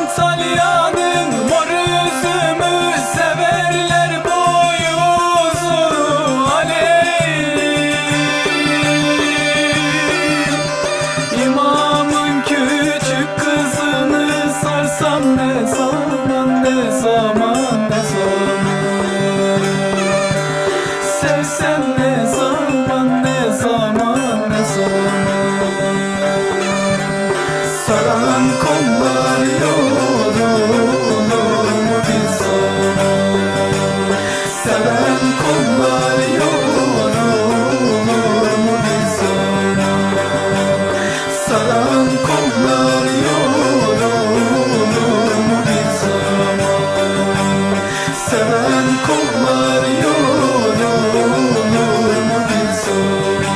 Antalya'nın mor üzümü severler boyu uzun aley. İmamın küçük kızını sarsam ne zaman ne zaman ne zaman, sevsem ne zaman ne zaman ne zaman. Saran kollar yorulur mu bir zaman, seven kollar yorulur mu bir zaman, saran kollar yorulur mu bir zaman, seven kollar yorulur mu bir zaman.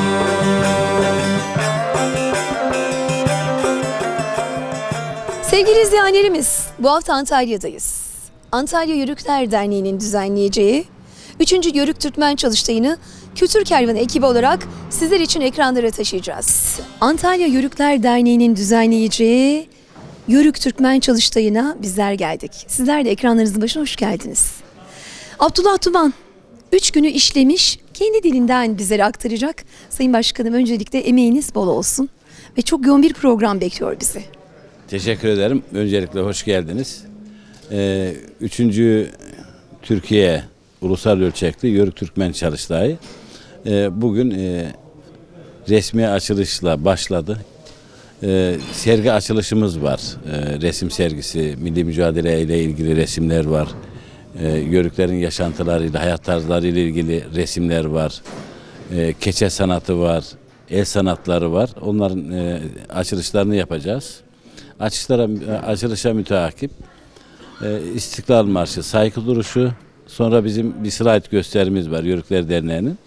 Sevgili izleyenlerimiz, bu hafta Antalya'dayız. Antalya Yörükler Derneği'nin düzenleyeceği 3. Yörük Türkmen Çalıştayı'nı Kültür Kervanı ekibi olarak sizler için ekranlara taşıyacağız. Antalya Yörükler Derneği'nin düzenleyeceği Yörük Türkmen Çalıştayı'na bizler geldik. Sizler de ekranlarınızın başına hoş geldiniz. Abdullah Tuman 3 günü işlemiş, kendi dilinden bizlere aktaracak. Sayın Başkanım, öncelikle emeğiniz bol olsun ve çok yoğun bir program bekliyor bizi. Teşekkür ederim. Öncelikle hoş geldiniz. 3. Türkiye Ulusal Ölçekli Yörük Türkmen Çalıştayı bugün resmi açılışla başladı. Sergi açılışımız var. Resim sergisi, milli mücadele ile ilgili resimler var. Yörüklerin yaşantılarıyla, hayat tarzlarıyla ilgili resimler var. Keçe sanatı var, el sanatları var. Onların açılışlarını yapacağız. Açılışa müteakip İstiklal Marşı, saygı duruşu, sonra bizim bir slide gösterimiz var Yörükler Derneği'nin.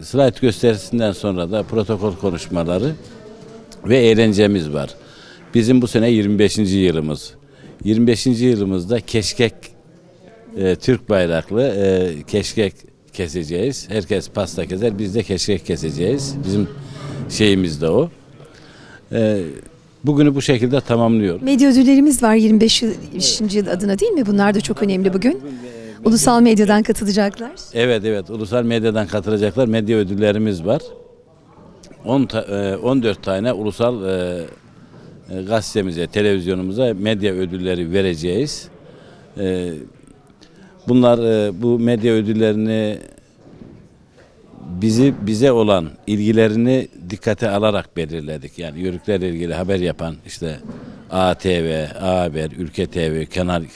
Slide gösterisinden sonra da protokol konuşmaları ve eğlencemiz var. Bizim bu sene 25. yılımız. 25. yılımızda keşkek, Türk bayraklı keşkek keseceğiz. Herkes pasta keser, biz de keşkek keseceğiz. Bizim şeyimiz de o. Bugünü bu şekilde tamamlıyor. Medya ödüllerimiz var 25. yıl adına, değil mi? Bunlar da çok önemli bugün. Ulusal medyadan katılacaklar. Evet, ulusal medyadan katılacaklar. Medya ödüllerimiz var. 14 tane ulusal gazetemize, televizyonumuza medya ödülleri vereceğiz. Bunlar bu medya ödüllerini bize olan ilgilerini dikkate alarak belirledik. Yani yörüklerle ilgili haber yapan işte ATV, A Haber, Ülke TV,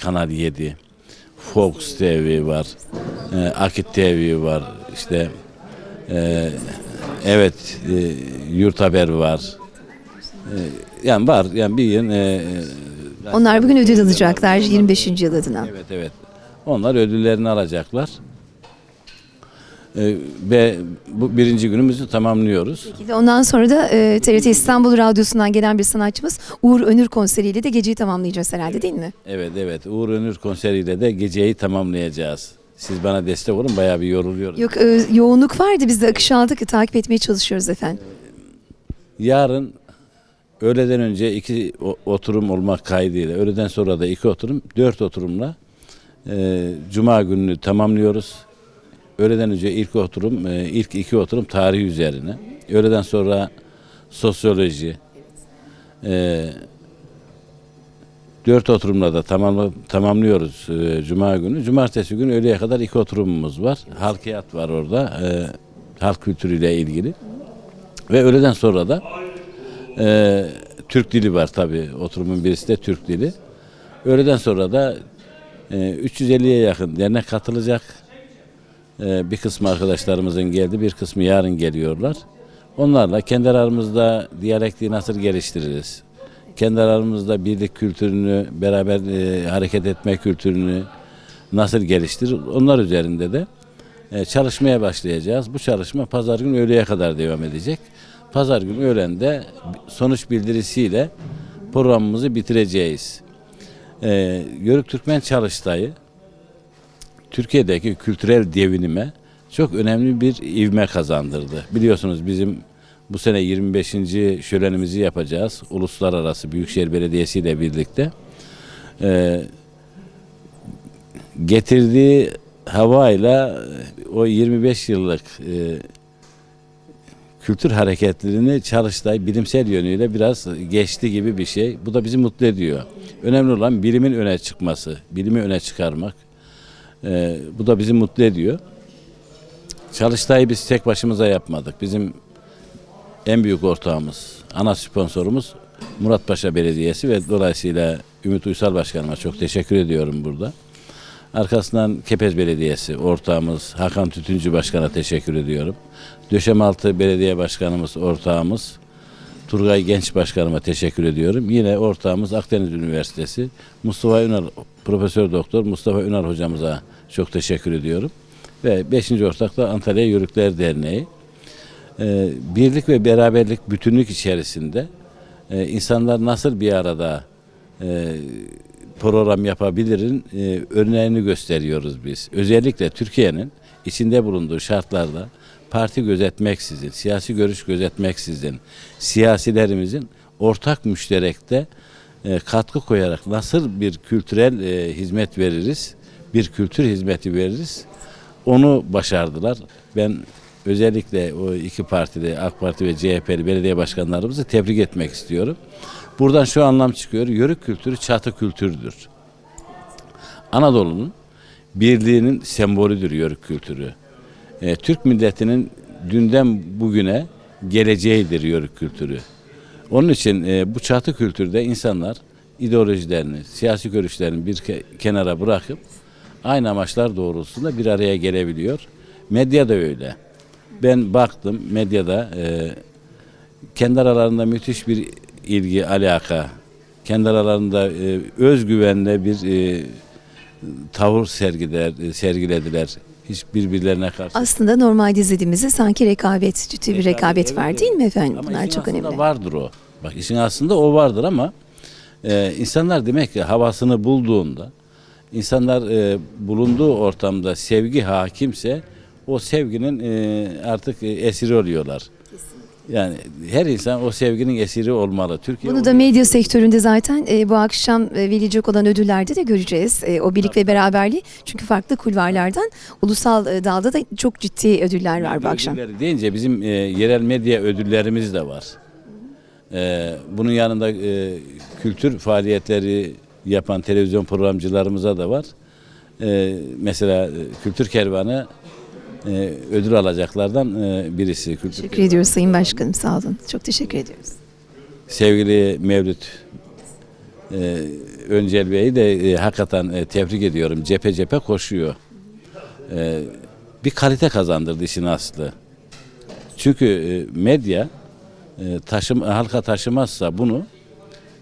Kanal 7, Fox TV var, Akit TV var, işte Yurt Haber var. Yani var, yani bir yıl. Onlar bugün ödül alacaklar 25. yıl adına. Evet. Onlar ödüllerini alacaklar. Ve bu birinci günümüzü tamamlıyoruz. Peki, ondan sonra da TRT İstanbul Radyosu'ndan gelen bir sanatçımız Uğur Önür konseriyle de geceyi tamamlayacağız herhalde, değil mi? Evet. Uğur Önür konseriyle de geceyi tamamlayacağız. Siz bana destek olun, bayağı bir yoruluyoruz. Yok, yoğunluk vardı, biz de akışı aldık, takip etmeye çalışıyoruz efendim. Yarın öğleden önce 2 oturum olmak kaydıyla, öğleden sonra da 2 oturum, 4 oturumla Cuma gününü tamamlıyoruz. Öğleden önce ilk 2 oturum tarih üzerine. Öğleden sonra sosyoloji. 4 oturumla da tamamlıyoruz Cuma günü. Cumartesi günü öğleye kadar 2 oturumumuz var. Halkiyat var orada. Halk kültürüyle ilgili. Ve öğleden sonra da Türk dili var tabii. Oturumun birisi de Türk dili. Öğleden sonra da 350'ye yakın dernek katılacak. Bir kısmı arkadaşlarımızın geldi, bir kısmı yarın geliyorlar. Onlarla kendi aramızda diyalektiği nasıl geliştiririz? Kendi aramızda birlik kültürünü, beraber hareket etme kültürünü nasıl geliştirir? Onlar üzerinde de çalışmaya başlayacağız. Bu çalışma pazar günü öğleye kadar devam edecek. Pazar günü öğlende sonuç bildirisiyle programımızı bitireceğiz. Yörük Türkmen Çalıştayı Türkiye'deki kültürel devinime çok önemli bir ivme kazandırdı. Biliyorsunuz bizim bu sene 25. şölenimizi yapacağız. Uluslararası Büyükşehir Belediyesi ile birlikte. Getirdiği havayla o 25 yıllık kültür hareketlerini Çalıştay bilimsel yönüyle biraz geçti gibi bir şey. Bu da bizi mutlu ediyor. Önemli olan bilimin öne çıkması, bilimi öne çıkarmak. Bu da bizi mutlu ediyor. Çalıştay'ı biz tek başımıza yapmadık. Bizim en büyük ortağımız, ana sponsorumuz Muratpaşa Belediyesi ve dolayısıyla Ümit Uysal Başkanıma çok teşekkür ediyorum burada. Arkasından Kepez Belediyesi ortağımız Hakan Tütüncü Başkan'a teşekkür ediyorum. Döşemealtı Belediye Başkanımız ortağımız Turgay Genç Başkanıma teşekkür ediyorum. Yine ortağımız Akdeniz Üniversitesi Mustafa Ünal, Profesör Doktor Mustafa Ünal hocamıza çok teşekkür ediyorum. Ve 5. ortak da Antalya Yörükler Derneği. Birlik ve beraberlik, bütünlük içerisinde insanlar nasıl bir arada program yapabilirin örneğini gösteriyoruz biz. Özellikle Türkiye'nin içinde bulunduğu şartlarda parti gözetmeksizin, siyasi görüş gözetmeksizin, siyasilerimizin ortak müşterekte katkı koyarak nasıl bir kültürel hizmet veririz, bir kültür hizmeti veririz, onu başardılar. Ben özellikle o iki partide, AK Parti ve CHP'li belediye başkanlarımızı tebrik etmek istiyorum. Buradan şu anlam çıkıyor, yörük kültürü çatı kültürdür. Anadolu'nun birliğinin sembolüdür yörük kültürü. Türk milletinin dünden bugüne geleceğidir yörük kültürü. Onun için bu çatı kültürde insanlar ideolojilerini, siyasi görüşlerini bir kenara bırakıp aynı amaçlar doğrultusunda bir araya gelebiliyor. Medya da öyle. Ben baktım medyada kendi aralarında müthiş bir ilgi, alaka, kendi aralarında özgüvenle bir tavır sergilediler. Hiç birbirlerine karşı. Aslında normalde izlediğimizde sanki rekabet, ciddi bir rekabet evet, var evet. değil mi efendim? Ama Bunlar işin çok aslında önemli. vardır o. Bak işin aslında o vardır ama insanlar demek ki havasını bulduğunda, insanlar bulunduğu ortamda sevgi hakimse o sevginin artık esiri oluyorlar. Yani her insan o sevginin esiri olmalı. Türkiye Bunu da onu- medya sektöründe zaten bu akşam verilecek olan ödüllerde de göreceğiz. O birlik ve beraberliği. Çünkü farklı kulvarlardan ulusal dalda da çok ciddi ödüller var bu akşam. Ödülleri deyince bizim yerel medya ödüllerimiz de var. Bunun yanında kültür faaliyetleri yapan televizyon programcılarımıza da var. Mesela Kültür Kervanı ödül alacaklardan birisi. Teşekkür ediyoruz Sayın Başkanım, sağ olun. Çok teşekkür ediyoruz. Sevgili Mevlüt Öncel Bey'i de hakikaten tebrik ediyorum. Cephe cephe koşuyor. Bir kalite kazandırdı işin aslı. Çünkü medya halka taşımazsa bunu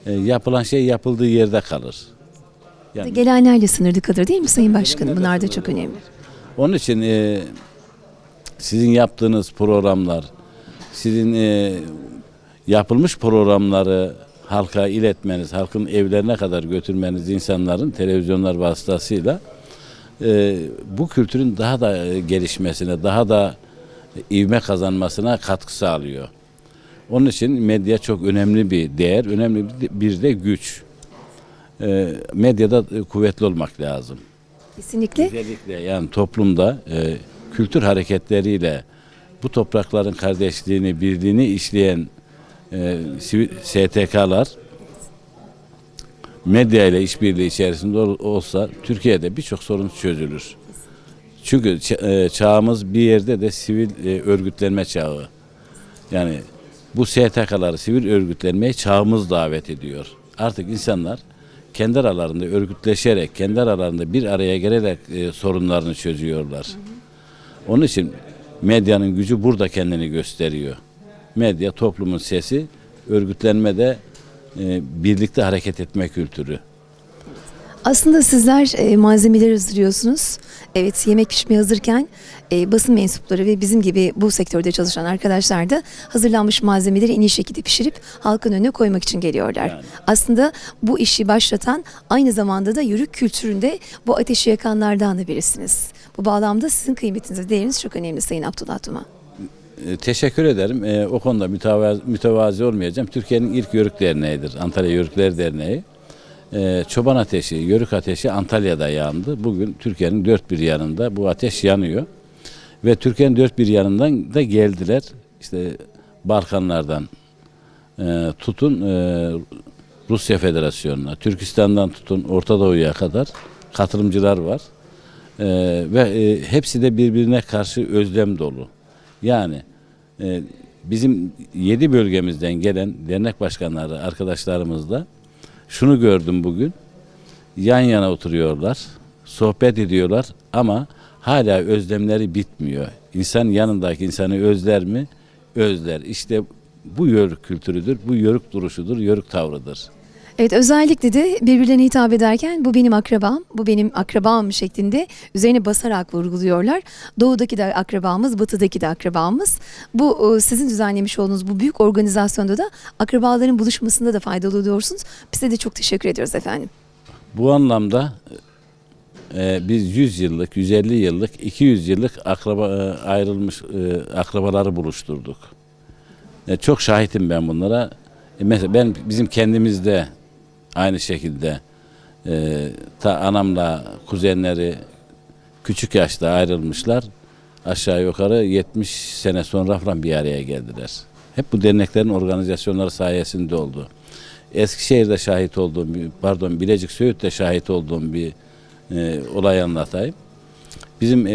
yapılan şey yapıldığı yerde kalır. Yani Gelenlerle sınırlı kalır değil mi Sayın Başkanım? Bunlar da çok önemli. onun için sizin yaptığınız programlar, sizin yapılmış programları halka iletmeniz, halkın evlerine kadar götürmeniz, insanların televizyonlar vasıtasıyla bu kültürün daha da gelişmesine, daha da ivme kazanmasına katkı sağlıyor. Onun için medya çok önemli bir değer, önemli bir de güç. Medyada kuvvetli olmak lazım. Kesinlikle. Özellikle yani toplumda kültür hareketleriyle bu toprakların kardeşliğini, birliğini işleyen STK'lar medya ile işbirliği içerisinde olsa Türkiye'de birçok sorun çözülür. Çünkü çağımız bir yerde de sivil örgütlenme çağı. Yani bu STK'ları sivil örgütlenmeye çağımız davet ediyor. Artık insanlar kendi aralarında örgütleşerek, kendi aralarında bir araya gelerek sorunlarını çözüyorlar. Onun için medyanın gücü burada kendini gösteriyor. Medya toplumun sesi, örgütlenmede birlikte hareket etme kültürü. Aslında sizler malzemeleri hazırlıyorsunuz. Evet, yemek pişmeye hazırken basın mensupları ve bizim gibi bu sektörde çalışan arkadaşlar da hazırlanmış malzemeleri en iyi şekilde pişirip halkın önüne koymak için geliyorlar. Yani. Aslında bu işi başlatan aynı zamanda da yörük kültüründe bu ateşi yakanlardan da birisiniz. Bu bağlamda sizin kıymetiniz ve değeriniz çok önemli Sayın Abdullah Tuma. Teşekkür ederim. O konuda mütevazi olmayacağım. Türkiye'nin ilk yörük derneğidir. Antalya Yörükler Derneği. Çoban ateşi, yörük ateşi Antalya'da yandı. Bugün Türkiye'nin dört bir yanında bu ateş yanıyor. Ve Türkiye'nin dört bir yanından da geldiler. İşte Balkanlardan tutun Rusya Federasyonu'na, Türkistan'dan tutun Orta Doğu'ya kadar katılımcılar var. Ve hepsi de birbirine karşı özlem dolu. Yani bizim 7 bölgemizden gelen dernek başkanları arkadaşlarımızla şunu gördüm bugün. Yan yana oturuyorlar, sohbet ediyorlar ama hala özlemleri bitmiyor. İnsan yanındaki insanı özler mi? Özler. İşte bu yörük kültürüdür, bu yörük duruşudur, yörük tavrıdır. Evet, özellikle de birbirlerine hitap ederken bu benim akrabam, bu benim akrabam şeklinde üzerine basarak vurguluyorlar. Doğudaki de akrabamız, batıdaki de akrabamız. Bu sizin düzenlemiş olduğunuz bu büyük organizasyonda da akrabaların buluşmasında da faydalı oluyorsunuz. Bize de çok teşekkür ediyoruz efendim. Bu anlamda biz 100 yıllık, 150 yıllık, 200 yıllık ayrılmış akrabaları buluşturduk. Çok şahitim ben bunlara. Mesela bizim kendimizde aynı şekilde ta anamla kuzenleri küçük yaşta ayrılmışlar. Aşağı yukarı 70 sene sonra falan bir araya geldiler. Hep bu derneklerin organizasyonları sayesinde oldu. Eskişehir'de şahit olduğum, Bilecik Söğüt'te şahit olduğum bir olay anlatayım. Bizim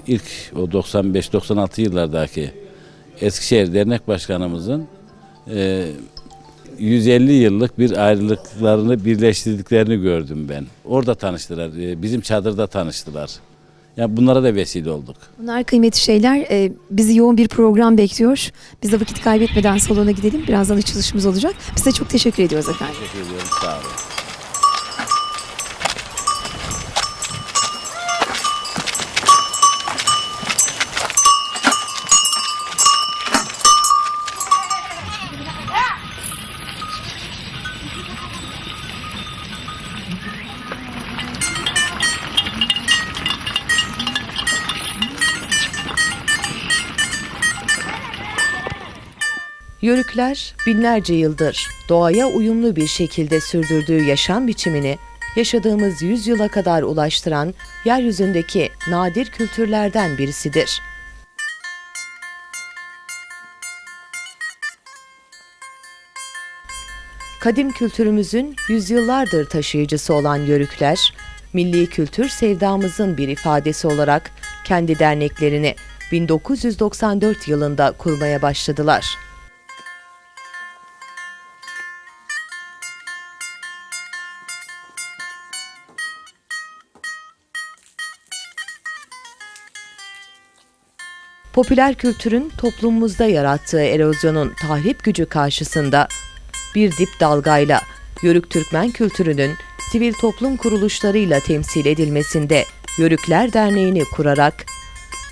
ilk o 95-96 yıllardaki Eskişehir Dernek Başkanımızın 150 yıllık bir ayrılıklarını birleştirdiklerini gördüm ben. Orada tanıştılar, bizim çadırda tanıştılar. Yani bunlara da vesile olduk. Bunlar kıymetli şeyler. Bizi yoğun bir program bekliyor. Biz de vakit kaybetmeden salona gidelim. Birazdan açılışımız olacak. Size çok teşekkür ediyoruz efendim. Teşekkür ediyorum, sağ olun. Yörükler binlerce yıldır doğaya uyumlu bir şekilde sürdürdüğü yaşam biçimini yaşadığımız yüzyıla kadar ulaştıran yeryüzündeki nadir kültürlerden birisidir. Kadim kültürümüzün yüzyıllardır taşıyıcısı olan yörükler, milli kültür sevdamızın bir ifadesi olarak kendi derneklerini 1994 yılında kurmaya başladılar. Popüler kültürün toplumumuzda yarattığı erozyonun tahrip gücü karşısında bir dip dalgayla Yörük Türkmen kültürünün sivil toplum kuruluşlarıyla temsil edilmesinde Yörükler Derneği'ni kurarak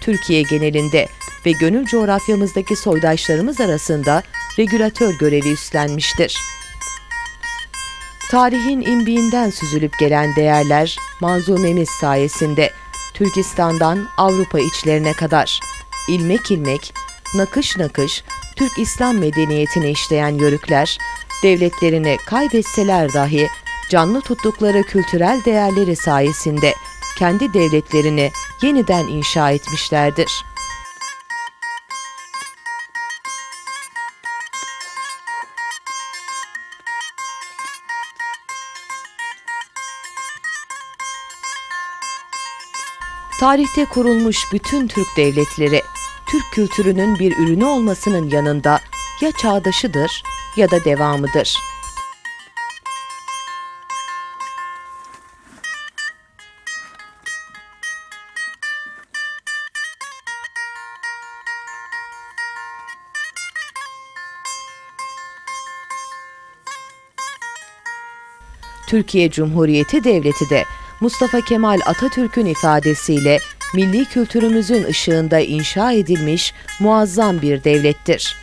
Türkiye genelinde ve gönül coğrafyamızdaki soydaşlarımız arasında regülatör görevi üstlenmiştir. Tarihin imbiğinden süzülüp gelen değerler manzumemiz sayesinde Türkistan'dan Avrupa içlerine kadar ilmek ilmek, nakış nakış Türk İslam medeniyetini işleyen yörükler, devletlerini kaybetseler dahi canlı tuttukları kültürel değerleri sayesinde kendi devletlerini yeniden inşa etmişlerdir. Tarihte kurulmuş bütün Türk devletleri, Türk kültürünün bir ürünü olmasının yanında ya çağdaşıdır ya da devamıdır. Türkiye Cumhuriyeti Devleti de Mustafa Kemal Atatürk'ün ifadesiyle milli kültürümüzün ışığında inşa edilmiş muazzam bir devlettir.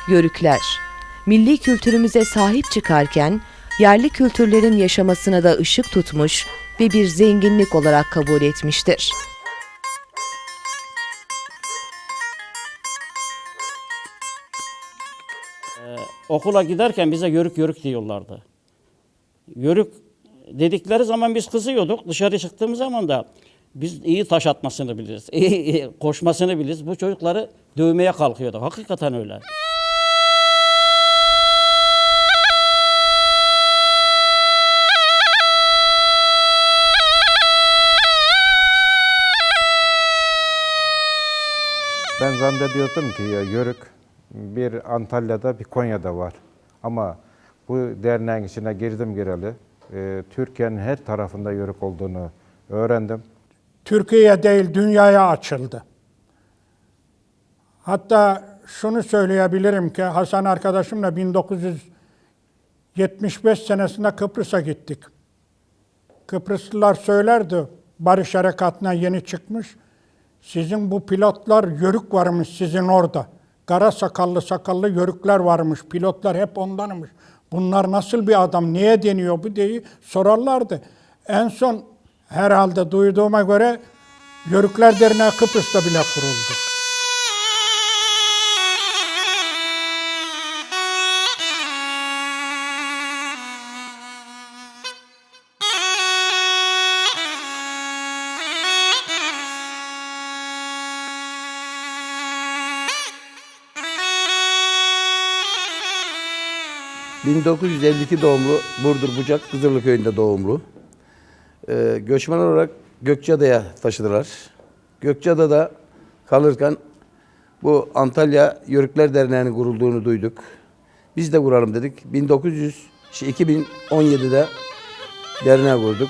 Yörükler, milli kültürümüze sahip çıkarken yerli kültürlerin yaşamasına da ışık tutmuş ve bir zenginlik olarak kabul etmiştir. okula giderken bize yörük yörük diyorlardı. Yörük dedikleri zaman biz kızıyorduk. Dışarı çıktığımız zaman da biz iyi taş atmasını biliriz, iyi koşmasını biliriz. Bu çocukları dövmeye kalkıyorduk. Hakikaten öyle. Ben zannediyordum ki ya yörük bir Antalya'da bir Konya'da var. Ama bu derneğin içine girdim gireli Türkiye'nin her tarafında yörük olduğunu öğrendim. Türkiye değil dünyaya açıldı. Hatta şunu söyleyebilirim ki Hasan arkadaşımla 1975 senesinde Kıbrıs'a gittik. Kıbrıslılar söylerdi, Barış Harekatı'na yeni çıkmış. Sizin bu pilotlar yörük varmış sizin orada. Kara sakallı yörükler varmış. Pilotlar hep ondanmış. Bunlar nasıl bir adam, niye deniyor bu diye sorarlardı. En son herhalde duyduğuma göre Yörükler Derneği Kıbrıs'ta bile kuruldu. ...1952 doğumlu, Burdur Bucak Kızırlı Köyü'nde doğumlu. Göçmen olarak Gökçeada'ya taşıdılar. Gökçeada'da kalırken bu Antalya Yörükler Derneği'nin kurulduğunu duyduk. Biz de kuralım dedik. 2017'de derneği kurduk.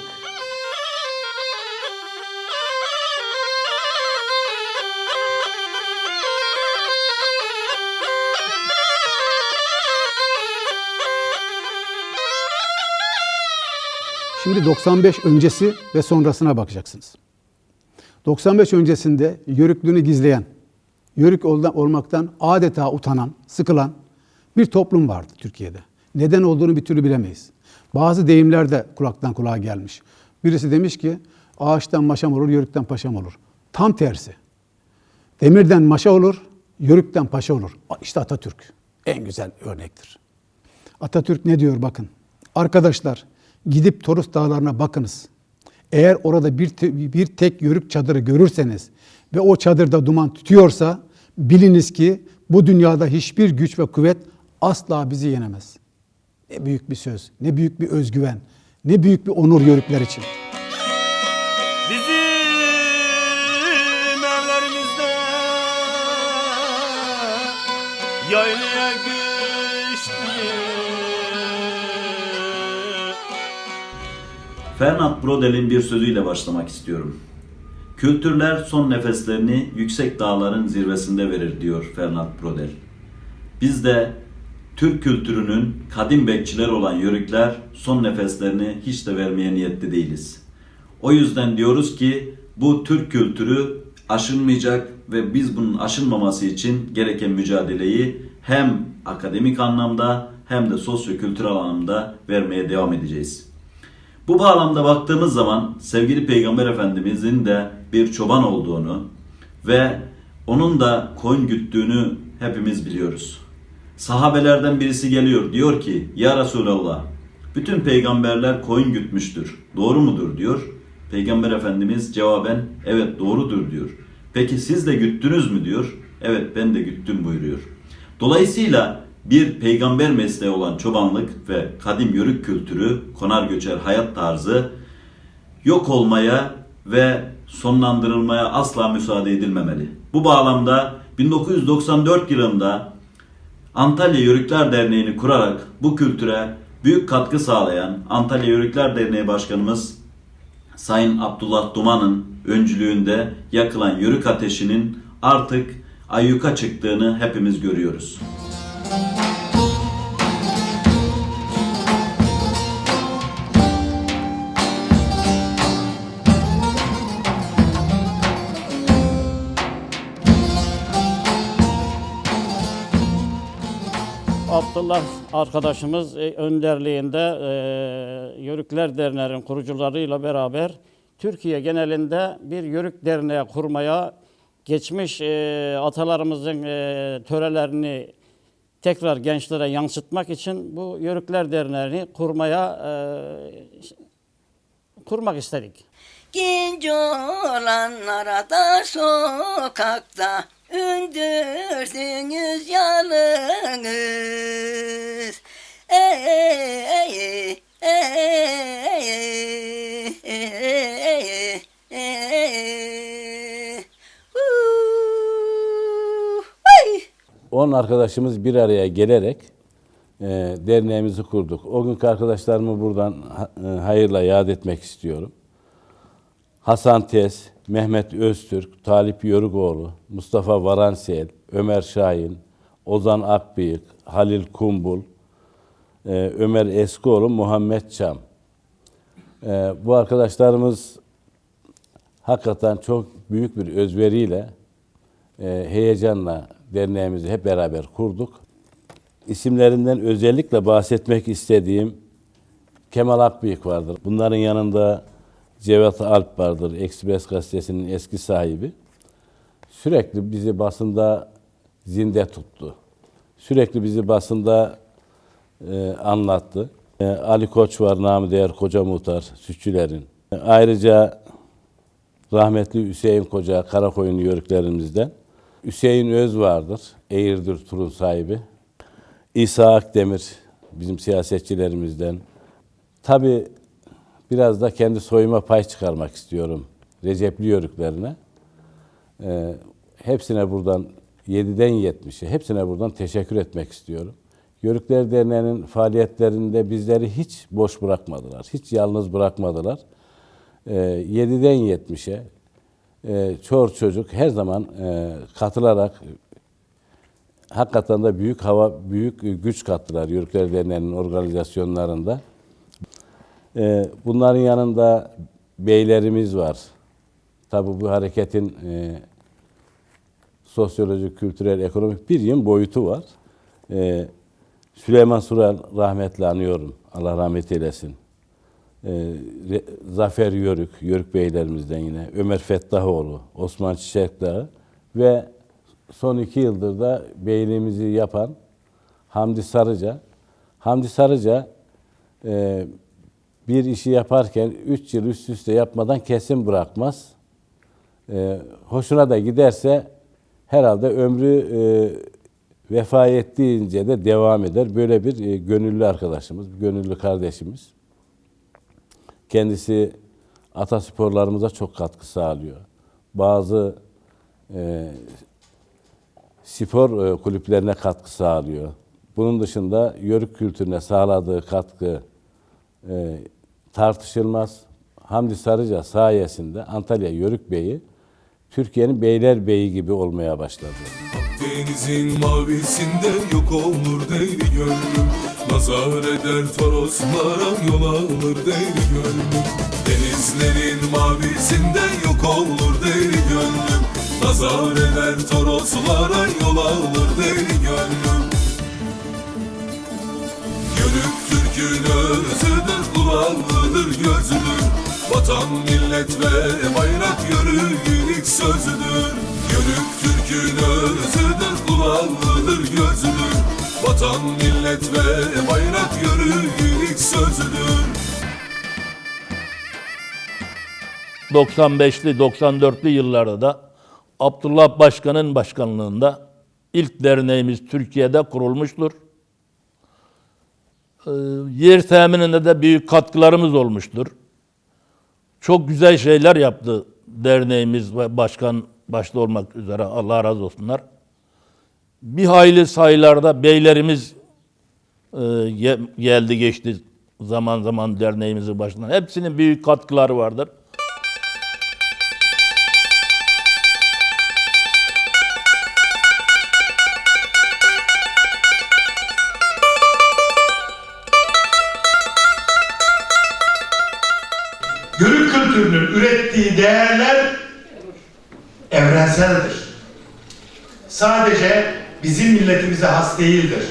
Şimdi 95 öncesi ve sonrasına bakacaksınız. 95 öncesinde yörüklüğünü gizleyen, yörük olmaktan adeta utanan, sıkılan bir toplum vardı Türkiye'de. Neden olduğunu bir türlü bilemeyiz. Bazı deyimler de kulaktan kulağa gelmiş. Birisi demiş ki ağaçtan maşam olur, yörükten paşam olur. Tam tersi. Demirden maşa olur, yörükten paşa olur. İşte Atatürk en güzel örnektir. Atatürk ne diyor bakın. Arkadaşlar, gidip Torus Dağları'na bakınız. Eğer orada bir tek yörük çadırı görürseniz ve o çadırda duman tütüyorsa biliniz ki bu dünyada hiçbir güç ve kuvvet asla bizi yenemez. Ne büyük bir söz, ne büyük bir özgüven, ne büyük bir onur yörükler için. Bizim evlerimizde yaylaya geçti. Fernand Braudel'in bir sözüyle başlamak istiyorum. Kültürler son nefeslerini yüksek dağların zirvesinde verir diyor Fernand Braudel. Biz de Türk kültürünün kadim bekçiler olan yörükler son nefeslerini hiç de vermeye niyetli değiliz. O yüzden diyoruz ki bu Türk kültürü aşınmayacak ve biz bunun aşınmaması için gereken mücadeleyi hem akademik anlamda hem de sosyo-kültürel anlamda vermeye devam edeceğiz. Bu bağlamda baktığımız zaman sevgili Peygamber Efendimizin de bir çoban olduğunu ve onun da koyun güttüğünü hepimiz biliyoruz. Sahabelerden birisi geliyor, diyor ki ya Resulallah bütün peygamberler koyun gütmüştür, doğru mudur diyor. Peygamber Efendimiz cevaben evet doğrudur diyor. Peki siz de güttünüz mü diyor. Evet ben de güttüm buyuruyor. Dolayısıyla bir peygamber mesleği olan çobanlık ve kadim yörük kültürü, konar göçer hayat tarzı yok olmaya ve sonlandırılmaya asla müsaade edilmemeli. Bu bağlamda 1994 yılında Antalya Yörükler Derneği'ni kurarak bu kültüre büyük katkı sağlayan Antalya Yörükler Derneği Başkanımız Sayın Abdullah Duman'ın öncülüğünde yakılan yörük ateşinin artık ayyuka çıktığını hepimiz görüyoruz. Abdullah arkadaşımız önderliğinde Yörükler Derneği'nin kurucularıyla beraber Türkiye genelinde bir Yörük Derneği kurmaya, geçmiş atalarımızın törelerini tekrar gençlere yansıtmak için bu Yörükler Derneği'ni kurmak istedik. Genç olanlara da sokakta ündürsünüz yalınız. On arkadaşımız bir araya gelerek derneğimizi kurduk. O günkü arkadaşlarımı buradan hayırla yad etmek istiyorum. Hasan Tez, Mehmet Öztürk, Talip Yörükoğlu, Mustafa Varansel, Ömer Şahin, Ozan Akbıyık, Halil Kumbul, Ömer Eskioğlu, Muhammed Çam. Bu arkadaşlarımız hakikaten çok büyük bir özveriyle, heyecanla derneğimizi hep beraber kurduk. İsimlerinden özellikle bahsetmek istediğim Kemal Akbıyık vardır. Bunların yanında Cevat Alp vardır, Ekspres Gazetesi'nin eski sahibi. Sürekli bizi basında zinde tuttu. Sürekli bizi basında anlattı. Ali Koç var, namı değer Koca Muhtar, Sütçülerin. Ayrıca rahmetli Hüseyin Koca, Karakoyun yörüklerimizden. Hüseyin Öz vardır, Eğirdir Tur'un sahibi. İsa Akdemir, bizim siyasetçilerimizden. Tabii biraz da kendi soyuma pay çıkarmak istiyorum Recepli yörüklerine. Hepsine buradan 7'den 70'e hepsine buradan teşekkür etmek istiyorum. Yörükler Derneği'nin faaliyetlerinde bizleri hiç boş bırakmadılar, hiç yalnız bırakmadılar. 7'den 70'e çor çocuk her zaman katılarak hakikaten de büyük güç kattılar Yörükler Derneği'nin organizasyonlarında. Bunların yanında beylerimiz var. Tabii bu hareketin sosyolojik, kültürel, ekonomik bir yığın boyutu var. Süleyman Sural rahmetli anıyorum. Allah rahmet eylesin. Zafer Yörük, Yörük beylerimizden yine. Ömer Fettahoğlu, Osman Çiçekdağ ve son 2 yıldır da beyliğimizi yapan Hamdi Sarıca. Hamdi Sarıca bir işi yaparken 3 yıl üst üste yapmadan kesin bırakmaz. Hoşuna da giderse herhalde ömrü vefa ettiğince de devam eder. Böyle bir gönüllü arkadaşımız, gönüllü kardeşimiz. Kendisi atasporlarımıza çok katkı sağlıyor. Bazı spor kulüplerine katkı sağlıyor. Bunun dışında yörük kültürüne sağladığı katkı tartışılmaz. Hamdi Sarıca sayesinde Antalya Yörük Beyi, Türkiye'nin beyler beyi gibi olmaya başladı. Denizin mavisinde yok olur deli gönlüm. Nazar eder toroslara yol alır deli gönlüm. Denizlerin mavisinde yok olur deli gönlüm. Nazar eder toroslara yol alır deli gönlüm. Yörük Türk'ün özüdür, kulağıdır gözüdür. Vatan, millet ve bayrak yörüğün ilk sözüdür. Yörük Türk'ün özüdür, kulağıdır gözüdür. Vatan, millet ve bayrak yörüğün ilk sözüdür. 95'li 94'lü yıllarda da Abdullah Başkan'ın başkanlığında ilk derneğimiz Türkiye'de kurulmuştur. Yer temininde de büyük katkılarımız olmuştur. Çok güzel şeyler yaptı derneğimiz ve başkan başta olmak üzere, Allah razı olsunlar. Bir hayli sayılarda beylerimiz geldi geçti zaman zaman derneğimizin başına. Hepsinin büyük katkıları vardır. Yörük kültürünün ürettiği değerler evrenseldir. Sadece bizim milletimize has değildir.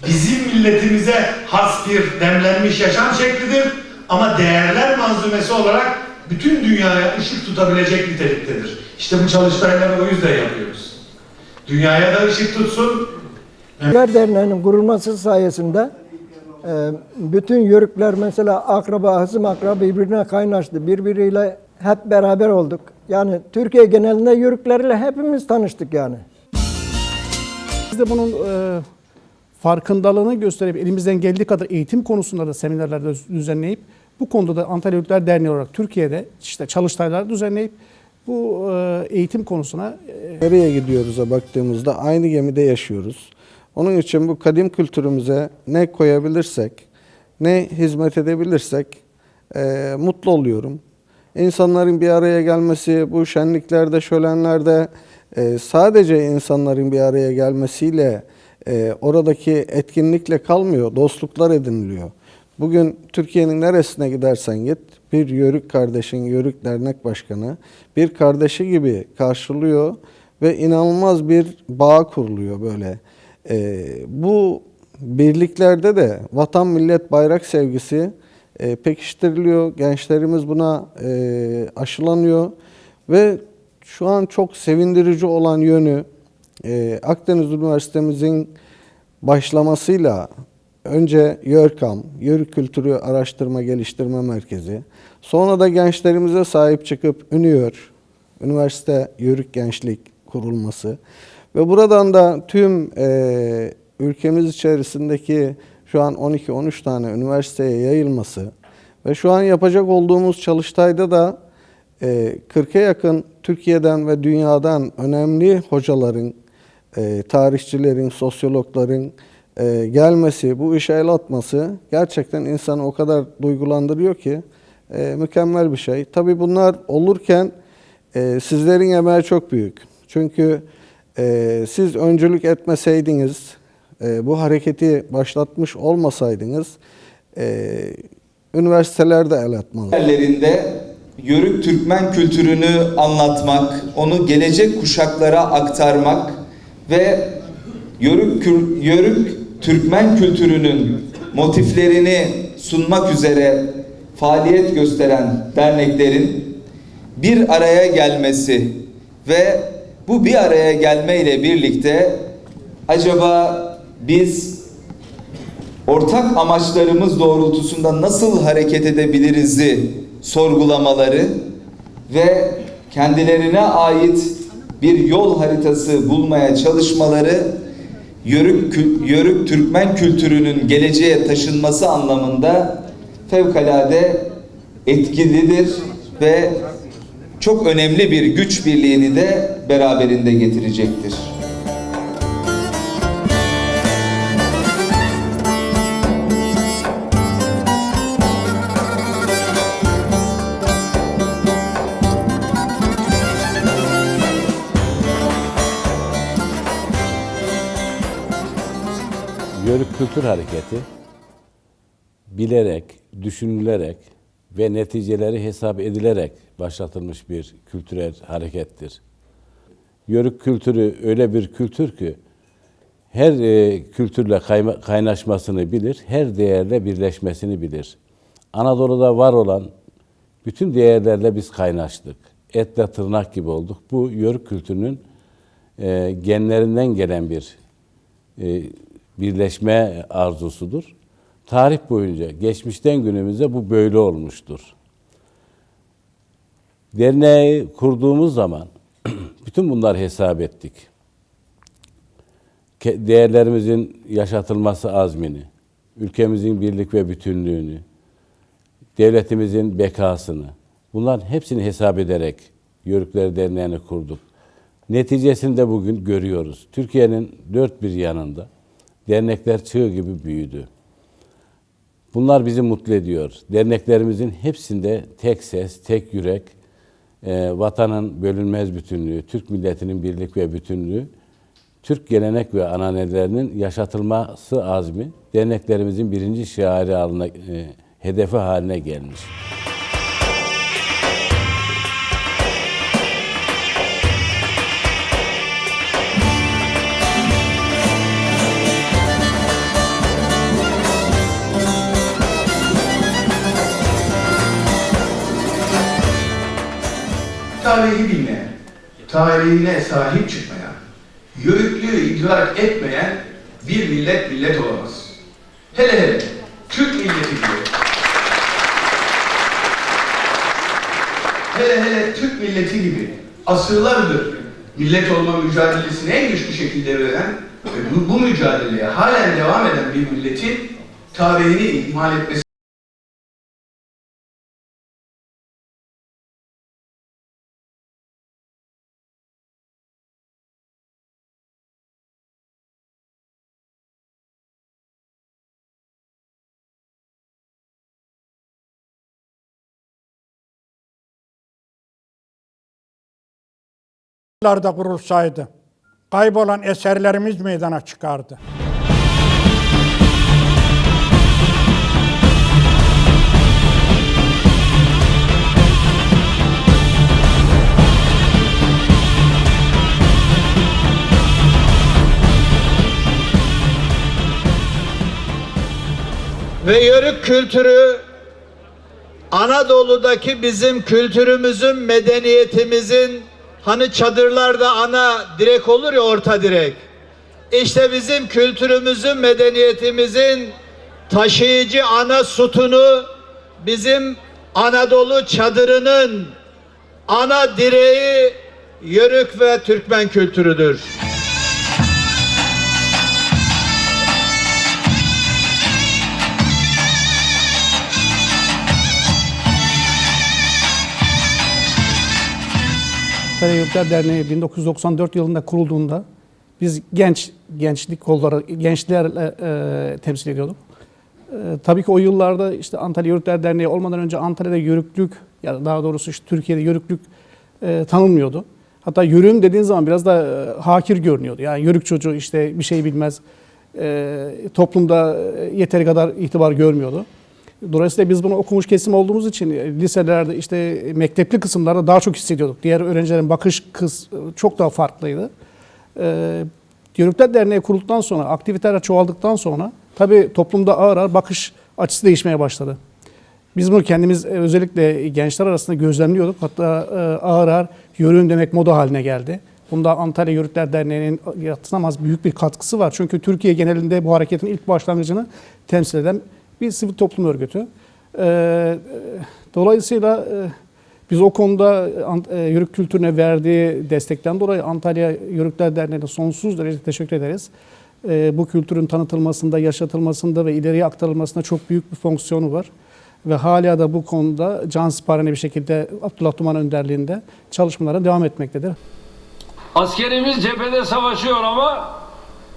Bizim milletimize has bir demlenmiş yaşam şeklidir ama değerler manzumesi olarak bütün dünyaya ışık tutabilecek niteliktedir. İşte bu çalıştayları o yüzden yapıyoruz. Dünyaya da ışık tutsun, Yörükler Derneği'nin kurulması sayesinde bütün yörükler mesela akraba, hısım akraba birbirine kaynaştı. Birbiriyle hep beraber olduk. Yani Türkiye genelinde yörüklerle hepimiz tanıştık yani. Biz de bunun farkındalığını gösterip elimizden geldiği kadar eğitim konusunda da seminerler düzenleyip bu konuda da Antalya Yörükler Derneği olarak Türkiye'de işte çalıştaylar düzenleyip bu eğitim konusuna nereye gidiyoruz'a baktığımızda aynı gemide yaşıyoruz. Onun için bu kadim kültürümüze ne koyabilirsek, ne hizmet edebilirsek mutlu oluyorum. İnsanların bir araya gelmesi, bu şenliklerde, şölenlerde sadece insanların bir araya gelmesiyle, oradaki etkinlikle kalmıyor, dostluklar ediniliyor. Bugün Türkiye'nin neresine gidersen git, bir Yörük kardeşin, Yörük Dernek Başkanı bir kardeşi gibi karşılıyor ve inanılmaz bir bağ kuruluyor böyle. Bu birliklerde de vatan, millet, bayrak sevgisi pekiştiriliyor. Gençlerimiz buna aşılanıyor ve şu an çok sevindirici olan yönü Akdeniz Üniversitemizin başlamasıyla önce YÖRKAM, Yörük Kültürü Araştırma Geliştirme Merkezi, sonra da gençlerimize sahip çıkıp ÜNÜYÖR, Üniversite Yörük Gençlik kurulması ve buradan da tüm ülkemiz içerisindeki şu an 12-13 tane üniversiteye yayılması ve şu an yapacak olduğumuz çalıştayda da 40'a yakın Türkiye'den ve dünyadan önemli hocaların, tarihçilerin, sosyologların gelmesi, bu işe el atması gerçekten insanı o kadar duygulandırıyor ki mükemmel bir şey. Tabii bunlar olurken sizlerin emeği çok büyük. Çünkü siz öncülük etmeseydiniz, bu hareketi başlatmış olmasaydınız üniversitelerde el atmalı. Yerlerinde Yörük Türkmen kültürünü anlatmak, onu gelecek kuşaklara aktarmak ve Yörük Türkmen kültürünün motiflerini sunmak üzere faaliyet gösteren derneklerin bir araya gelmesi ve bu bir araya gelmeyle birlikte acaba biz ortak amaçlarımız doğrultusunda nasıl hareket edebiliriz'i sorgulamaları ve kendilerine ait bir yol haritası bulmaya çalışmaları Yörük Türkmen kültürünün geleceğe taşınması anlamında fevkalade etkilidir ve çok önemli bir güç birliğini de beraberinde getirecektir. Yörük Kültür Hareketi bilerek, düşünülerek ve neticeleri hesap edilerek başlatılmış bir kültürel harekettir. Yörük kültürü öyle bir kültür ki her kültürle kaynaşmasını bilir, her değerle birleşmesini bilir. Anadolu'da var olan bütün değerlerle biz kaynaştık. Etle tırnak gibi olduk. Bu Yörük kültürünün genlerinden gelen bir birleşme arzusudur. Tarih boyunca, geçmişten günümüze bu böyle olmuştur. Derneği kurduğumuz zaman bütün bunları hesap ettik. Değerlerimizin yaşatılması azmini, ülkemizin birlik ve bütünlüğünü, devletimizin bekasını, bunların hepsini hesap ederek Yörükler Derneği'ni kurduk. Neticesini de bugün görüyoruz. Türkiye'nin dört bir yanında dernekler çığ gibi büyüdü. Bunlar bizi mutlu ediyor. Derneklerimizin hepsinde tek ses, tek yürek, vatanın bölünmez bütünlüğü, Türk milletinin birlik ve bütünlüğü, Türk gelenek ve ananelerinin yaşatılması azmi derneklerimizin birinci şiarı hedefi haline gelmiş. Tarihi bilmeyen, tarihine sahip çıkmayan, yörüklüğü idrak etmeyen bir millet millet olamaz. Hele hele Türk milleti gibi. Hele hele Türk milleti gibi asırlardır millet olma mücadelesini en güçlü şekilde veren ve bu mücadeleye halen devam eden bir milletin tarihini ihmal etmesi da kurulsaydı kaybolan eserlerimiz meydana çıkardı. Ve yörük kültürü Anadolu'daki bizim kültürümüzün, medeniyetimizin, hani çadırlarda ana direk olur ya, orta direk. İşte bizim kültürümüzün, medeniyetimizin taşıyıcı ana sütunu, bizim Anadolu çadırının ana direği yörük ve Türkmen kültürüdür. Antalya Yörükler Derneği 1994 yılında kurulduğunda biz gençlik kolları, gençlerle temsil ediyorduk. Tabii ki o yıllarda işte Antalya Yörükler Derneği olmadan önce Antalya'da yörüklük, ya da daha doğrusu işte Türkiye'de yörüklük tanınmıyordu. Hatta yörüğüm dediğin zaman biraz da hakir görünüyordu. Yani yörük çocuğu işte bir şey bilmez, toplumda yeteri kadar itibar görmüyordu. Dolayısıyla biz bunu okumuş kesim olduğumuz için liselerde, işte mektepli kısımlarda daha çok hissediyorduk. Diğer öğrencilerin bakış çok daha farklıydı. Yörükler Derneği kurulduktan sonra, aktiviteler çoğaldıktan sonra tabii toplumda ağır ağır bakış açısı değişmeye başladı. Biz bunu kendimiz özellikle gençler arasında gözlemliyorduk. Hatta ağır ağır yörüğün demek moda haline geldi. Bunda Antalya Yörükler Derneği'nin yadsınamaz büyük bir katkısı var. Çünkü Türkiye genelinde bu hareketin ilk başlangıcını temsil eden bir sivil toplum örgütü. Dolayısıyla biz o konuda yörük kültürüne verdiği destekten dolayı Antalya Yörükler Derneği'ne sonsuz derece teşekkür ederiz. Bu kültürün tanıtılmasında, yaşatılmasında ve ileriye aktarılmasında çok büyük bir fonksiyonu var. Ve hala da bu konuda cansiparane bir şekilde Abdullah Duman önderliğinde çalışmalara devam etmektedir. Askerimiz cephede savaşıyor ama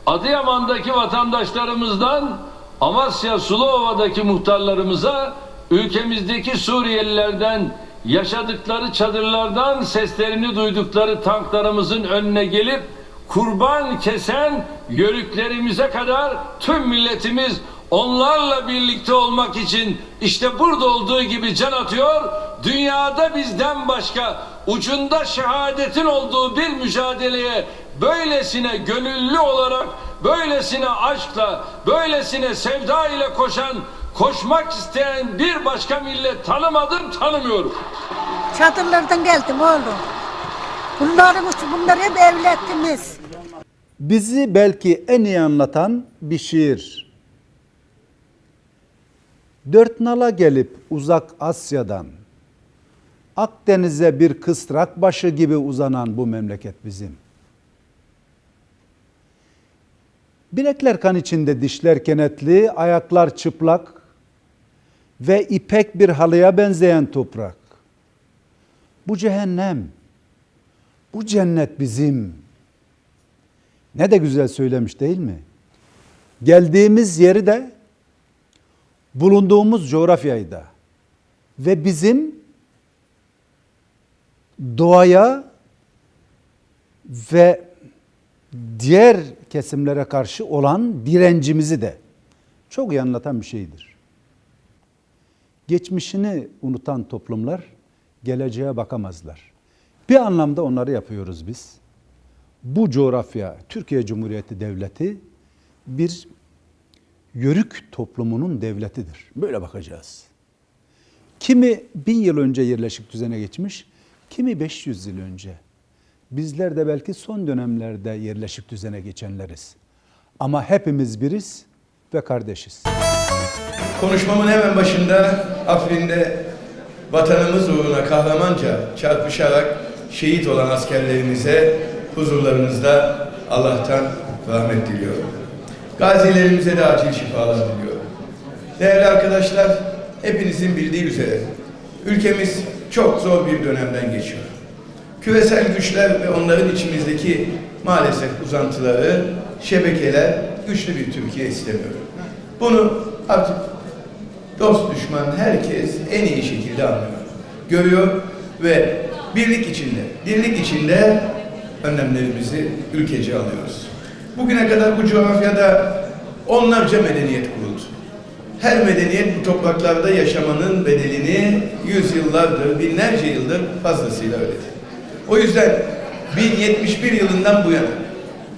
Adıyaman'daki vatandaşlarımızdan Amasya Suluova'daki muhtarlarımıza, ülkemizdeki Suriyelilerden, yaşadıkları çadırlardan seslerini duydukları tanklarımızın önüne gelip kurban kesen yörüklerimize kadar tüm milletimiz onlarla birlikte olmak için işte burada olduğu gibi can atıyor. Dünyada bizden başka ucunda şehadetin olduğu bir mücadeleye böylesine gönüllü olarak, böylesine aşkla, böylesine sevda ile koşmak isteyen bir başka millet tanımadım, tanımıyorum. Çadırlardan geldim oğlum. Bunlar hep evlatımız. Bizi belki en iyi anlatan bir şiir. Dört nala gelip uzak Asya'dan, Akdeniz'e bir kısrak başı gibi uzanan bu memleket bizim. Bilekler kan içinde, dişler kenetli, ayaklar çıplak ve ipek bir halıya benzeyen toprak. Bu cehennem, bu cennet bizim. Ne de güzel söylemiş değil mi? Geldiğimiz yeri de, bulunduğumuz coğrafyayı da ve bizim doğaya ve diğer kesimlere karşı olan direncimizi de çok iyi anlatan bir şeydir. Geçmişini unutan toplumlar geleceğe bakamazlar. Bir anlamda onları yapıyoruz biz. Bu coğrafya, Türkiye Cumhuriyeti Devleti bir yörük toplumunun devletidir. Böyle bakacağız. Kimi 1000 yıl önce yerleşik düzene geçmiş, kimi 500 yıl önce. Bizler de belki son dönemlerde yerleşik düzene geçenleriz. Ama hepimiz biriz ve kardeşiz. Konuşmamın hemen başında Afrin'de vatanımız uğruna kahramanca çarpışarak şehit olan askerlerimize huzurlarınızda Allah'tan rahmet diliyorum. Gazilerimize de acil şifalar diliyorum. Değerli arkadaşlar, hepinizin bildiği üzere ülkemiz çok zor bir dönemden geçiyor. Küresel güçler ve onların içimizdeki maalesef uzantıları, şebekeler güçlü bir Türkiye istemiyor. Bunu artık dost düşman herkes en iyi şekilde anlıyor, görüyor ve dirlik içinde önlemlerimizi ülkece alıyoruz. Bugüne kadar bu coğrafyada onlarca medeniyet kuruldu. Her medeniyet bu topraklarda yaşamanın bedelini yüzyıllardır, binlerce yıldır fazlasıyla ödedi. O yüzden 1071 yılından bu yana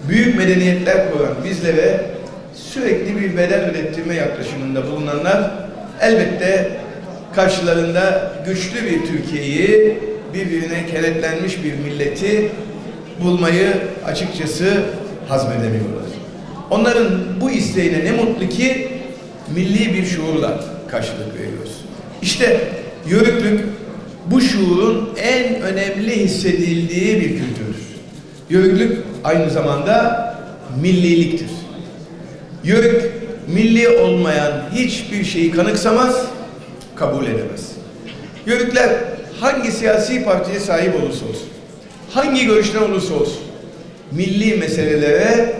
büyük medeniyetler kuran bizlere sürekli bir bedel ödettirme yaklaşımında bulunanlar elbette karşılarında güçlü bir Türkiye'yi, birbirine kenetlenmiş bir milleti bulmayı açıkçası hazmedemiyorlar. Onların bu isteğine ne mutlu ki milli bir şuurla karşılık veriyoruz. İşte Yörüklük bu şuurun en önemli hissedildiği bir kültürdür. Yörüklük aynı zamanda milliliktir. Yörük milli olmayan hiçbir şeyi kanıksamaz, kabul edemez. Yörükler hangi siyasi partiye sahip olursa olsun, hangi görüşten olursa olsun, milli meselelere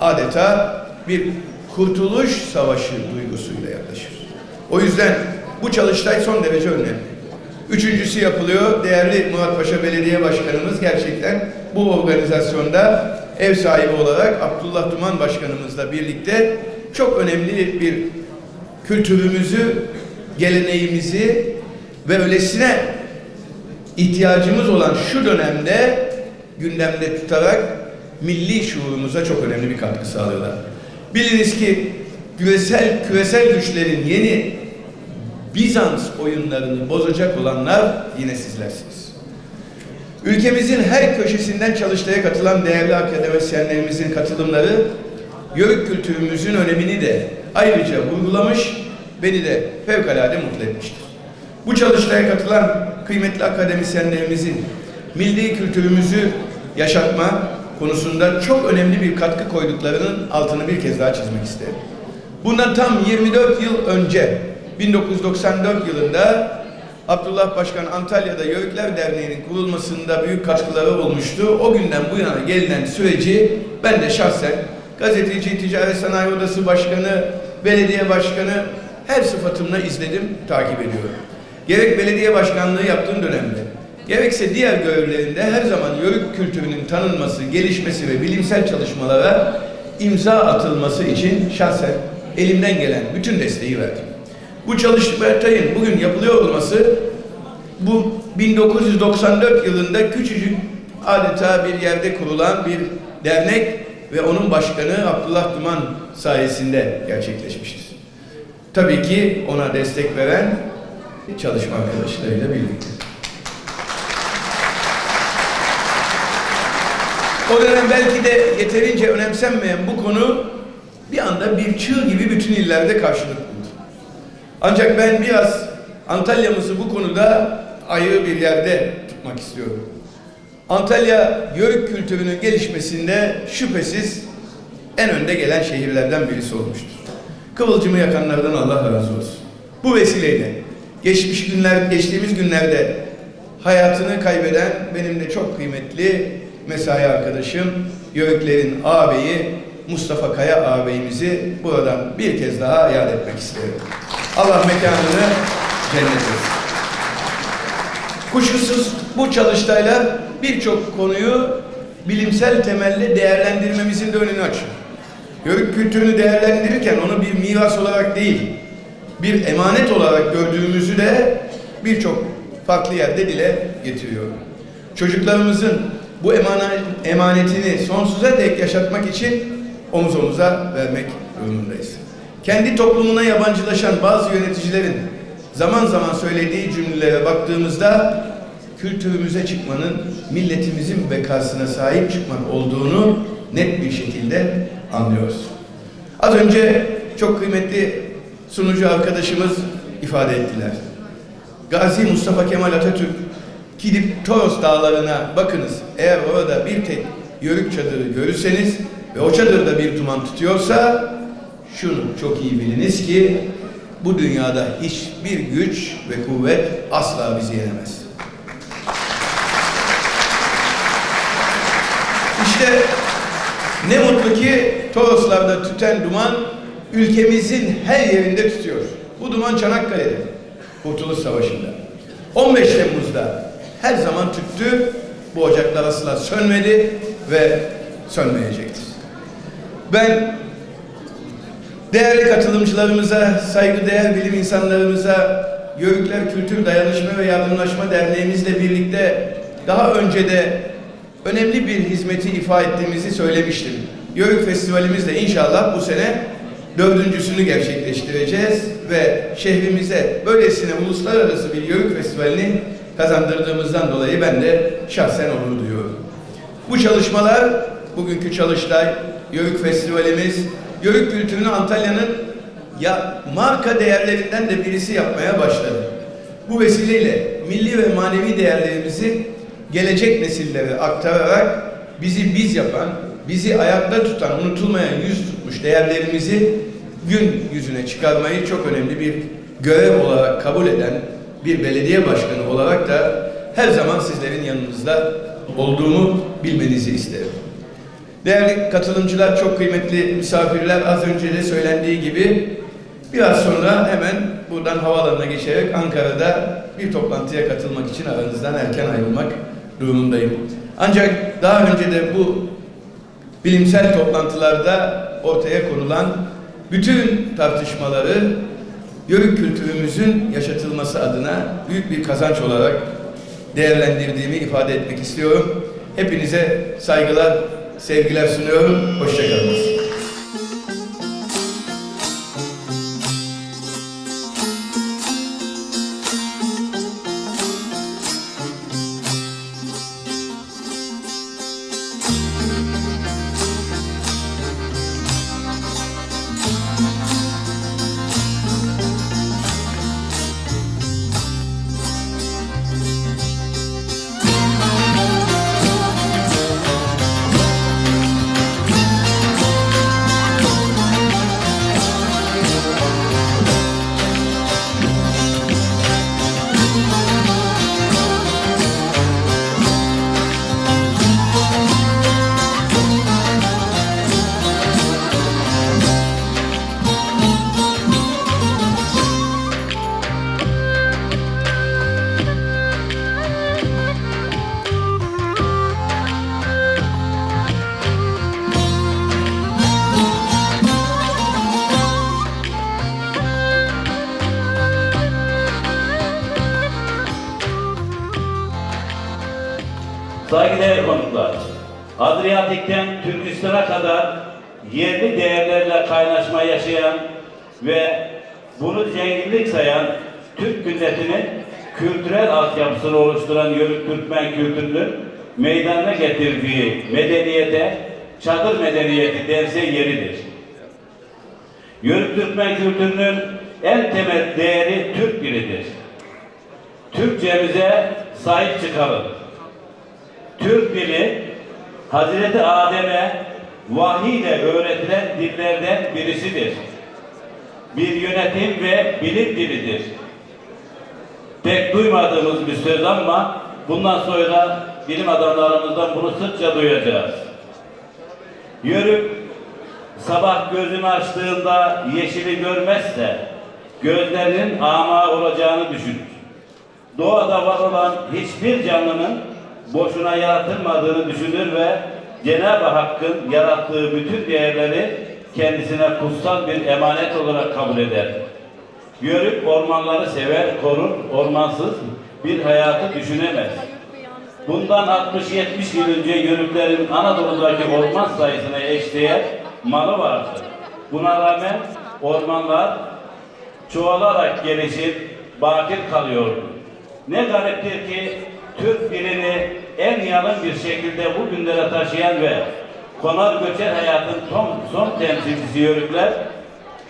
adeta bir kurtuluş savaşı duygusuyla yaklaşır. O yüzden bu çalıştay son derece önemli. Üçüncüsü yapılıyor. Değerli Muratpaşa Belediye Başkanımız gerçekten bu organizasyonda ev sahibi olarak Abdullah Duman Başkanımızla birlikte çok önemli bir kültürümüzü, geleneğimizi ve öylesine ihtiyacımız olan şu dönemde gündemde tutarak milli şuurumuza çok önemli bir katkı sağlıyorlar. Biliniz ki küresel güçlerin yeni Bizans oyunlarını bozacak olanlar yine sizlersiniz. Ülkemizin her köşesinden çalıştaya katılan değerli akademisyenlerimizin katılımları Yörük kültürümüzün önemini de ayrıca vurgulamış, beni de fevkalade mutlu etmiştir. Bu çalıştaya katılan kıymetli akademisyenlerimizin milli kültürümüzü yaşatma konusunda çok önemli bir katkı koyduklarının altını bir kez daha çizmek isterim. Bundan tam 24 yıl önce 1994 yılında Abdullah Başkan Antalya'da Yörükler Derneği'nin kurulmasında büyük katkıları olmuştu. O günden bu yana gelinen süreci ben de şahsen gazeteci, Ticaret Sanayi Odası Başkanı, belediye başkanı her sıfatımla izledim, takip ediyorum. Gerek belediye başkanlığı yaptığım dönemde, gerekse diğer görevlerinde her zaman Yörük kültürünün tanınması, gelişmesi ve bilimsel çalışmalara imza atılması için şahsen elimden gelen bütün desteği verdim. Bu çalıştayın bugün yapılıyor olması, bu 1994 yılında küçücük adeta bir yerde kurulan bir dernek ve onun başkanı Abdullah Duman sayesinde gerçekleşmiştir. Tabii ki ona destek veren çalışma arkadaşlarıyla birlikte. O dönem belki de yeterince önemsenmeyen bu konu bir anda bir çığ gibi bütün illerde karşılık buldu. Ancak ben biraz Antalya'mızı bu konuda ayrı bir yerde tutmak istiyorum. Antalya, Yörük kültürünün gelişmesinde şüphesiz en önde gelen şehirlerden birisi olmuştur. Kıvılcımı yakanlardan Allah razı olsun. Bu vesileyle geçtiğimiz günlerde hayatını kaybeden benim de çok kıymetli mesai arkadaşım, Yörüklerin ağabeyi Mustafa Kaya ağabeyimizi buradan bir kez daha yad etmek isterim. Allah mekanını cennet etsin. Kuşkusuz bu çalıştaylar birçok konuyu bilimsel temelde değerlendirmemizin de önünü açıyor. Yörük kültürünü değerlendirirken onu bir miras olarak değil, bir emanet olarak gördüğümüzü de birçok farklı yerde dile getiriyorum. Çocuklarımızın bu emanetini sonsuza dek yaşatmak için omuz omuza vermek durumundayız. Kendi toplumuna yabancılaşan bazı yöneticilerin zaman zaman söylediği cümlelere baktığımızda kültürümüze çıkmanın milletimizin bekasına sahip çıkmak olduğunu net bir şekilde anlıyoruz. Az önce çok kıymetli sunucu arkadaşımız ifade ettiler. Gazi Mustafa Kemal Atatürk gidip Toros Dağları'na bakınız. Eğer orada bir tek yörük çadırı görürseniz ve o çadırda bir duman tutuyorsa şunu çok iyi biliniz ki bu dünyada hiçbir güç ve kuvvet asla bizi yenemez. İşte ne mutlu ki Toroslarda tüten duman ülkemizin her yerinde tutuyor. Bu duman Çanakkale'de, Kurtuluş Savaşı'nda. 15 Temmuz'da her zaman tüttü. Bu ocaklar asla sönmedi ve sönmeyecektir. Ben değerli katılımcılarımıza, saygıdeğer bilim insanlarımıza, Yörükler Kültür Dayanışma ve Yardımlaşma Derneğimizle birlikte daha önce de önemli bir hizmeti ifa ettiğimizi söylemiştim. Yörük Festivalimiz de inşallah bu sene 4.'sünü gerçekleştireceğiz ve şehrimize böylesine uluslararası bir Yörük Festivali'ni kazandırdığımızdan dolayı ben de şahsen onur duyuyorum. Bu çalışmalar, bugünkü çalıştay, Yörük Festivalimiz, Yörük kültürünü Antalya'nın marka değerlerinden de birisi yapmaya başladı. Bu vesileyle milli ve manevi değerlerimizi gelecek nesillere aktararak bizi biz yapan, bizi ayakta tutan, unutulmayan, yüz tutmuş değerlerimizi gün yüzüne çıkarmayı çok önemli bir görev olarak kabul eden bir belediye başkanı olarak da her zaman sizlerin yanınızda olduğumu bilmenizi isterim. Değerli katılımcılar, çok kıymetli misafirler, az önce de söylendiği gibi biraz sonra hemen buradan havaalanına geçerek Ankara'da bir toplantıya katılmak için aranızdan erken ayrılmak durumundayım. Ancak daha önce de bu bilimsel toplantılarda ortaya konulan bütün tartışmaları Yörük kültürümüzün yaşatılması adına büyük bir kazanç olarak değerlendirdiğimi ifade etmek istiyorum. Hepinize saygılar, sevgiler sunuyorum. Hoşça kalınız. Saygıdeğer konuklar, Adriyatik'ten Türkistan'a kadar yerli değerlerle kaynaşma yaşayan ve bunu zenginlik sayan Türk milletinin kültürel altyapısını oluşturan Yörük Türkmen kültürünün meydana getirdiği medeniyete çadır medeniyeti dense yeridir. Yörük Türkmen kültürünün en temel değeri Türk dilidir. Türkçemize sahip çıkalım. Türk dili, Hazreti Adem'e vahiy ile öğretilen dillerden birisidir. Bir yönetim ve bilim dilidir. Pek duymadığımız bir söz ama bundan sonra bilim adamlarımızdan bunu sıkça duyacağız. Yörük, sabah gözünü açtığında yeşili görmezse gözlerinin ama olacağını düşünür. Doğada var olan hiçbir canlının boşuna yaratılmadığını düşünür ve Cenab-ı Hakk'ın yarattığı bütün değerleri kendisine kutsal bir emanet olarak kabul eder. Yörük ormanları sever, korur, ormansız bir hayatı düşünemez. Bundan 60-70 yıl önce Yörüklerin Anadolu'daki orman sayısına eşdeğer malı vardı. Buna rağmen ormanlar çoğalarak gelişir, bakir kalıyordu. Ne gariptir ki Türk dilini en yalın bir şekilde bugünlere taşıyan ve konar göçer hayatın son temsilcisi Yörükler,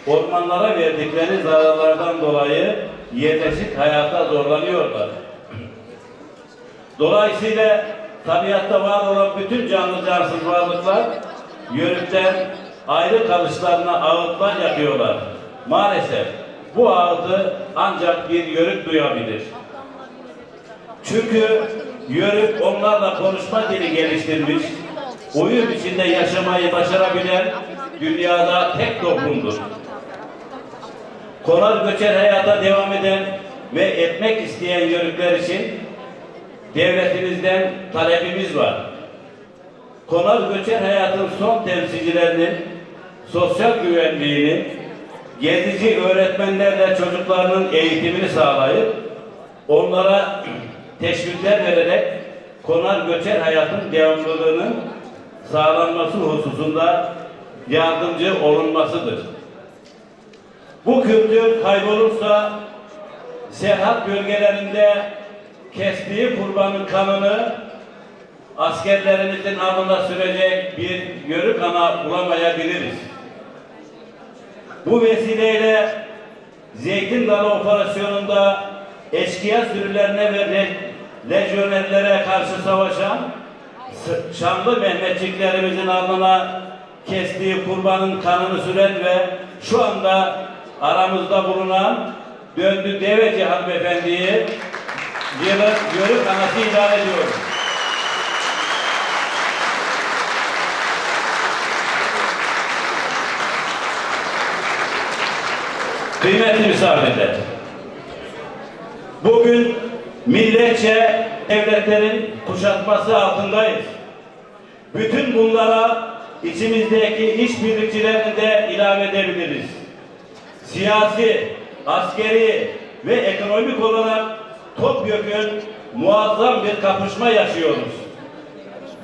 ormanlara verdikleri zararlardan dolayı yerleşik hayata zorlanıyorlar. Dolayısıyla tabiatta var olan bütün canlı cansız varlıklar Yörükler ayrı kalışlarına ağıtlar yapıyorlar. Maalesef bu ağıtı ancak bir Yörük duyabilir. Çünkü Yörük onlarla konuşma dili geliştirmiş, uyum içinde yaşamayı başarabilen dünyada tek toplumdur. Konar göçer hayata devam eden ve etmek isteyen Yörükler için devletimizden talebimiz var. Konar göçer hayatın son temsilcilerinin sosyal güvenliğini, gezici öğretmenlerle çocuklarının eğitimini sağlayıp onlara teşvikler vererek konar göçer hayatın devamlılığının sağlanması hususunda yardımcı olunmasıdır. Bu kültür kaybolursa Serhat bölgelerinde kestiği kurbanın kanını askerlerimizin alnına sürecek bir Yörük ana bulamayabiliriz. Bu vesileyle Zeytin Dalı operasyonunda eşkıya sürülerine ve lejyonerlere karşı savaşan şanlı Mehmetçiklerimizin alnına kestiği kurbanın kanını süren ve şu anda aramızda bulunan Döndü Deveci hanımefendiyi Yörük anası ilan ediyorum. Kıymetli misafirler, bugün milletçe devletlerin kuşatması altındayız. Bütün bunlara içimizdeki işbirlikçilerini de ilave edebiliriz. Siyasi, askeri ve ekonomik olarak topyekün muazzam bir kapışma yaşıyoruz.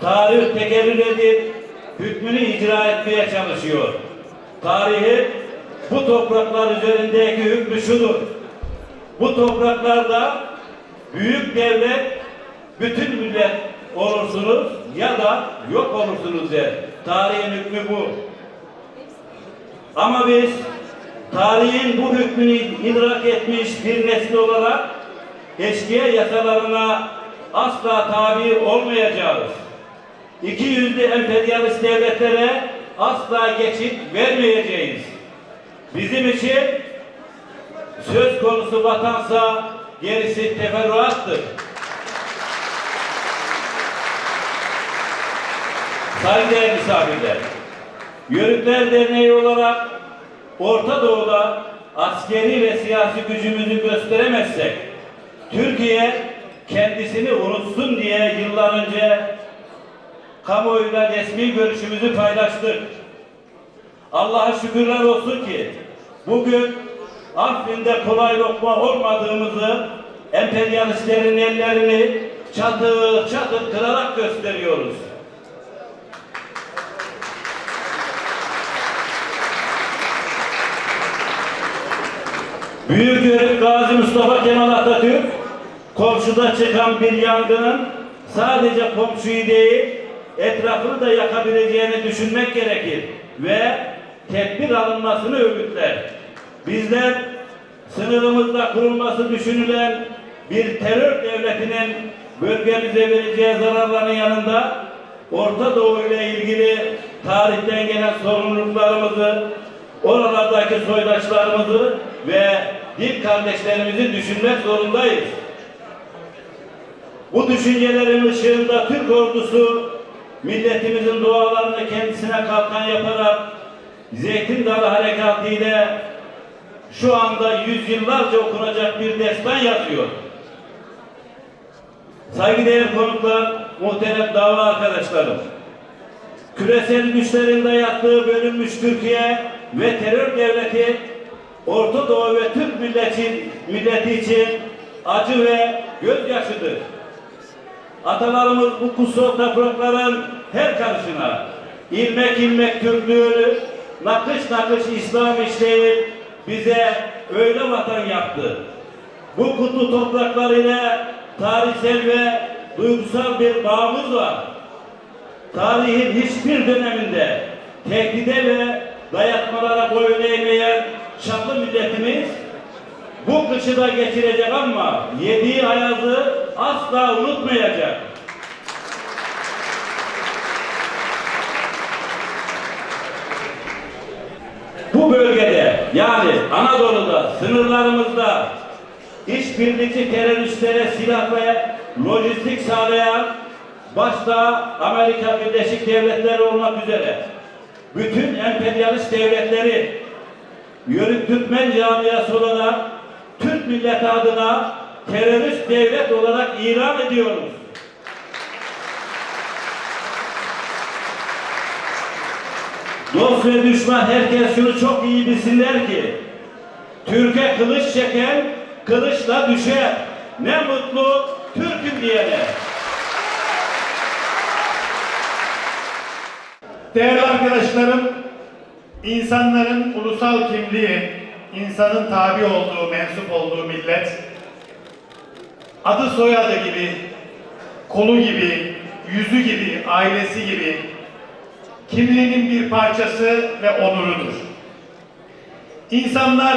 Tarih tekerrür edip hükmünü icra etmeye çalışıyor. Tarihi bu topraklar üzerindeki hükmü şudur: bu topraklarda büyük devlet, bütün millet olursunuz ya da yok olursunuz der. Tarihin hükmü bu. Ama biz tarihin bu hükmünü idrak etmiş bir nesil olarak eşkıya yasalarına asla tabi olmayacağız. İki yüzlü emperyalist devletlere asla geçit vermeyeceğiz. Bizim için söz konusu vatansa gerisi teferruattır. Saygıdeğer misafirler, Yörükler Derneği olarak Orta Doğu'da askeri ve siyasi gücümüzü gösteremezsek, Türkiye kendisini unutsun diye yıllar önce kamuoyuyla resmi görüşümüzü paylaştık. Allah'a şükürler olsun ki bugün Afrin'de kolay lokma olmadığımızı emperyalistlerin ellerini çatır çatır kırarak gösteriyoruz. Büyük Yörük Gazi Mustafa Kemal Atatürk, komşuda çıkan bir yangının sadece komşuyu değil, etrafını da yakabileceğini düşünmek gerekir ve tedbir alınmasını öğütler. Bizler sınırımızda kurulması düşünülen bir terör devletinin bölgemize vereceği zararların yanında Orta Doğu ile ilgili tarihten gelen sorumluluklarımızı, oralardaki soydaşlarımızı ve din kardeşlerimizi düşünmek zorundayız. Bu düşüncelerin ışığında Türk ordusu milletimizin dualarını kendisine kalkan yaparak Zeytin Dalı Harekatı ile şu anda yüzyıllarca okunacak bir destan yazıyor. Saygıdeğer konuklar, muhterem dava arkadaşlarım, küresel güçlerin dayattığı bölünmüş Türkiye ve terör devleti Orta Doğu ve Türk milleti için acı ve gözyaşıdır. Atalarımız bu kutsal toprakların her karışına ilmek ilmek Türklüğünü, nakış nakış İslam işleyip bize öyle vatan yaptı. Bu kutlu topraklar ile tarihsel ve duygusal bir bağımız var. tarihin hiçbir döneminde tehdide ve dayatmalara boyun eğmeyen şanlı milletimiz bu kışı da geçirecek ama yediği ayazı asla unutmayacak. Bu bölgede yani Anadolu'da, sınırlarımızda işbirlikçi teröristlere silah ve lojistik sağlayan başta Amerika Birleşik Devletleri olmak üzere bütün emperyalist devletleri Yörük Türkmen camiası olarak Türk milleti adına terörist devlet olarak ilan ediyoruz. Dost ve düşman herkes şunu çok iyi bilsinler ki Türk'e kılıç çeken kılıçla düşer. Ne mutlu Türk'üm diyene. Değerli arkadaşlarım, insanların ulusal kimliği, insanın tabi olduğu, mensup olduğu millet, adı soyadı gibi, kolu gibi, yüzü gibi, ailesi gibi kimliğinin bir parçası ve onurudur. İnsanlar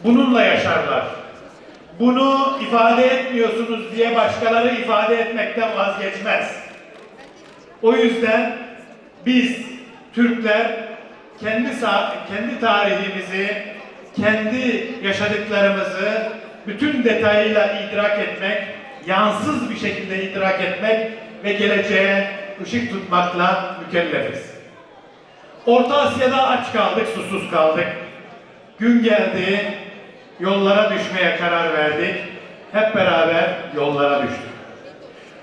bununla yaşarlar. Bunu ifade etmiyorsunuz diye başkaları ifade etmekten vazgeçmez. O yüzden biz Türkler kendi tarihimizi, kendi yaşadıklarımızı bütün detayıyla idrak etmek, yansız bir şekilde idrak etmek ve geleceğe ışık tutmakla mükellefiz. Orta Asya'da aç kaldık, susuz kaldık. Gün geldi, yollara düşmeye karar verdik. Hep beraber yollara düştük.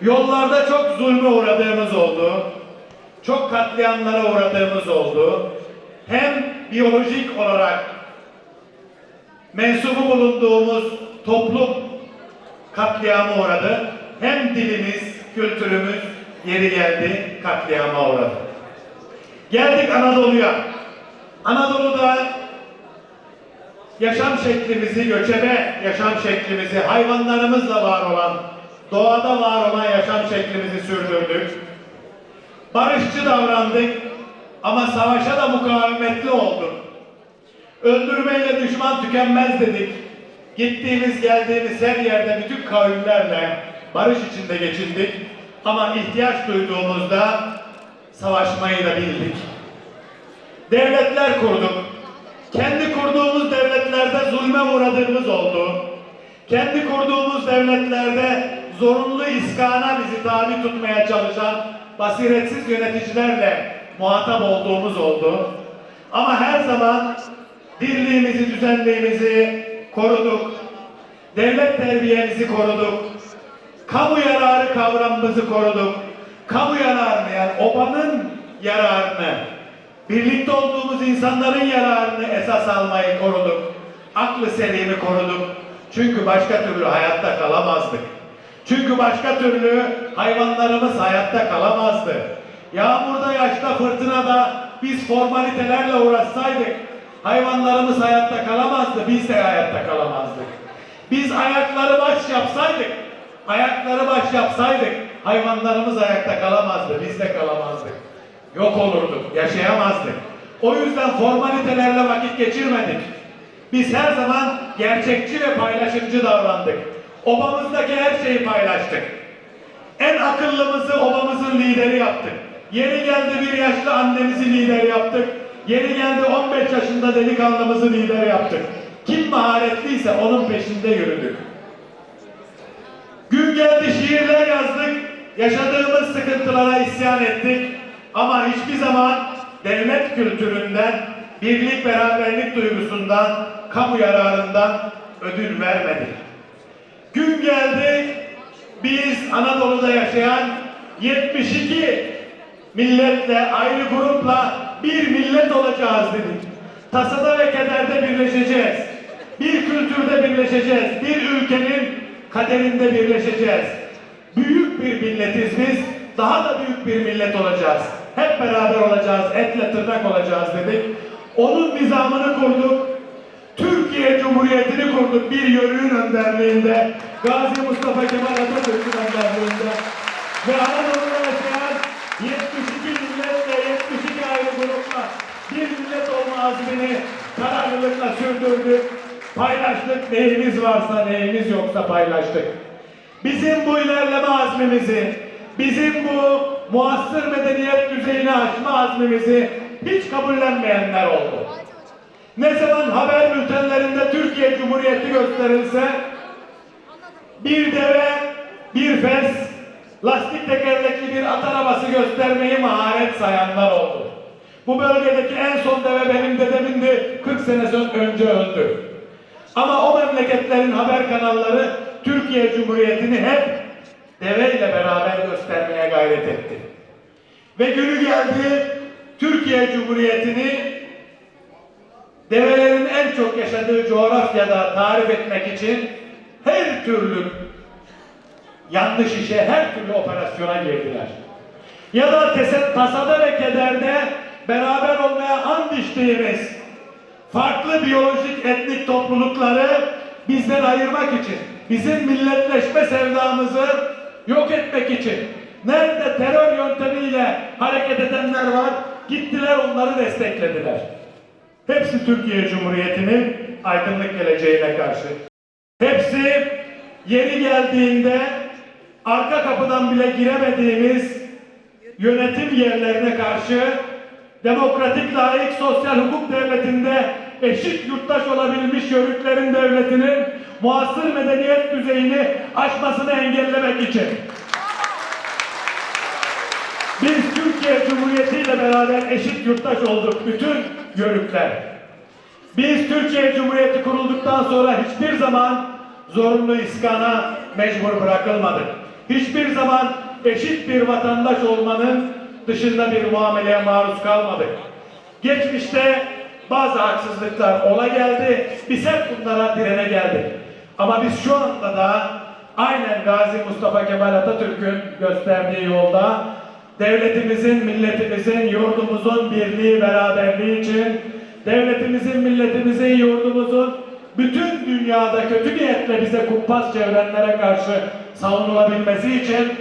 Yollarda çok zulme uğradığımız oldu. Çok katliamlara uğradığımız oldu. Hem biyolojik olarak mensubu bulunduğumuz toplum katliama uğradı. Hem dilimiz, kültürümüz yeri geldi katliama uğradı. Geldik Anadolu'ya. Anadolu'da yaşam şeklimizi, göçebe yaşam şeklimizi, hayvanlarımızla var olan, doğada var olan yaşam şeklimizi sürdürdük. Barışçı davrandık ama savaşa da mukavemetli olduk. Öldürmeyle düşman tükenmez dedik. Gittiğimiz geldiğimiz her yerde bütün kavimlerle barış içinde geçindik. Ama ihtiyaç duyduğumuzda savaşmayı da bildik. Devletler kurduk. Kendi kurduğumuz devletlerde zulme uğradığımız oldu. Kendi kurduğumuz devletlerde zorunlu iskana bizi tabi tutmaya çalışan basiretsiz yöneticilerle muhatap olduğumuz oldu. Ama her zaman dirliğimizi, düzenliğimizi koruduk. Devlet terbiyemizi koruduk. Kamu yararı kavramımızı koruduk. Kamu yararını yani obanın yararını, birlikte olduğumuz insanların yararını esas almayı koruduk. Aklı selimi koruduk. Çünkü başka türlü hayatta kalamazdık. Çünkü başka türlü hayvanlarımız hayatta kalamazdı. Yağmurda, yaşta, fırtınada biz formalitelerle uğraşsaydık hayvanlarımız hayatta kalamazdı, biz de hayatta kalamazdık. Biz ayakları baş yapsaydık hayvanlarımız ayakta kalamazdı, biz de kalamazdık. Yok olurduk, yaşayamazdık. O yüzden formalitelerle vakit geçirmedik. Biz her zaman gerçekçi ve paylaşımcı davrandık. Obamızdaki her şeyi paylaştık. En akıllımızı obamızın lideri yaptık. Yeri geldi bir yaşlı annemizi lider yaptık. Yeri geldi 15 yaşında delikanlımızı lider yaptık. Kim maharetliyse onun peşinde yürüdük. Gün geldi şiirler yazdık. Yaşadığımız sıkıntılara isyan ettik. Ama hiçbir zaman devlet kültüründen, birlik beraberlik duygusundan, kamu yararından ödün vermedik. Gün geldi, biz Anadolu'da yaşayan 72 milletle, ayrı grupla bir millet olacağız dedik. Tasada ve kederde birleşeceğiz. Bir kültürde birleşeceğiz. Bir ülkenin kaderinde birleşeceğiz. Büyük bir milletiz biz. Daha da büyük bir millet olacağız. Hep beraber olacağız. Etle tırnak olacağız dedik. Onun nizamını kurduk. Türkiye Cumhuriyeti'ni kurduk bir yörüğün önderliğinde. Gazi Mustafa Kemal Atatürk'ün önderliğinde. Ve Anadolu'da yaşayan 72 milletle, 72 ayrı grupla bir millet olma azmini kararlılıkla sürdürdük. Paylaştık, neyimiz varsa neyimiz yoksa paylaştık. Bizim bu ilerleme azmimizi, bizim bu muasır medeniyet düzeyini aşma azmimizi hiç kabullenmeyenler oldu. Ne zaman haber bültenlerinde Türkiye Cumhuriyeti gösterilse bir deve, bir fes, lastik tekerlekli bir at arabası göstermeyi maharet sayanlar oldu. Bu bölgedeki en son deve benim dedemindi, 40 sene önce öldü. Ama o memleketlerin haber kanalları Türkiye Cumhuriyeti'ni hep deveyle beraber göstermeye gayret etti. Ve günü geldi, Türkiye Cumhuriyeti'ni develerin en çok yaşadığı coğrafyada tarif etmek için her türlü yanlış işe, her türlü operasyona girdiler. Ya da tasada ve kederde beraber olmaya and içtiğimiz farklı biyolojik etnik toplulukları bizden ayırmak için, bizim milletleşme sevdamızı yok etmek için, nerede terör yöntemiyle hareket edenler var, gittiler onları desteklediler. Hepsi Türkiye Cumhuriyeti'nin aydınlık geleceğine karşı. Hepsi yeri geldiğinde arka kapıdan bile giremediğimiz yönetim yerlerine karşı demokratik, layık, sosyal hukuk devletinde eşit yurttaş olabilmiş yörüklerin devletinin muasır medeniyet düzeyini aşmasını engellemek için. Biz Türkiye Cumhuriyeti ile beraber eşit yurttaş olduk bütün yörükler. Biz Türkiye Cumhuriyeti kurulduktan sonra hiçbir zaman zorunlu iskana mecbur bırakılmadık. Hiçbir zaman eşit bir vatandaş olmanın dışında bir muameleye maruz kalmadık. Geçmişte bazı haksızlıklar ola geldi. Biz hep bunlara direne geldik. Ama biz şu anda da aynen Gazi Mustafa Kemal Atatürk'ün gösterdiği yolda devletimizin, milletimizin, yurdumuzun birliği, beraberliği için, devletimizin, milletimizin, yurdumuzun bütün dünyada kötü niyetle bize kumpas çevirenlere karşı savunulabilmesi için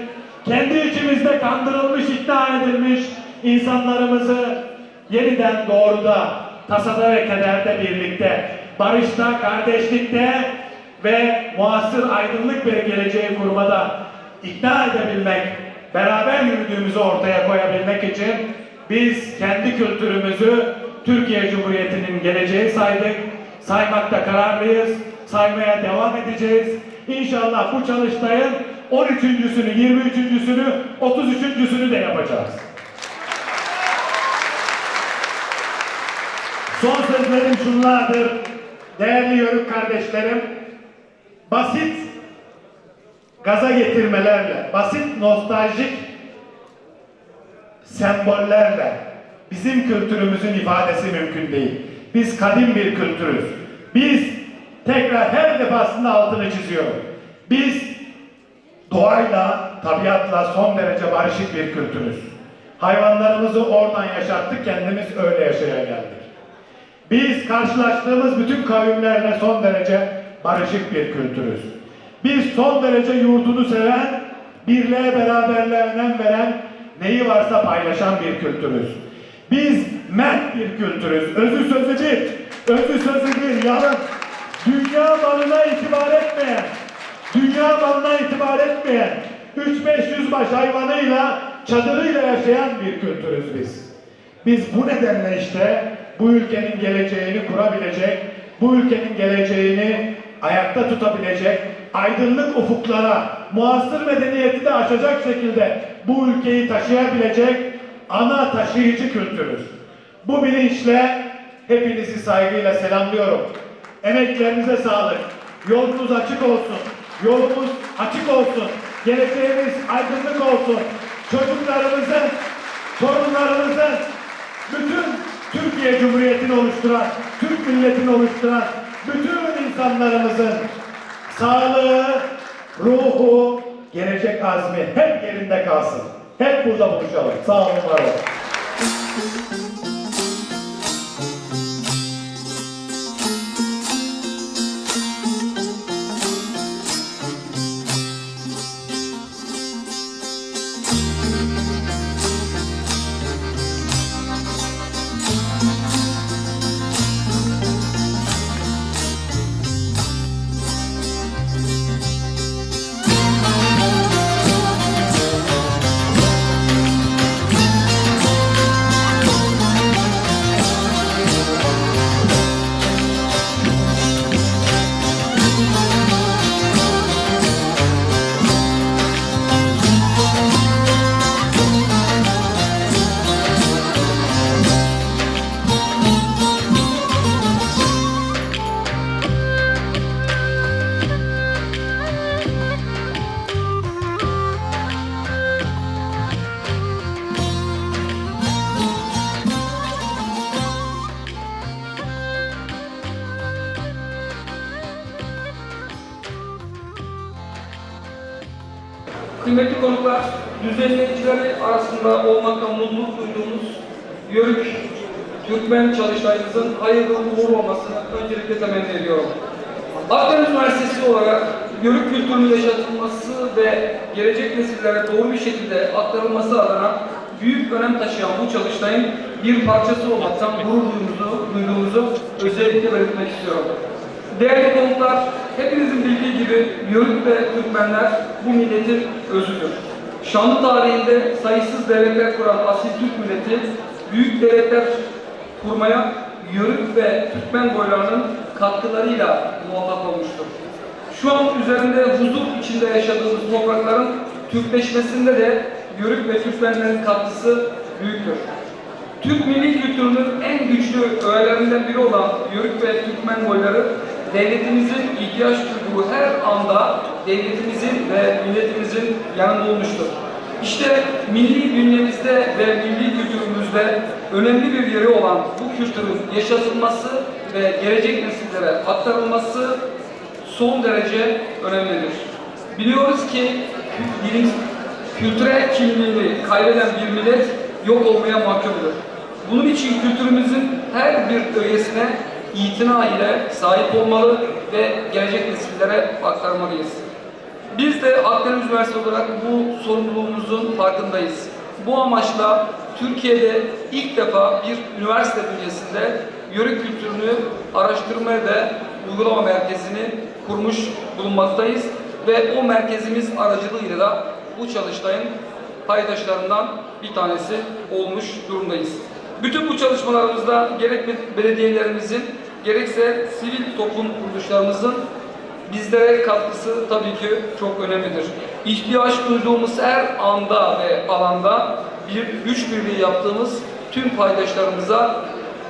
kendi içimizde kandırılmış, ikna edilmiş insanlarımızı yeniden doğruda, tasada ve kederde birlikte, barışta, kardeşlikte ve muasır aydınlık bir geleceği kurmada ikna edebilmek, beraber yürüdüğümüzü ortaya koyabilmek için biz kendi kültürümüzü Türkiye Cumhuriyeti'nin geleceği saydık, saymakta kararlıyız, saymaya devam edeceğiz. İnşallah bu çalıştayın 13.sünü, 23.sünü, 33.sünü de yapacağız. Son sözlerim şunlardır. Değerli yörük kardeşlerim, basit gaza getirmelerle, basit nostaljik sembollerle bizim kültürümüzün ifadesi mümkün değil. Biz kadim bir kültürüz. Biz tekrar her defasında altını çiziyorum. Biz doğayla, tabiatla son derece barışık bir kültürüz. Hayvanlarımızı oradan yaşattık, kendimiz öyle yaşaya geldik. Biz karşılaştığımız bütün kavimlerle son derece barışık bir kültürüz. Biz son derece yurdunu seven, birliğe, beraberliğe önem veren, neyi varsa paylaşan bir kültürüz. Biz mert bir kültürüz. Özü sözü bir, özü sözü bir, yalın. Dünya malına itibar etmeyen, dünya malına itibar etmeyen, 300-500 baş hayvanıyla, çadırıyla yaşayan bir kültürüz biz. Biz bu nedenle işte bu ülkenin geleceğini kurabilecek, bu ülkenin geleceğini ayakta tutabilecek, aydınlık ufuklara, muasır medeniyeti de aşacak şekilde bu ülkeyi taşıyabilecek ana taşıyıcı kültürüz. Bu bilinçle hepinizi saygıyla selamlıyorum. Emeklerinize sağlık. Yolunuz açık olsun. Yolumuz açık olsun. Geleceğimiz aydınlık olsun. Çocuklarımızın, torunlarımızın, bütün Türkiye Cumhuriyeti'ni oluşturan, Türk milletini oluşturan bütün insanlarımızın sağlığı, ruhu, gelecek azmi hep yerinde kalsın. Hep burada buluşalım. Sağ olun, var olun. Kıymetli konuklar, düzenleyicileri arasında olmaktan mutluluk duyduğumuz Yörük Türkmen çalıştayımızın hayırlı uğurlu olmasını öncelikle temenni ediyorum. Akdeniz Üniversitesi olarak Yörük kültürünün yaşatılması ve gelecek nesillere doğru bir şekilde aktarılması adına büyük önem taşıyan bu çalıştayın bir parçası olmaktan gurur duyduğumuzu özellikle belirtmek istiyorum. Değerli konuklar, hepinizin bildiği gibi Yörük ve Türkmenler bu milletin özüdür. Şanlı tarihinde sayısız devletler kuran asil Türk milleti, büyük devletler kurmaya Yörük ve Türkmen boylarının katkılarıyla muvaffak olmuştur. Şu an üzerinde huzur içinde yaşadığımız toprakların Türkleşmesinde de Yörük ve Türkmenlerin katkısı büyüktür. Türk milli kültürünün en güçlü öğelerinden biri olan Yörük ve Türkmen boyları, devletimizin ihtiyaç duyduğu her anda devletimizin ve milletimizin yanında olmuştur. İşte milli bünyemizde ve milli kültürümüzde önemli bir yeri olan bu kültürün yaşatılması ve gelecek nesillere aktarılması son derece önemlidir. Biliyoruz ki kültürel kimliğini kaybeden bir millet yok olmaya mahkumdur. Bunun için kültürümüzün her bir öğesine itina ile sahip olmalı ve gelecek nesillere aktarmalıyız. Biz de Akdeniz Üniversitesi olarak bu sorumluluğumuzun farkındayız. Bu amaçla Türkiye'de ilk defa bir üniversite bünyesinde Yörük kültürünü araştırma ve uygulama merkezini kurmuş bulunmaktayız ve o merkezimiz aracılığıyla da bu çalıştayın paydaşlarından bir tanesi olmuş durumdayız. Bütün bu çalışmalarımızda gerek belediyelerimizin gerekse sivil toplum kuruluşlarımızın bizlere katkısı tabii ki çok önemlidir. İhtiyaç duyduğumuz her anda ve alanda bir güç birliği yaptığımız tüm paydaşlarımıza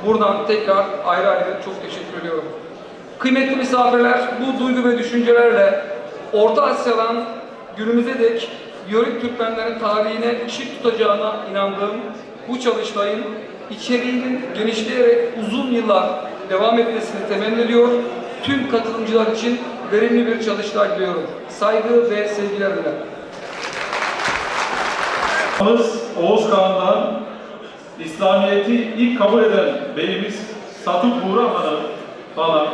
buradan tekrar ayrı ayrı çok teşekkür ediyorum. Kıymetli misafirler, bu duygu ve düşüncelerle Orta Asya'dan günümüze dek Yörük Türkmenlerin tarihine ışık tutacağına inandığım bu çalıştayın içeriğinin genişleyerek uzun yıllar devam etmesini temenni ediyor. Tüm katılımcılar için verimli bir çalıştay diliyorum. Saygı ve sevgilerimle. Oğuz Kağan'dan İslamiyet'i ilk kabul eden beyimiz Satuk Buğrahan'ı bana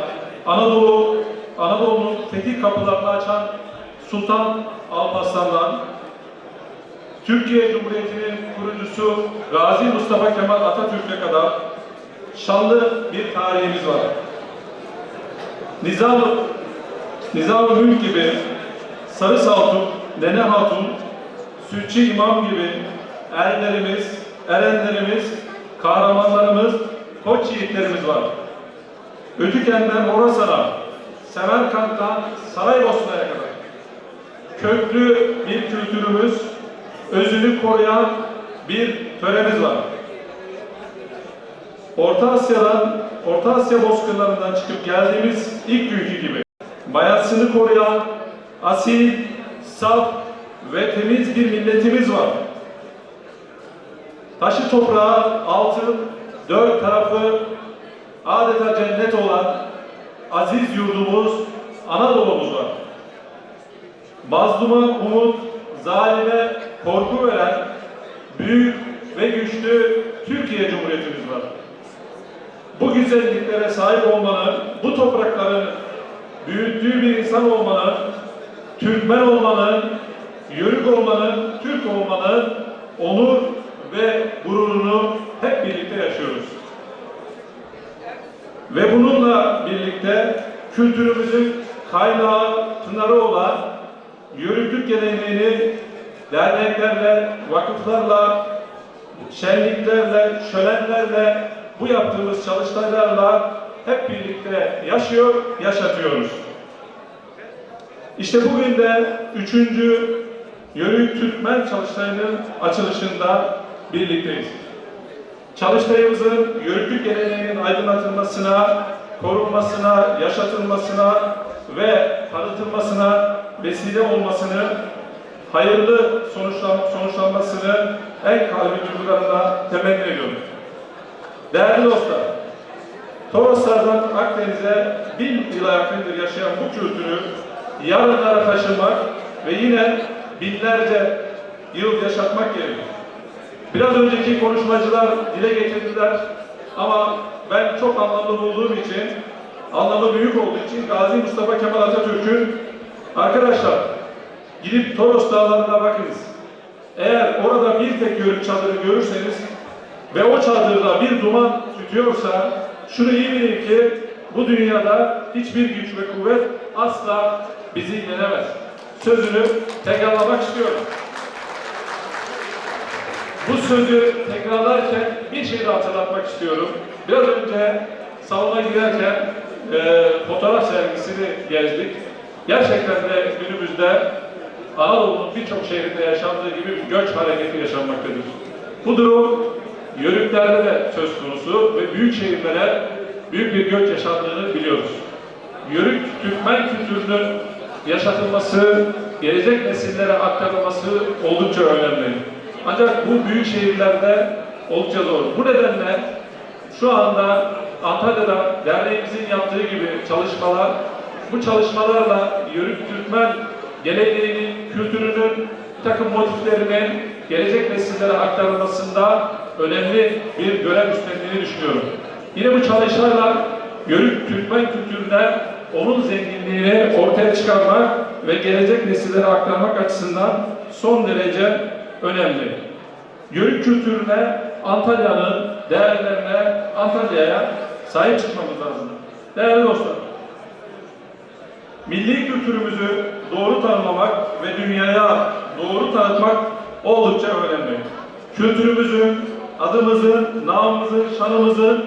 Anadolu'nun fetih kapılarını açan Sultan Alparslan'dan Türkiye Cumhuriyeti'nin kurucusu Gazi Mustafa Kemal Atatürk'e kadar şanlı bir tarihimiz var. Nizam-ı Mülk gibi, Sarı Saltuk, Nene Hatun, Sütçü İmam gibi erenlerimiz, kahramanlarımız, koç yiğitlerimiz var. Ötüken'den Horasan'a, Semerkant'tan Saraybosna'ya kadar köklü bir kültürümüz, özünü koruyan bir töremiz var. Orta Asya bozkırlarından çıkıp geldiğimiz ilk günkü gibi bayasını koruyan asil, saf ve temiz bir milletimiz var. Taşı toprağı, altın, dört tarafı adeta cennet olan aziz yurdumuz, Anadolu'muz var. Mazluma umut, zalime korku veren büyük ve güçlü Türkiye Cumhuriyetimiz var. Bu güzelliklere sahip olmanın, bu toprakların büyüttüğü bir insan olmanın, Türkmen olmanın, Yörük olmanın, Türk olmanın onur ve gururunu hep birlikte yaşıyoruz. Ve bununla birlikte kültürümüzün kaynağı, pınarı olan Yörüklük geleneğini derneklerle, vakıflarla, şenliklerle, şölenlerle, bu yaptığımız çalıştaylarla hep birlikte yaşıyor, yaşatıyoruz. İşte bugün de 3. Yörük Türkmen Çalıştayı'nın açılışında birlikteyiz. Çalıştayımızın Yörüklük geleneğinin aydınlatılmasına, korunmasına, yaşatılmasına ve tanıtılmasına vesile olmasını, hayırlı sonuçlanmasını en kalbi duygularımla temenni ediyorum. Değerli dostlar, Toroslardan Akdeniz'e 1000 yıla yakındır yaşayan bu kültürü yarınlara taşımak ve yine binlerce yıl yaşatmak gerekir. Biraz önceki konuşmacılar dile getirdiler ama ben çok anlamlı bulduğum için, anlamı büyük olduğu için Gazi Mustafa Kemal Atatürk'ün arkadaşlar gidip Toros Dağları'na bakınız. Eğer orada bir tek yörük çadırı görürseniz ve o çadırda bir duman tütüyorsa şunu iyi bilin ki bu dünyada hiçbir güç ve kuvvet asla bizi yenemez. Sözünü tekrarlamak istiyorum. Bu sözü tekrarlarken bir şey de hatırlatmak istiyorum. Biraz önce salona girerken fotoğraf sergisini gezdik. Gerçekten de günümüzde Anadolu'nun birçok şehrinde yaşandığı gibi bir göç hareketi yaşanmaktadır. Bu durum yörüklerde de söz konusu ve büyük şehirlere büyük bir göç yaşandığını biliyoruz. Yörük Türkmen kültürünün yaşatılması, gelecek nesillere aktarılması oldukça önemli. Ancak bu büyük şehirlerde oldukça zor. Bu nedenle şu anda Antalya'da derneğimizin yaptığı gibi çalışmalar, bu çalışmalarla Yörük Türkmen geleneğinin, kültürünün, bir takım motiflerinin gelecek nesillere aktarılmasında önemli bir görev üstlendiğini düşünüyorum. Yine bu çalışmalar Yörük Türkmen kültürüne onun zenginliğini ortaya çıkarmak ve gelecek nesillere aktarmak açısından son derece önemli. Yörük kültürüne, Antalya'nın değerlerine, Antalya'ya sahip çıkmamız lazım. Değerli dostlar, milli kültürümüzü doğru tanımlamak ve dünyaya doğru tanıtmak oldukça önemli. Kültürümüzün, adımızın, namımızın, şanımızın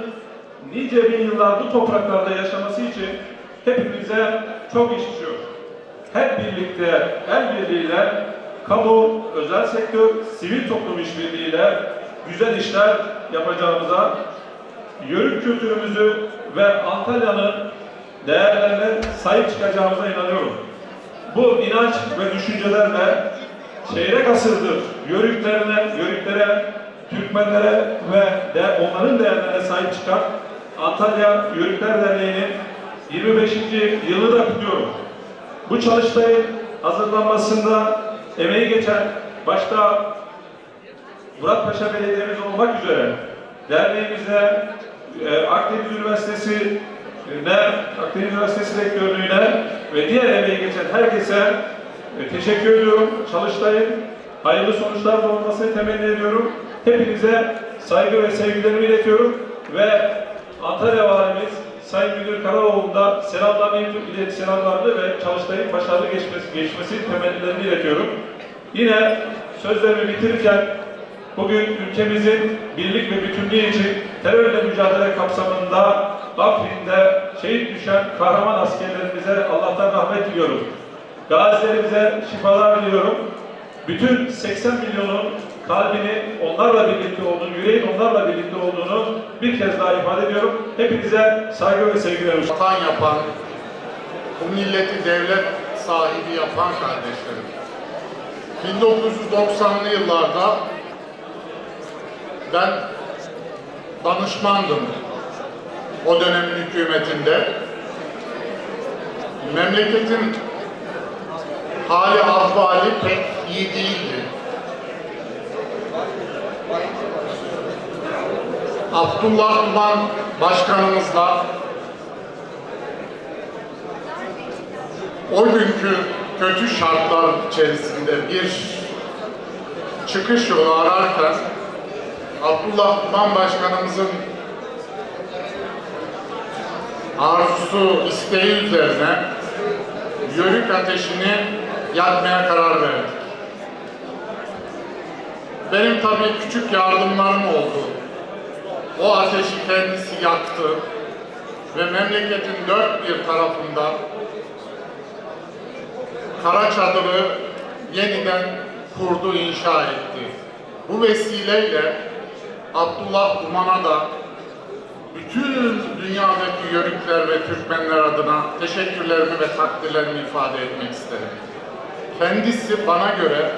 nice bin yıllar bu topraklarda yaşaması için hepimize çok iş düşüyor. Hep birlikte, el birliğiyle, kamu, özel sektör, sivil toplum işbirliğiyle güzel işler yapacağımıza, yörük kültürümüzü ve Antalya'nın değerlerine sahip çıkacağımıza inanıyorum. Bu inanç ve düşüncelerle çeyrek asırdır yörüklere, Türkmenlere ve onların değerlerine sahip çıkan Antalya Yörükler Derneği'nin 25. yılını da kutluyorum. Bu çalıştayın hazırlanmasında emeği geçen başta Muratpaşa Belediye'miz olmak üzere derneğimize, Akdeniz Üniversitesi Rektörlüğü'ne ve diğer emeği geçen herkese teşekkür ediyorum. Çalıştayın hayırlı sonuçlar doğurmasını temenni ediyorum. Hepinize saygı ve sevgilerimi iletiyorum ve Antalya Valimiz Sayın Müdür Karaoğlu'nda selamlarını ve çalıştayın başarılı geçmesi temennilerini iletiyorum. Yine sözlerimi bitirirken bugün ülkemizin birlik ve bütünlüğü için terörle mücadele kapsamında Afrin'de şehit düşen kahraman askerlerimize Allah'tan rahmet diliyorum. Gazilerimize şifalar diliyorum. Bütün 80 milyonun kalbini onlarla birlikte olduğunu, yüreğin onlarla birlikte olduğunu bir kez daha ifade ediyorum. Hepinize saygı ve sevgilerimi sunuyorum. Vatan yapan, bu milleti devlet sahibi yapan kardeşlerim. 1990'lı yıllarda ben danışmandım o dönemin hükümetinde. Memleketin hali ahvali pek iyi değildi. Abdullah Duman Başkanımızla o günkü kötü şartlar içerisinde bir çıkış yolu ararken Abdullah Duman Başkanımızın arzusu, isteği üzerine yörük ateşini yakmaya karar verdik. Benim tabii küçük yardımlarım oldu. O ateşi kendisi yaktı ve memleketin dört bir tarafında kara çadırı yeniden kurdu, inşa etti. Bu vesileyle Abdullah Duman'a da bütün dünyadaki yörükler ve Türkmenler adına teşekkürlerimi ve takdirlerimi ifade etmek isterim. Kendisi bana göre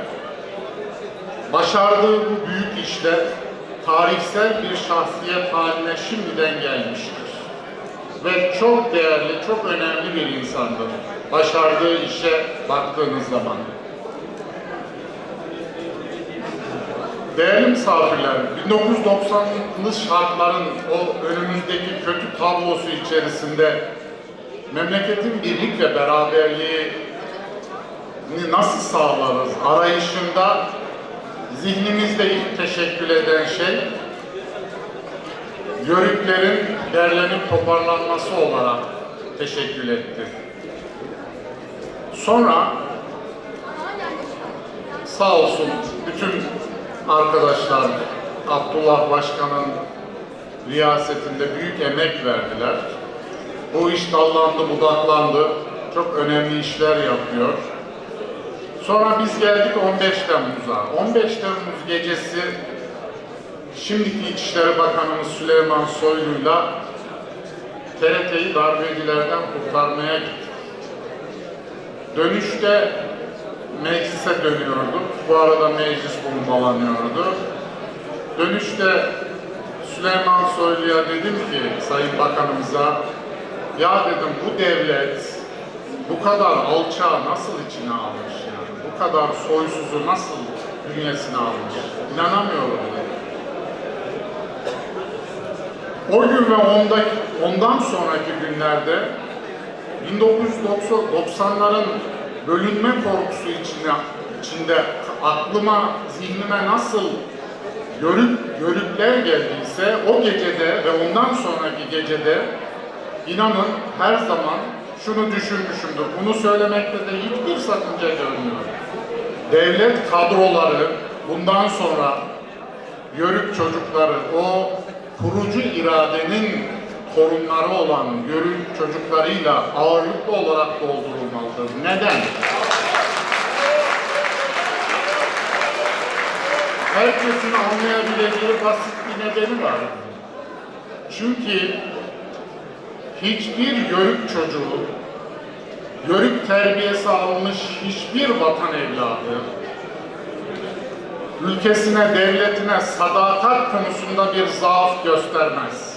başardığı bu büyük işte tarihsel bir şahsiyet haline şimdiden gelmiştir. Ve çok değerli, çok önemli bir insandır. Başardığı işe baktığınız zaman. Değerli misafirler, 1990'lı şartların o önümüzdeki kötü tablosu içerisinde memleketin birlik ve beraberliğini nasıl sağlarız arayışında zihnimizde ilk teşekkül eden şey Yörüklerin derlenip toparlanması olarak teşekkül etti. Sonra sağ olsun bütün arkadaşlar Abdullah Başkan'ın riyasetinde büyük emek verdiler. Bu iş dallandı, budaklandı. Çok önemli işler yapıyor. Sonra biz geldik 15 Temmuz'a. 15 Temmuz gecesi şimdiki İçişleri Bakanımız Süleyman Soylu'yla TRT'yi darbecilerden kurtarmaya gittik. Dönüşte meclise dönüyorduk. Bu arada meclis bombalanıyordu. Dönüşte Süleyman Soylu'ya dedim ki Sayın Bakanımıza, ya dedim bu devlet bu kadar alçağı nasıl içine almış yani? Bu kadar soysuzu nasıl bünyesine almış? İnanamıyorum dedim. O gün ve ondan sonraki günlerde 1990'ların bölünme korkusu içinde aklıma, zihnime nasıl yörükler geldiyse o gecede ve ondan sonraki gecede inanın her zaman şunu düşünmüşümdür. Bunu söylemekte de hiçbir sakınca görmüyorum. Devlet kadroları bundan sonra Yörük çocukları, o kurucu iradenin torunları olan Yörük çocuklarıyla ağırlıklı olarak doldurulmalıdır. Neden? Herkesin anlayabileceği basit bir nedeni var. Çünkü hiçbir Yörük çocuğu, Yörük terbiyesi almış hiçbir vatan evladı, ülkesine, devletine sadakat konusunda bir zaaf göstermez.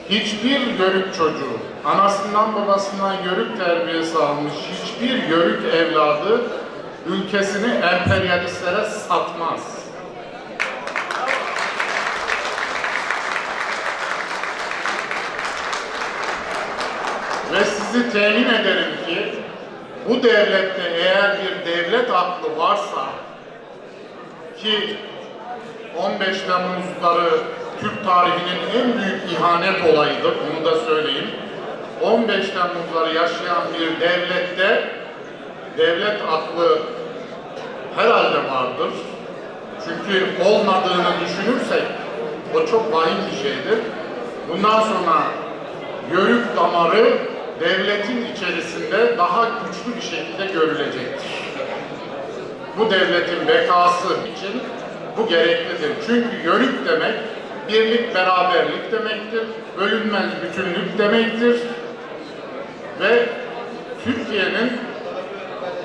Hiçbir Yörük çocuğu, anasından babasından Yörük terbiyesi almış hiçbir Yörük evladı ülkesini emperyalistlere satmaz. Ve sizi temin ederim ki bu devlette eğer bir devlet aklı varsa, ki 15 Temmuzları Türk tarihinin en büyük ihanet olayıdır, bunu da söyleyeyim. 15 Temmuzları yaşayan bir devlette devlet aklı herhalde vardır. Çünkü olmadığını düşünürsek o çok vahim bir şeydir. Bundan sonra Yörük damarı devletin içerisinde daha güçlü bir şekilde görülecektir. Bu devletin bekası için bu gereklidir. Çünkü Yörük demek birlik, beraberlik demektir. Bölünmez bütünlük demektir. Ve Türkiye'nin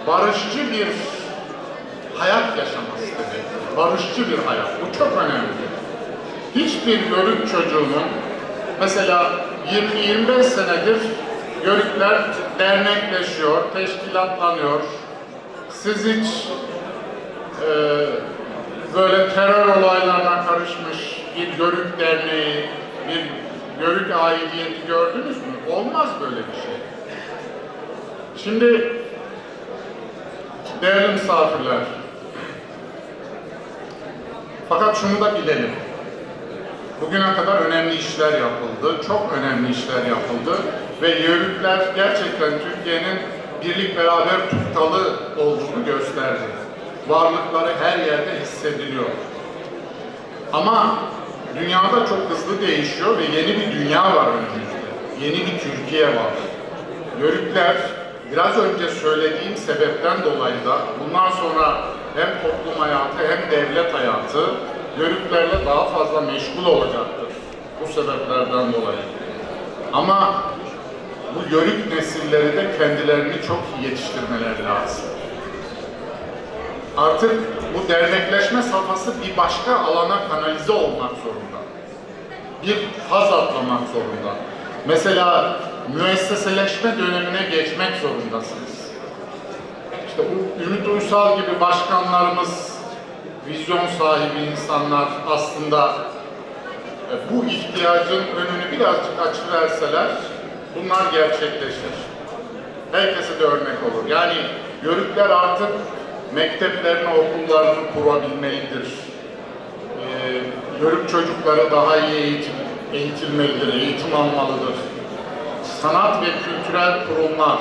barışçı bir hayat yaşaması demektir. Barışçı bir hayat. Bu çok önemli. Hiçbir Yörük çocuğunun mesela 20-25 senedir Yörükler dernekleşiyor, teşkilatlanıyor. Siz hiç böyle terör olaylarına karışmış bir Yörük derneği, bir Yörük aidiyeti gördünüz mü? Olmaz böyle bir şey. Şimdi değerli misafirler, fakat şunu da bilelim. Bugüne kadar önemli işler yapıldı, çok önemli işler yapıldı ve Yörükler gerçekten Türkiye'nin birlik beraber tuttalı olduğunu gösterdi. Varlıkları her yerde hissediliyor. Ama dünyada çok hızlı değişiyor ve yeni bir dünya var önümüzde. Yeni bir Türkiye var. Yörükler biraz önce söylediğim sebepten dolayı da bundan sonra hem toplum hayatı hem devlet hayatı Yörüklerle daha fazla meşgul olacaktır. Bu sebeplerden dolayı. Ama bu Yörük nesilleri de kendilerini çok iyi yetiştirmeleri lazım. Artık bu dernekleşme safhası bir başka alana kanalize olmak zorunda. Bir faz atlamak zorunda. Mesela müesseseleşme dönemine geçmek zorundasınız. İşte Ümit Uysal gibi başkanlarımız vizyon sahibi insanlar aslında bu ihtiyacın önünü birazcık açıverseler bunlar gerçekleşir. Herkese de örnek olur. Yani Yörükler artık mekteplerini, okullarını kurabilmelidir. Yörük çocukları daha iyi eğitilmelidir, eğitim almalıdır. Sanat ve kültürel kurumlar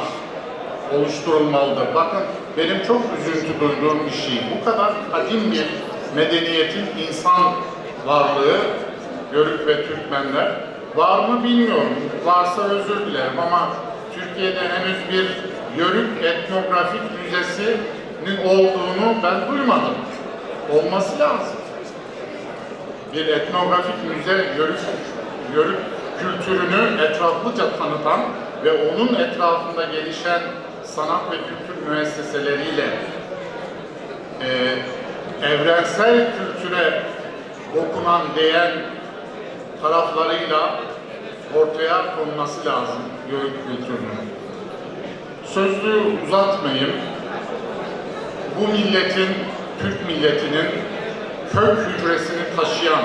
oluşturulmalıdır. Bakın benim çok üzüntü duyduğum bir şey. Bu kadar kadim bir medeniyetin insan varlığı, Yörük ve Türkmenler var mı bilmiyorum. Varsa özür dilerim ama Türkiye'de henüz bir Yörük etnografik müzesinin olduğunu ben duymadım. Olması lazım. Bir etnografik müze Yörük kültürünü etraflıca tanıtan ve onun etrafında gelişen sanat ve kültür müesseseleriyle evrensel kültüre dokunan, değen taraflarıyla ortaya konması lazım Yörük kültürünün. Sözlü uzatmayayım. Bu milletin, Türk milletinin kök hücresini taşıyan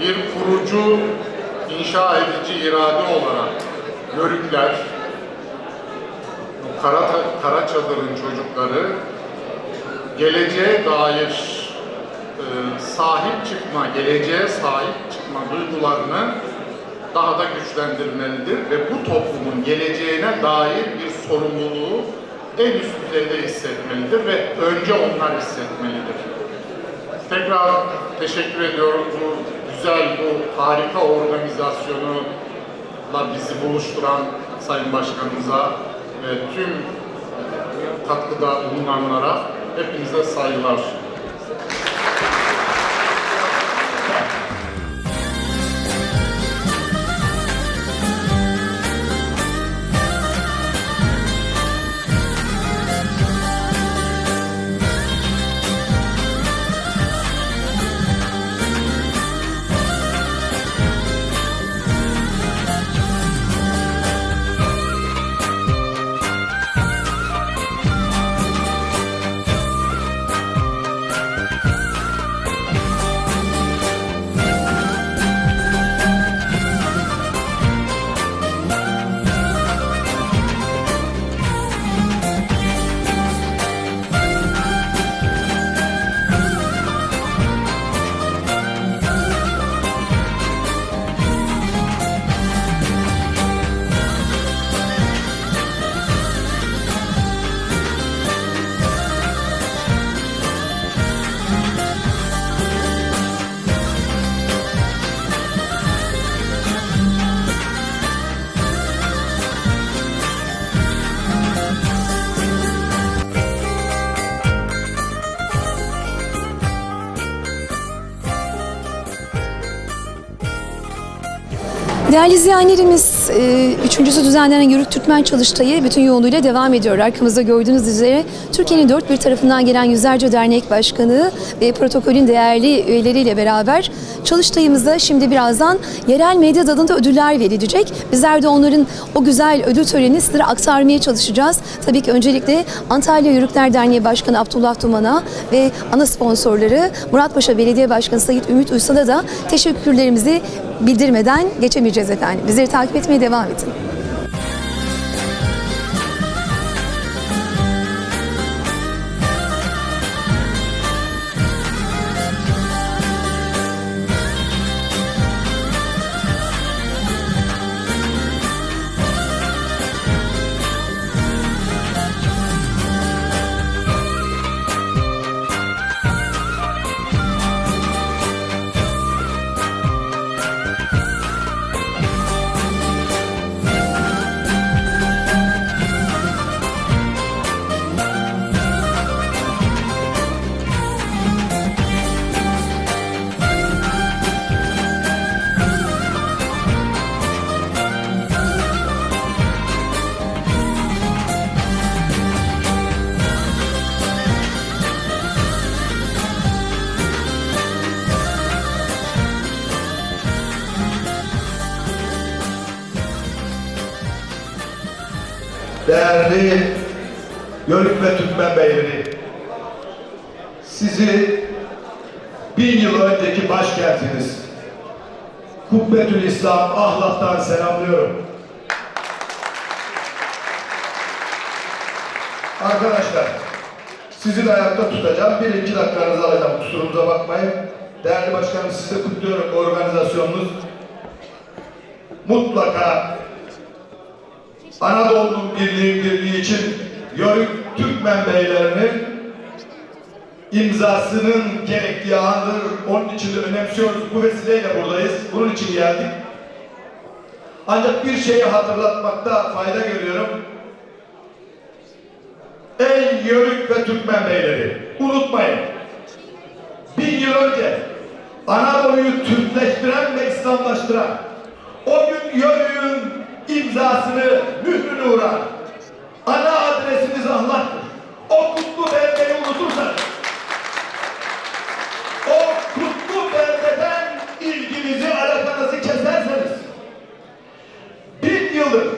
bir kurucu, inşa edici irade olarak Yörükler, Kara Çadır'ın çocukları geleceğe dair geleceğe sahip çıkma duygularını daha da güçlendirmelidir ve bu toplumun geleceğine dair bir sorumluluğu en üst düzeyde hissetmelidir ve önce onlar hissetmelidir. Tekrar teşekkür ediyorum bu güzel, bu harika organizasyonla bizi buluşturan Sayın Başkanımıza ve tüm katkıda bulunanlara hepinize saygılar. Değerli izleyenlerimiz, üçüncüsü düzenlenen Yörük Türkmen Çalıştayı bütün yoğunluğuyla devam ediyor. Arkamızda gördüğünüz üzere Türkiye'nin dört bir tarafından gelen yüzlerce dernek başkanı ve protokolün değerli üyeleriyle beraber Çalıştayımızda şimdi birazdan yerel medya dalında ödüller verilecek. Bizler de onların o güzel ödül törenini sizlere aktarmaya çalışacağız. Tabii ki öncelikle Antalya Yörükler Derneği Başkanı Abdullah Duman'a ve ana sponsorları Muratpaşa Belediye Başkanı Sayit Ümit Uysal'a da teşekkürlerimizi bildirmeden geçemeyeceğiz efendim. Bizleri takip etmeye devam edin. Değerli Yörük ve Türkmen beyleri, sizi 1000 yıl önceki başkentiniz Kubbetülislam Ahlat'tan selamlıyorum. Arkadaşlar, sizi de ayakta tutacağım. 1-2 dakikanızı alacağım. Kusurumuza bakmayın. Değerli başkanım, sizi de kutluyorum. Organizasyonunuz mutlaka Anadolu'nun birliği için Yörük Türkmen beylerinin imzasının gerektiği andır. Onun için de önemsiyoruz. Bu vesileyle buradayız. Bunun için geldik. Ancak bir şeyi hatırlatmakta fayda görüyorum. Ey Yörük ve Türkmen beyleri, unutmayın. 1000 yıl önce Anadolu'yu Türkleştiren ve İslamlaştıran, o gün Yörük'ün imzasını, mührünü vuran ana adresimiz Ahlat'tır. O kutlu beldeyi unutursanız, o kutlu beldeden ilginizi, alakanızı keserseniz, 1000 yıldır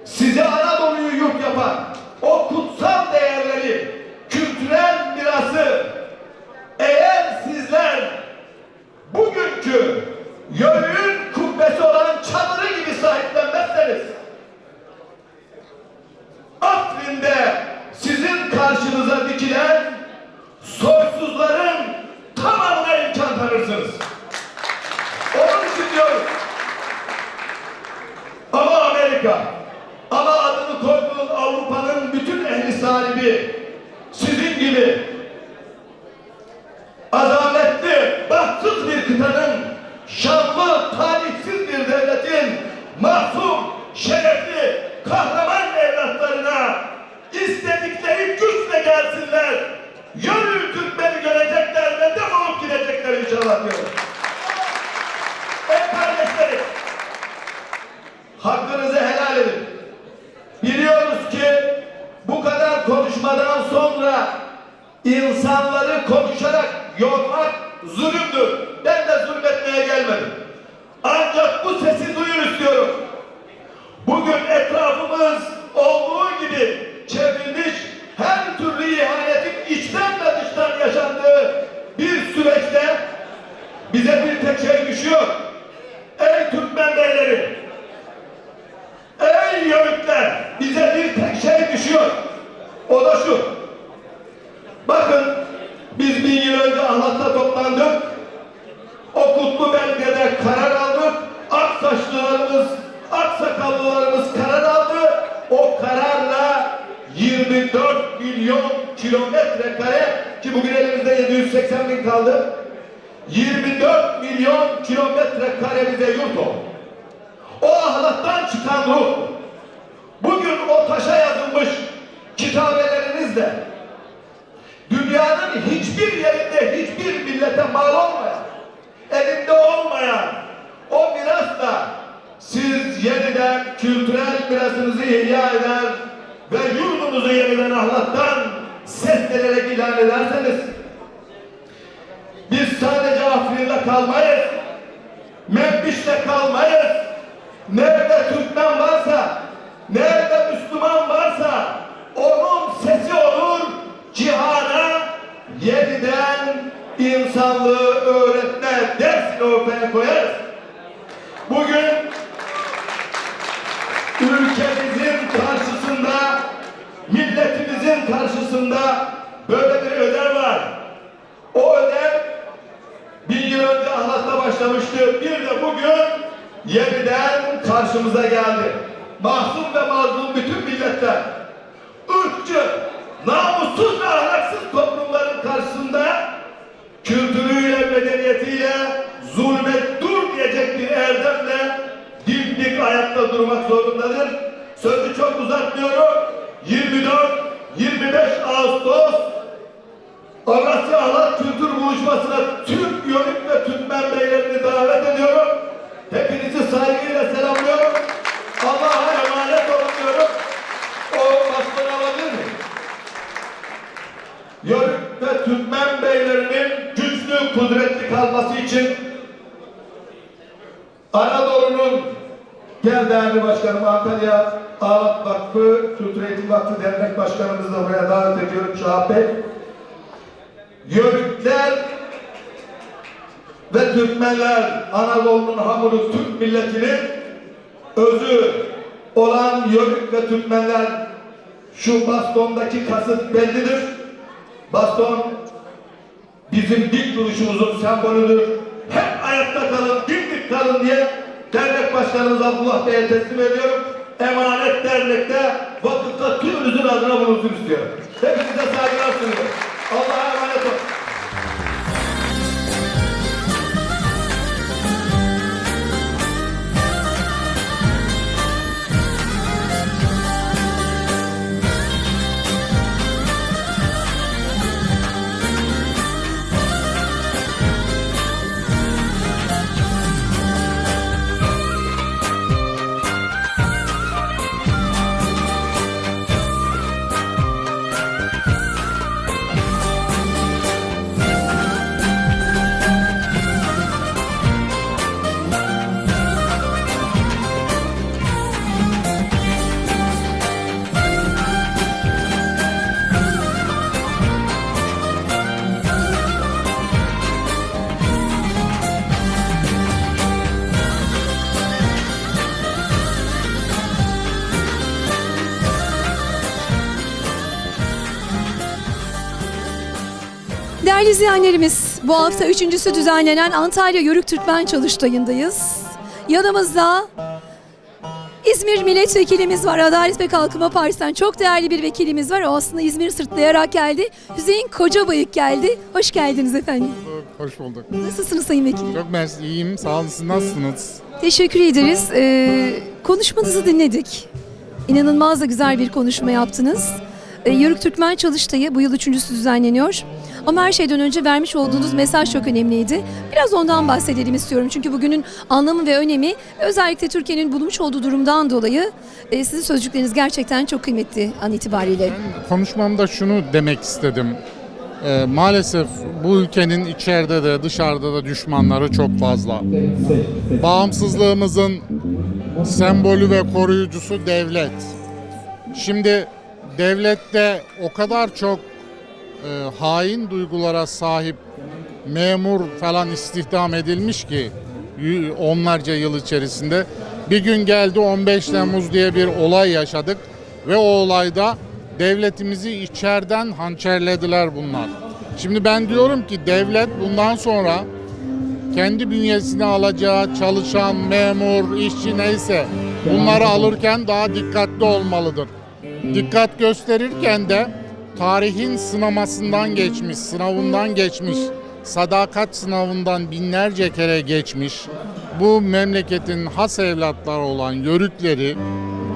size Anadolu'yu yurt yapan o kutsal değerleri, kültürel mirası eğer sizler bugünkü Yörük'ün kubbesi olan çadırı gibi sahiplenmezseniz, Afrin'de sizin karşınıza dikilen soysuzların tamamına imkan tanırsınız. Onun için diyorum. Ama Amerika, ama adını koyduğun Avrupa'nın bütün ehli sahibi sizin gibi azametli, bahtsız bir kıtanın, şanlı, talihsiz bir devletin mahzun, şerefli, kahraman evlatlarına istedikleri güçle gelsinler. Yörük Türkmen'i görecekler ve defolup gidecekler inşallah diyorum. Ey kardeşlerim, hakkınızı helal edin. Biliyoruz ki bu kadar konuşmadan sonra insanları konuşarak yormak zulümdür. Ben de zulmetmeye gelmedim. Ancak bu sesi duyun istiyorum. Bugün etrafımız olduğu gibi çevrilmiş, her türlü ihanetin içten ve dıştan yaşandığı bir süreçte bize bir tek şey düşüyor. Ey Türkmen beyleri, ey Yörükler, bize bir tek şey düşüyor. O da şu. Bakın, biz 1000 yıl önce Ahlat'ta toplandık. O kutlu belgede karar aldık. Aksaçlılarımız, aksakallılarımız karar aldı. O kararla 24 milyon kilometre kare, ki bugün elimizde 780 bin kaldı. 24 milyon kilometre kare bize yurt oldu. O Ahlat'tan çıkan ruh, bugün o taşa yazılmış kitabelerinizle dünyanın hiçbir yerinde, hiçbir millete mal olmayan, elinde olmayan o mirasla siz yeniden kültürel mirasınızı ihya eder ve yurdunuzu yeniden Ahlat'tan seslenerek ilan ederseniz, biz sadece Afrin'de kalmayız, Menbiş'te kalmayız. Nerede Türkmen varsa, nerede Müslüman varsa onun sesi olur, cihana yeniden insanlığı öğretme dersini ortaya koyarız. Bugün ülkemizin karşısında, milletimizin karşısında böyle bir ödev var. O ödev 1000 yıl önce Ahlat'ta başlamıştı. Bir de bugün yeniden karşımıza geldi. Mahzun ve mazlum bütün milletler, ırkçı, namussuz ve ahlaksız toplumların karşısında kültürüyle, medeniyetiyle zulmet dur diyecek bir erdemle dimdik ayakta durmak zorundadır. Sözü çok uzatmıyorum. 24-25 Ağustos Avrasya Ahlat Kültür Buluşması'na Türk, Yörük ve Türkmen beylerini davet ediyorum. Hepinizi saygıyla selamlıyorum. Allah'a emanet olun diyorum. O başkanı alabilir mi? Yörük ve Türkmen beylerinin güçlü, kudretli kalması için Anadolu'nun, gel değerli başkanım, Antalya Ahlat Vakfı, Kültür Eğitim Vakfı Dernek Başkanımızı da buraya davet ediyorum, Şahap Bey. Yörükler ve Türkmenler, Anadolu'nun hamuru Türk milletinin özü olan Yörük ve Türkmenler, şu bastondaki kasıt bellidir. Baston bizim dik duruşumuzun sembolüdür. Hep ayakta kalın, dimdik kalın diye dernek başkanımız Abdullah Bey'e teslim ediyorum. Emanet dernekte, vakıfta tümümüzün adına bulunsun istiyorum. Hepinize saygılar sunuyorum. Allah'a emanet olun. Değerli izleyenlerimiz, bu hafta 3.'sü düzenlenen Antalya Yörük Türkmen Çalıştayı'ndayız. Yanımızda İzmir Milletvekilimiz var. Adalet ve Kalkınma Partisi'nden çok değerli bir vekilimiz var. O aslında İzmir'i sırtlayarak geldi. Hüseyin Kocabayık geldi. Hoş geldiniz efendim. Hoş bulduk. Nasılsınız Sayın Vekilim? Çok mersi, iyiyim. Sağ olun, siz nasılsınız? Teşekkür ederiz. Konuşmanızı dinledik. İnanılmaz da güzel bir konuşma yaptınız. Yörük Türkmen Çalıştayı bu yıl 3.'sü düzenleniyor. Ama her şeyden önce vermiş olduğunuz mesaj çok önemliydi. Biraz ondan bahsedelim istiyorum. Çünkü bugünün anlamı ve önemi, özellikle Türkiye'nin bulunmuş olduğu durumdan dolayı sizin sözcükleriniz gerçekten çok kıymetli an itibariyle. Ben konuşmamda şunu demek istedim. Maalesef bu ülkenin içeride de dışarıda da düşmanları çok fazla. Bağımsızlığımızın sembolü ve koruyucusu devlet. Şimdi devlette o kadar çok hain duygulara sahip memur falan istihdam edilmiş ki onlarca yıl içerisinde. Bir gün geldi 15 Temmuz diye bir olay yaşadık ve o olayda devletimizi içeriden hançerlediler bunlar. Şimdi ben diyorum ki devlet bundan sonra kendi bünyesine alacağı çalışan, memur, işçi neyse bunları alırken daha dikkatli olmalıdır. Dikkat gösterirken de tarihin sınavından geçmiş, sadakat sınavından binlerce kere geçmiş, bu memleketin has evlatları olan yörükleri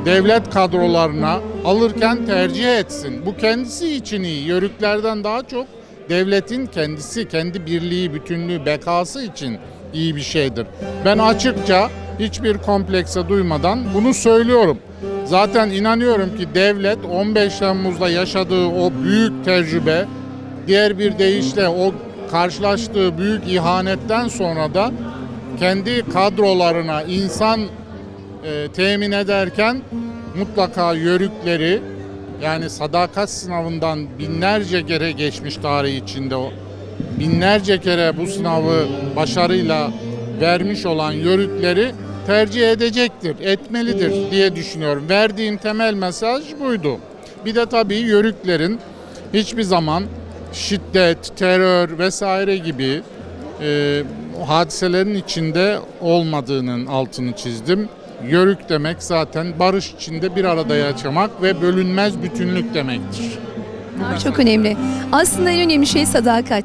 devlet kadrolarına alırken tercih etsin. Bu kendisi için iyi. Yörüklerden daha çok devletin kendisi, kendi birliği, bütünlüğü, bekası için iyi bir şeydir. Ben açıkça hiçbir komplekse duymadan bunu söylüyorum. Zaten inanıyorum ki devlet 15 Temmuz'da yaşadığı o büyük tecrübe, diğer bir deyişle o karşılaştığı büyük ihanetten sonra da kendi kadrolarına insan temin ederken mutlaka yörükleri, yani sadakat sınavından binlerce kere geçmiş tarih içinde o binlerce kere bu sınavı başarıyla vermiş olan yörükleri tercih edecektir, etmelidir diye düşünüyorum. Verdiğim temel mesaj buydu. Bir de tabii yörüklerin hiçbir zaman şiddet, terör vesaire gibi hadiselerin içinde olmadığının altını çizdim. Yörük demek zaten barış içinde bir arada yaşamak ve bölünmez bütünlük demektir. Çok önemli. Aslında en önemli şey sadakat.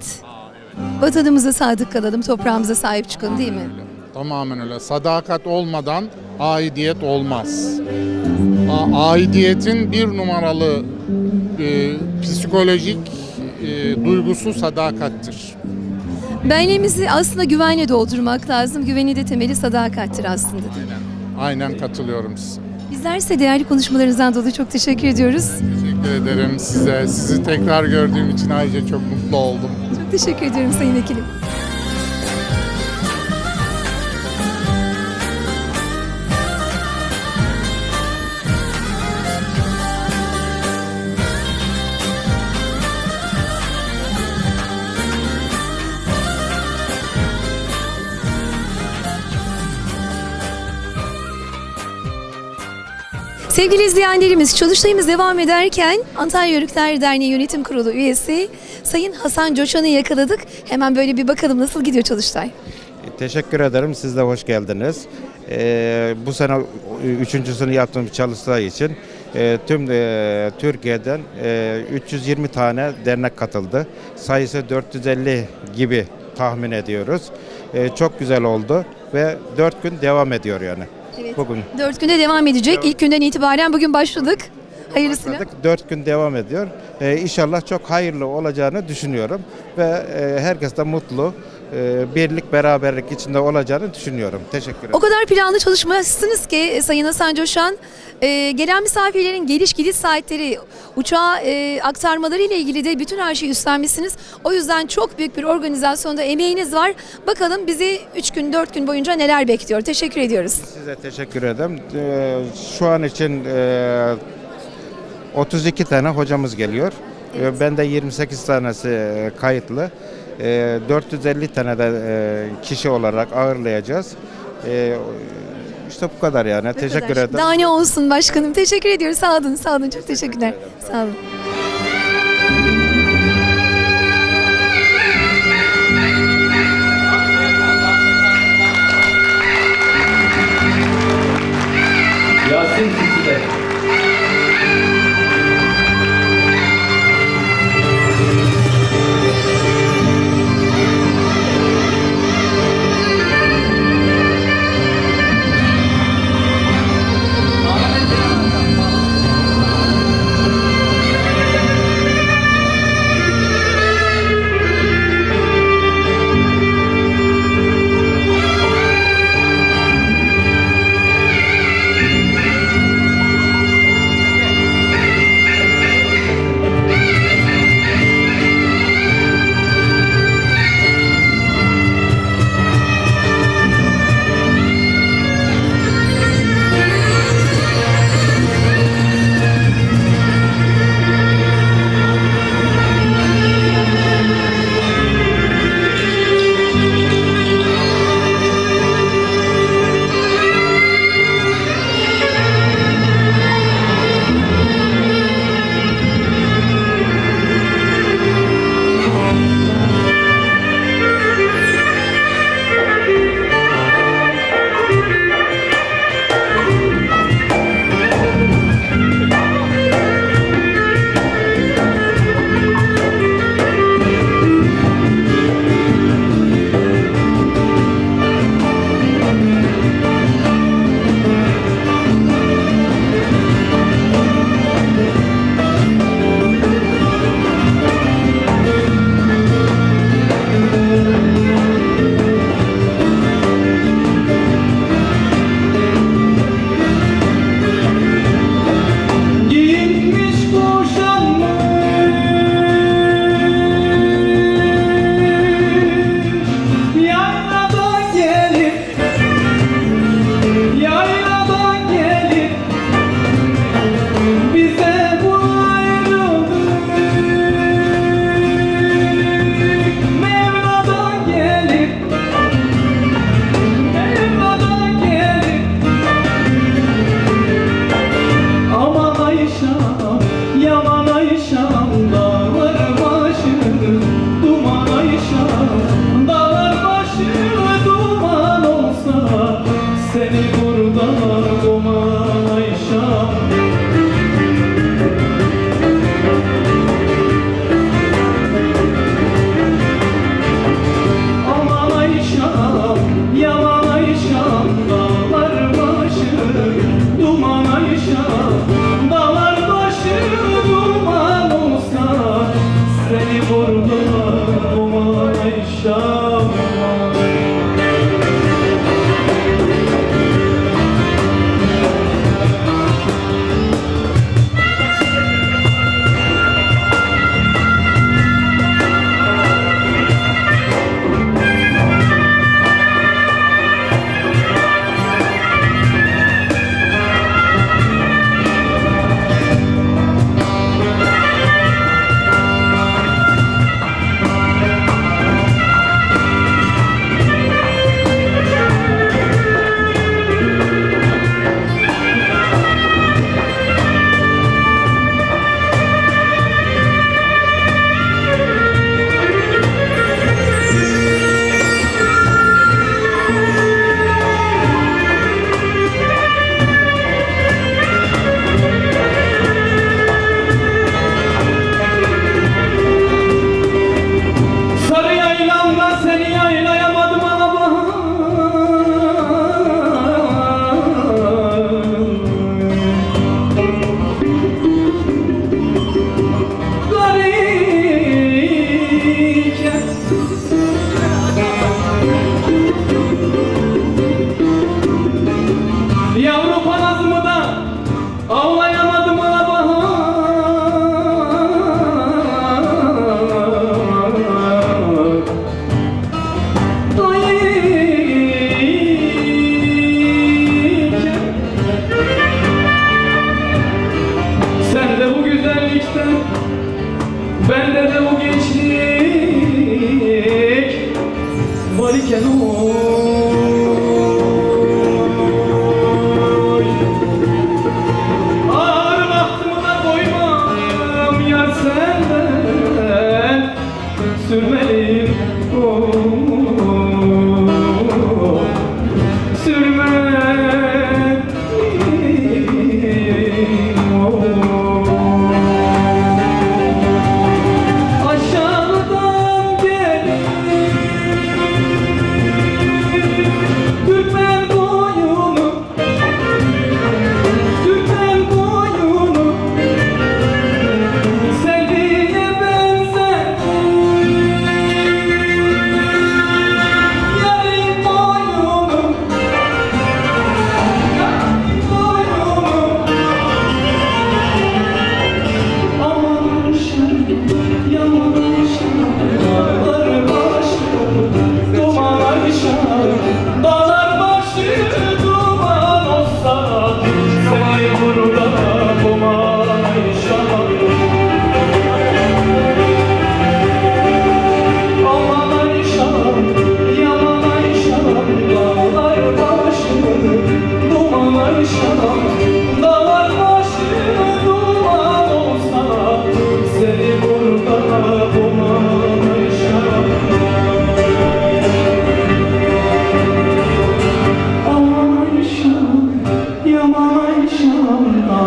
Vatanımıza sadık kalalım, toprağımıza sahip çıkalım, değil mi? Tamamen öyle. Sadakat olmadan aidiyet olmaz. Aidiyetin bir numaralı psikolojik duygusu sadakattir. Benliğimizi aslında güvenle doldurmak lazım. Güveni de temeli sadakattir aslında. Aynen katılıyorum size. Bizler ise değerli konuşmalarınızdan dolayı çok teşekkür ediyoruz. Teşekkür ederim size. Sizi tekrar gördüğüm için ayrıca çok mutlu oldum. Çok teşekkür ediyorum Sayın Vekilim. Sevgili izleyenlerimiz, çalıştayımız devam ederken Antalya Yörükler Derneği Yönetim Kurulu üyesi Sayın Hasan Coşan'ı yakaladık. Hemen böyle bir bakalım nasıl gidiyor çalıştay? Teşekkür ederim. Siz de hoş geldiniz. Bu sene üçüncüsünü yaptığım çalıştay için tüm Türkiye'den 320 tane dernek katıldı. Sayısı 450 gibi tahmin ediyoruz. Çok güzel oldu ve 4 gün devam ediyor yani. Evet. Bugün 4 günde devam edecek. İlk günden itibaren bugün başladık. Hayırlısıyla. 4 gün devam ediyor. İnşallah çok hayırlı olacağını düşünüyorum ve herkes de mutlu, birlik, beraberlik içinde olacağını düşünüyorum. Teşekkür ederim. O kadar planlı çalışmışsınız ki Sayın Hasan Coşan, gelen misafirlerin geliş gidiş saatleri, uçağa aktarmaları ile ilgili de bütün her şeyi üstlenmişsiniz. O yüzden çok büyük bir organizasyonda emeğiniz var. Bakalım bizi 3 gün 4 gün boyunca neler bekliyor. Teşekkür ediyoruz. Size teşekkür ederim. Şu an için 32 tane hocamız geliyor. Evet. Ben de 28 tanesi kayıtlı. 450 tane de kişi olarak ağırlayacağız. İşte bu kadar yani. Teşekkür ederim. Daha ne olsun başkanım. Teşekkür ediyoruz. Sağ olun. Sağ olun. Çok teşekkürler. Sağ olun. Yasin Sisi'de.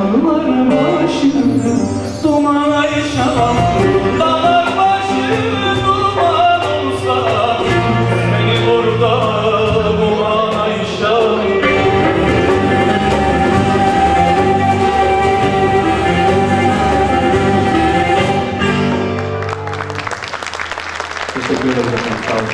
dağlar başı duman Ayşem, dağlar başı duman olsa beni orada bulan Ayşem. Teşekkür ederim. Sağ olun.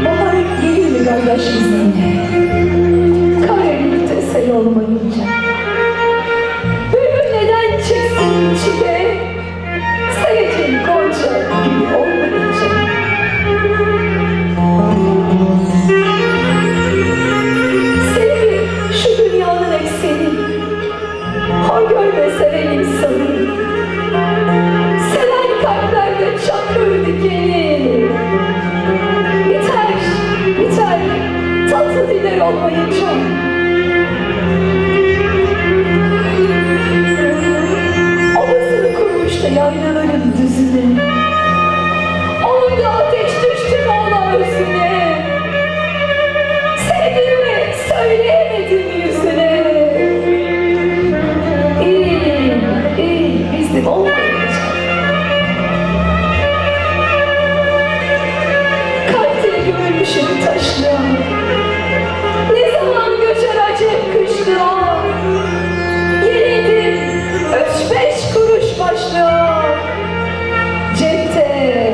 Bahar gelir mi kardeş izniyle? Kar birlikte sel olmayınca. Bülbül neden çıksın içine? Sayacağım gonca gibi olmayınca. Sevgi şu dünyanın ekseni. Hor görme seven insanı. Seven kalplerde çakır dikeni. Biter, biter, tatlı diller olmayınca. Obasını kurmuş da yaylaların düzüne. Onun da ateş düştü Moğla özüne. Sevdiğimi söyleyemedim yüzüne. İyi, iyi, bizim olmayınca. Kalpte gömülmüşüm taşlığa. Ne zaman göçer acep kışlığa. Yenildim 3-5 kuruş başlığa. Cepte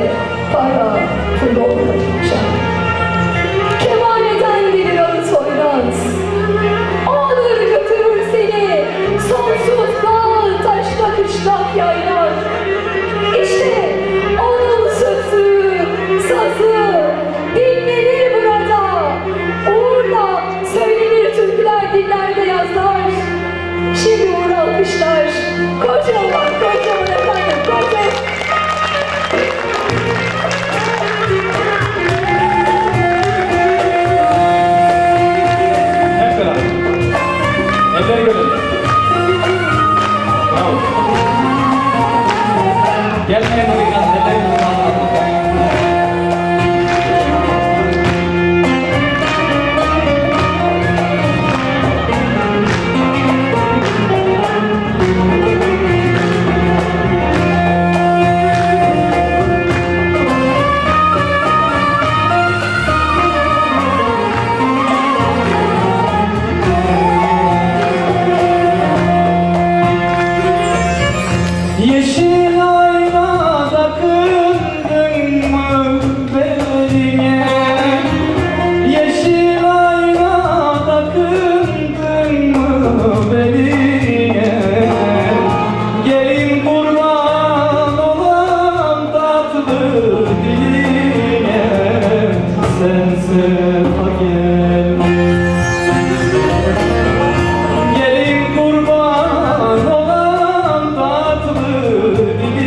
para pul olmayınca. Kemaneden gelir adı toynaz. O alır götürür seni sonsuz dağ, taşla kışlak yaylar. İşte onun sözü, sazı dinlenir burada. Uğurla söylenir türküler, dillerde yazlar. Şimdi uğur alkışlar. Kocaman, kocaman efendim, kocaman. Hep beraber. Elleri görelim. Bravo. Gelmeyin buraya. Ellerinizi kaldırın. Yeşil aynada kırdın mı beline? Yeşil aynada kırdın mı beline? Gelin kurban olan tatlı diline. Sen sefa gel. Gelin kurban olan tatlı diline.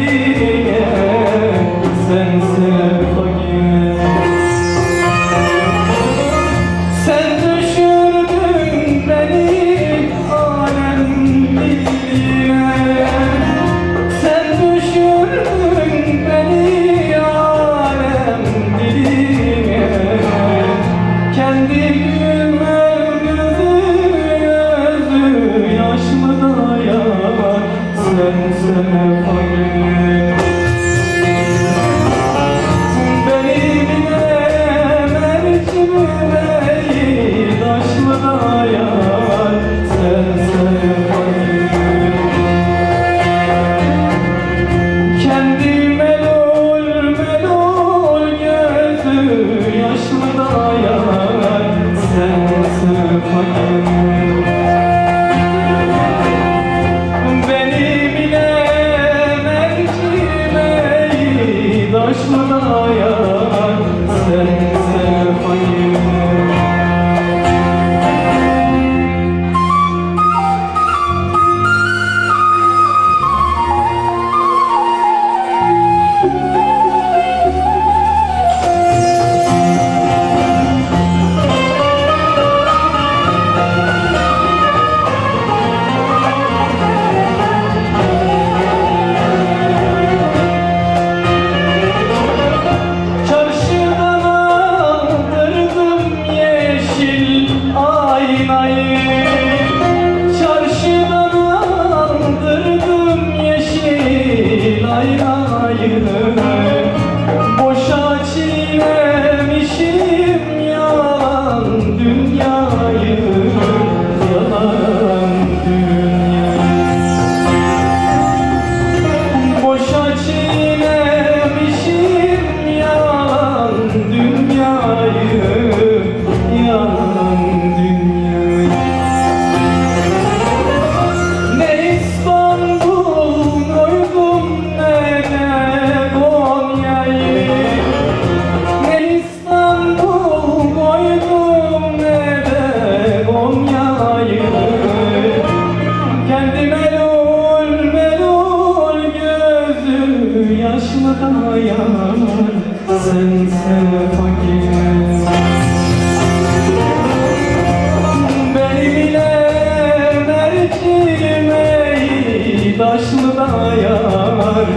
yaşlı da yar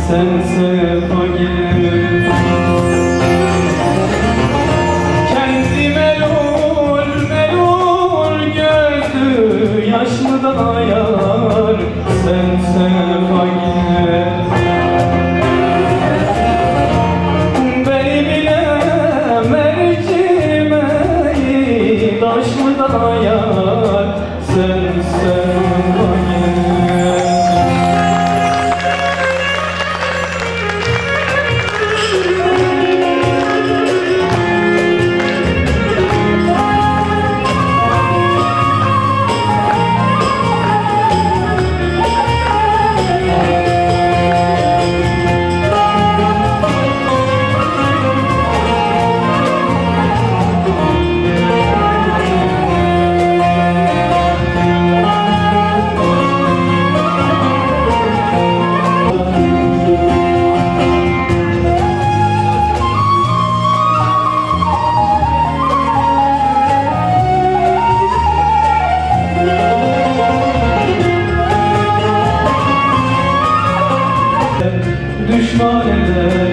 sen sefa gel. Kendi melul melul gözlü yaşlı da yar sen sefa gel. Beni bile mercimeği taşlı da yar sen sefa gel. Düşman eder.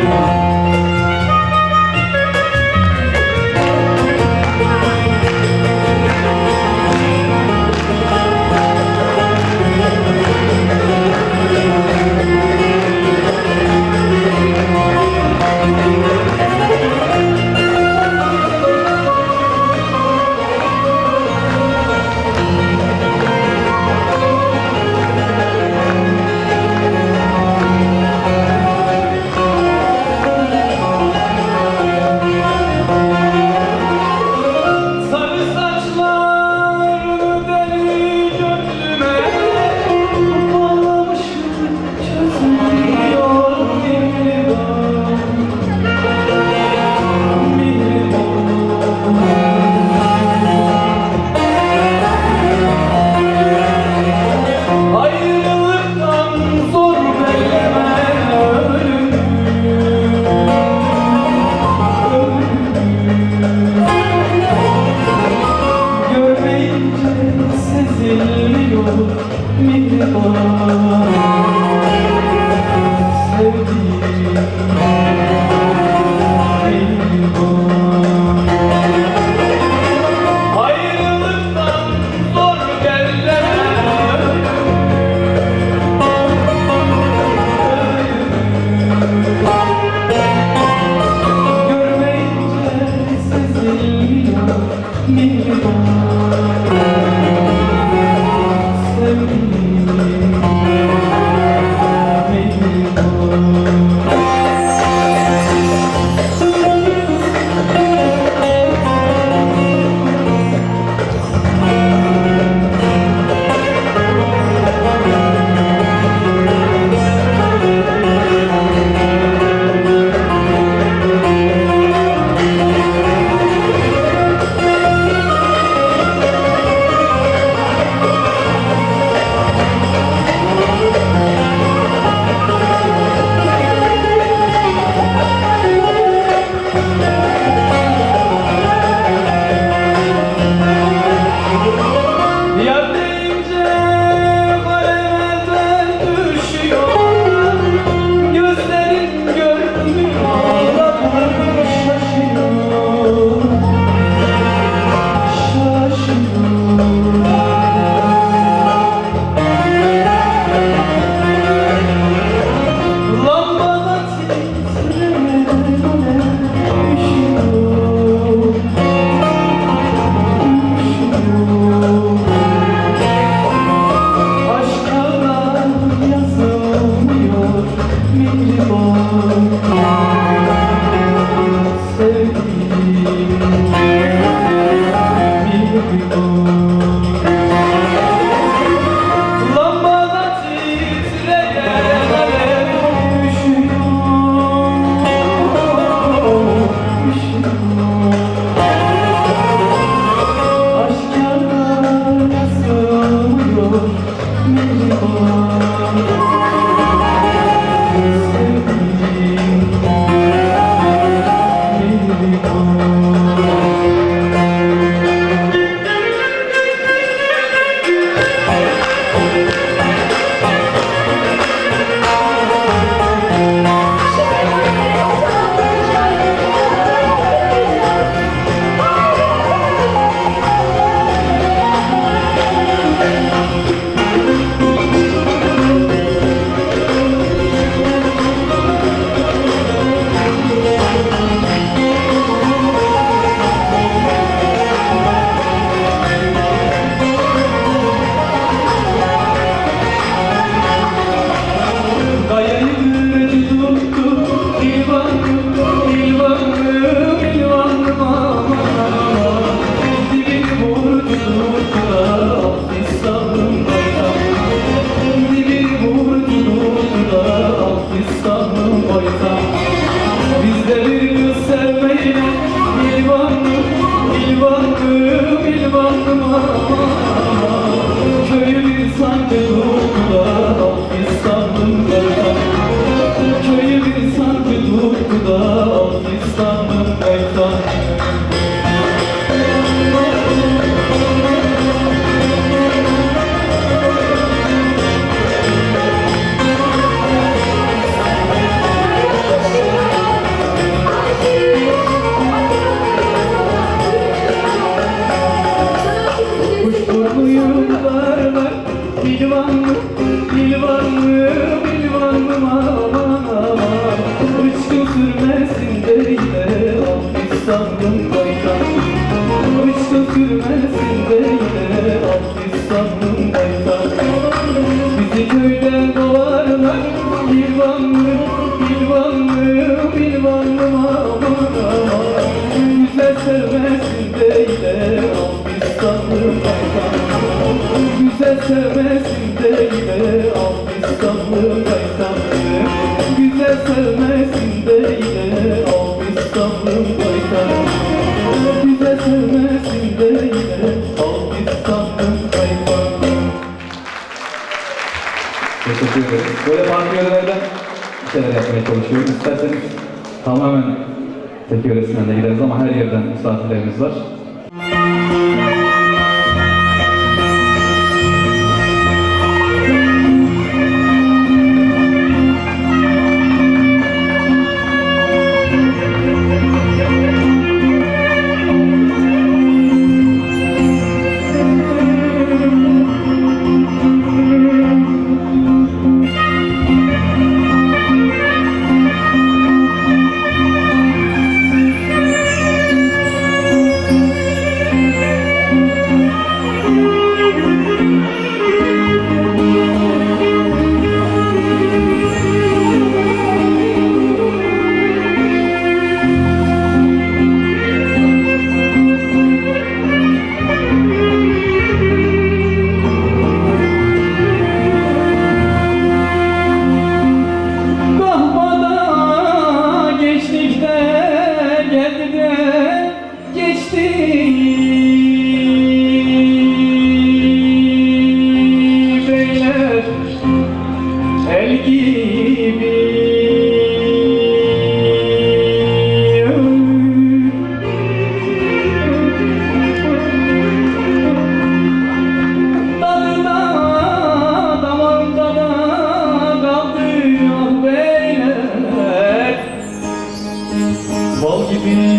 bilvanım aman aman. Hiç götürmesin deyle Hafistan'ın baytan. Hiç götürmesin deyle Hafistan'ın baytan. Bizi köyden kovarlar bilvanlı, bilvanlı, bilvanım aman aman. Güzel sevmesin deyle Hafistan'ın baytan. Güzel sevmesin deyle Hafistan'ın baytan. Güzel sevmesin deyle Hafistan'ın baytan. Güzel sevmesin deyle Hafistan'ın baytan. Teşekkür ederiz. Böyle farklı yörelerden bir şeyler yapmaya çalışıyoruz. İsterseniz tamamen tek yöresinden de gideriz ama her yerden misafirlerimiz var. Bal gibi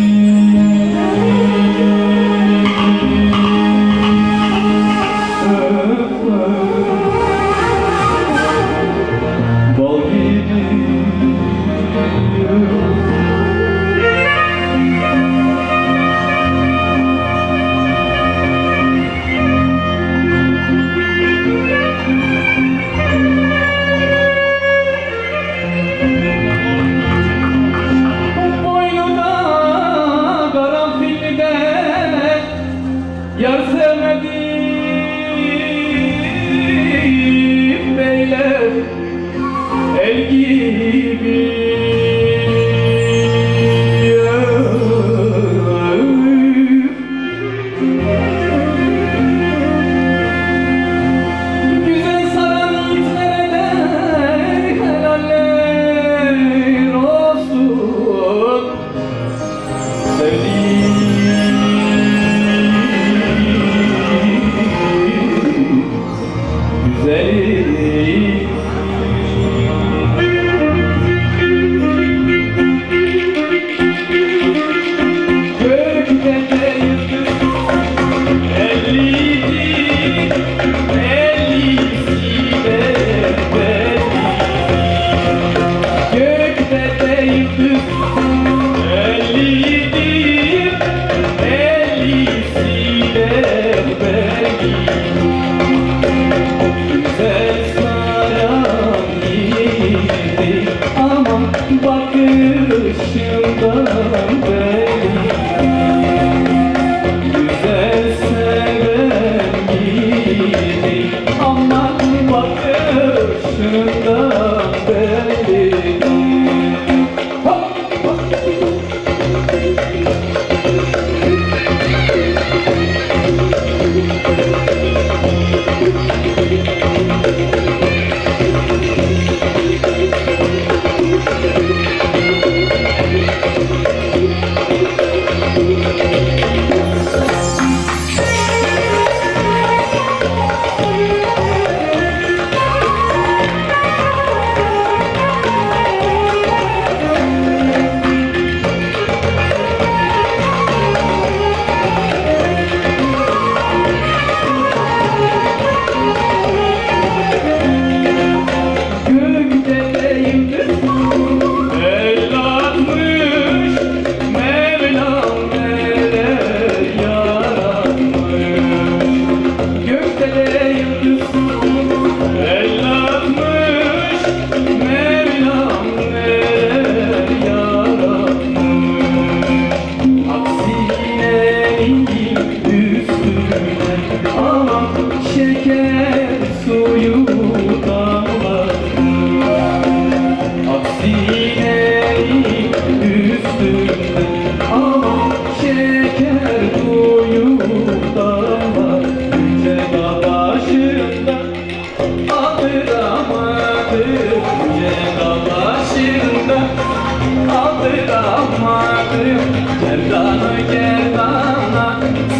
sardıramadım, gerdanı gerdana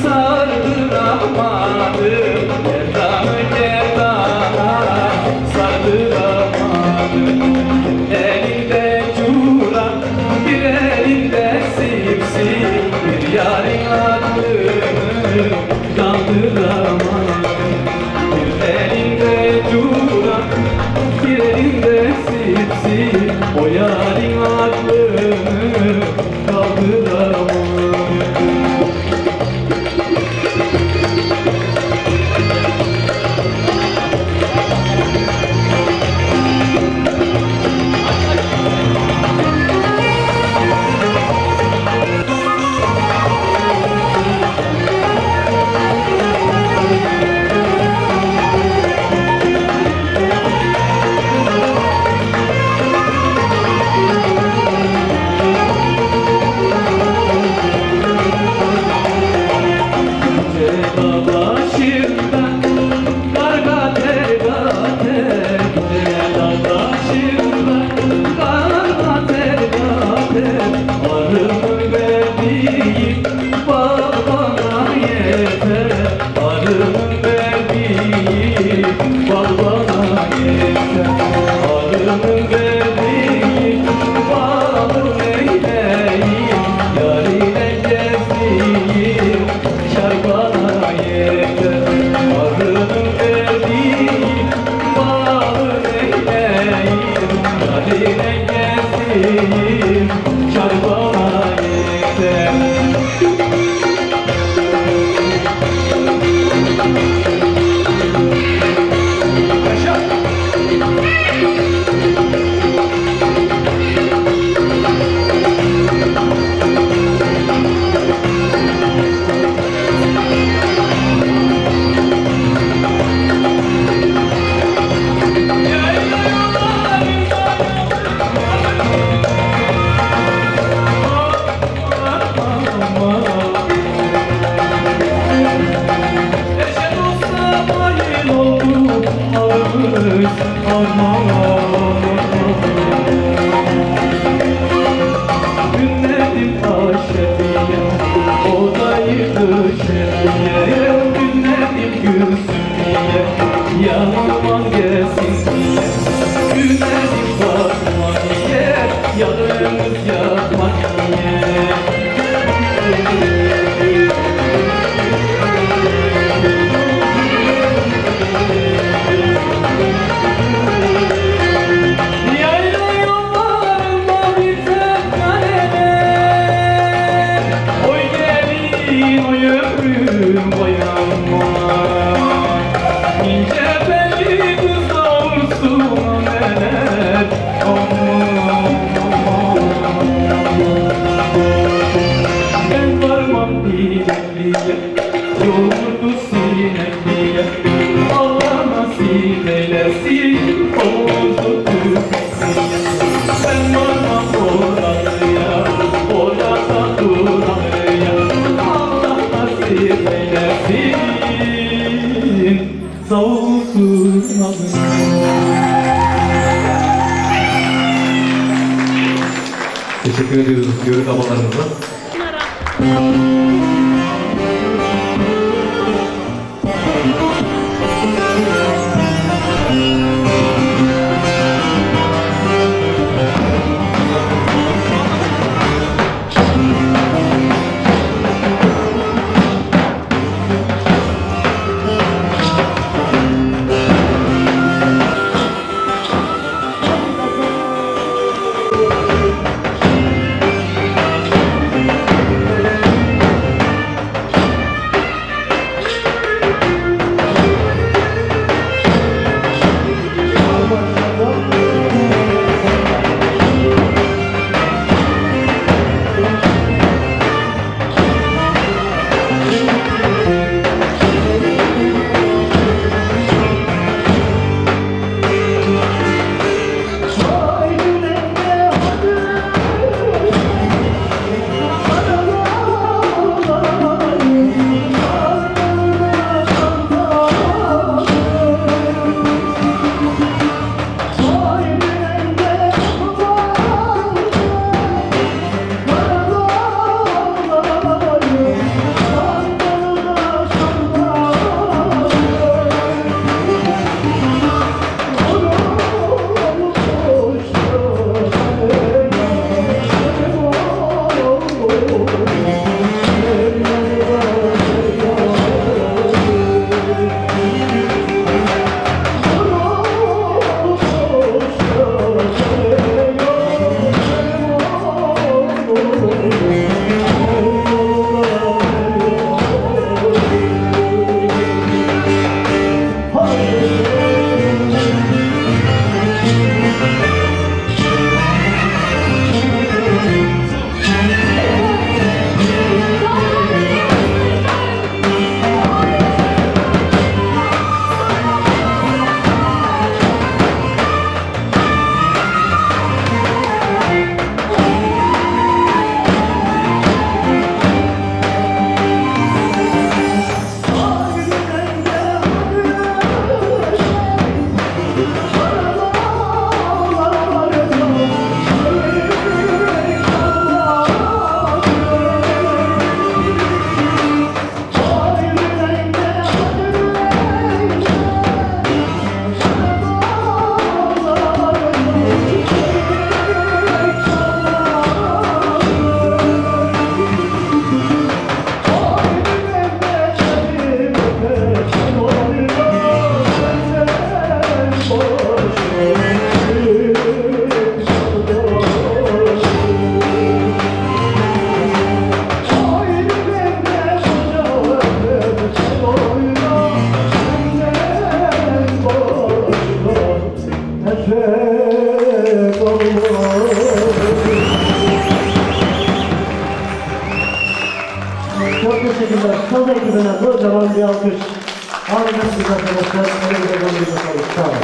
sardıramadım, gerdanı gerdana sardıramadım. Elinde cura, bir elinde sipsip, bir yarın aklını kandıramadım. Bir elinde cura, bir elinde sipsip, o yarın aklını kandıramadım. Günledim aşeriye, odaydı şeriye, günledim gülsünüye, yanıma gelsin diye. Günledim bakmaniye, yanımız yapmaniye. Yoldu sinekliye, Allah nasip eylesin oldu Türkiye. Ben varmam oraya, orada duramaya, Allah nasip eylesin savulsun adını. Teşekkür ediyoruz yörük abalarımıza. basın ekibine kocaman bir alkış. Harikasınız arkadaşlar. Elinize kolunuz'a sağlık. Sağ olun.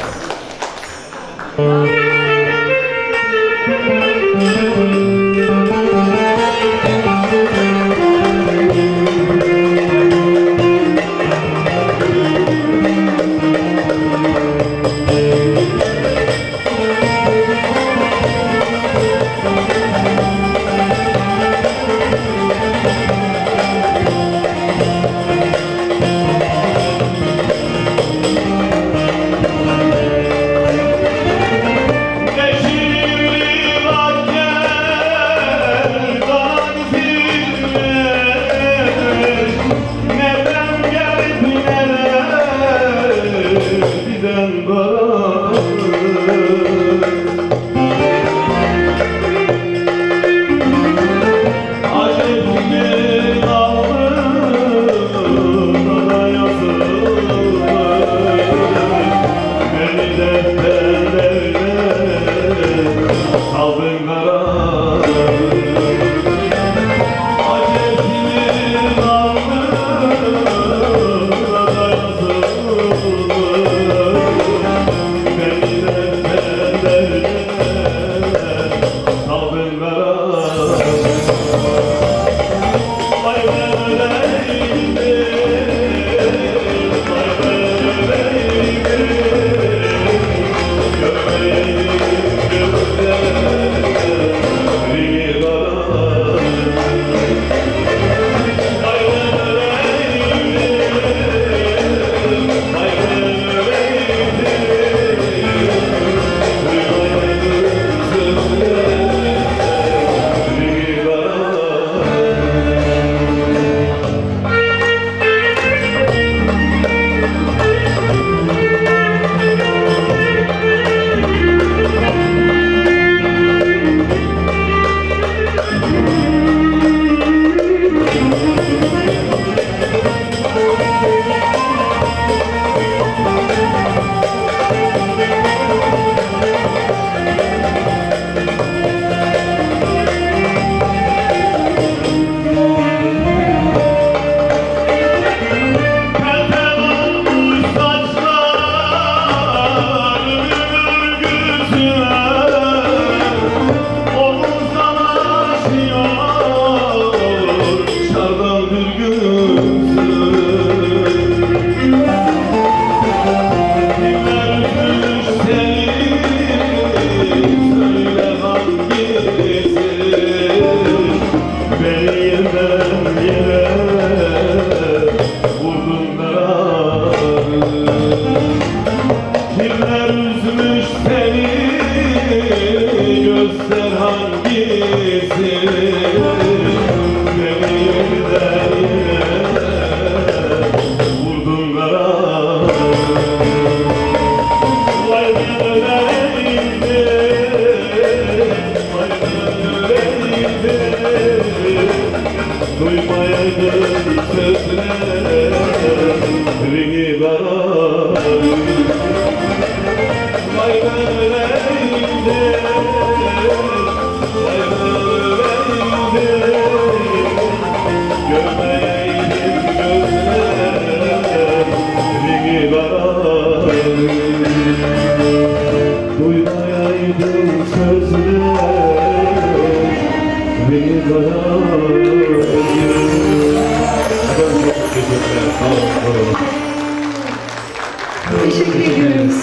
Teşekkür ediyoruz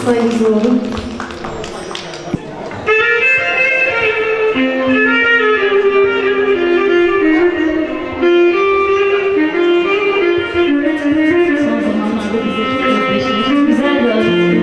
Sayın Zoğlu. Son zamanlarda bize çok özdeşleşmiş güzel bir anlatım.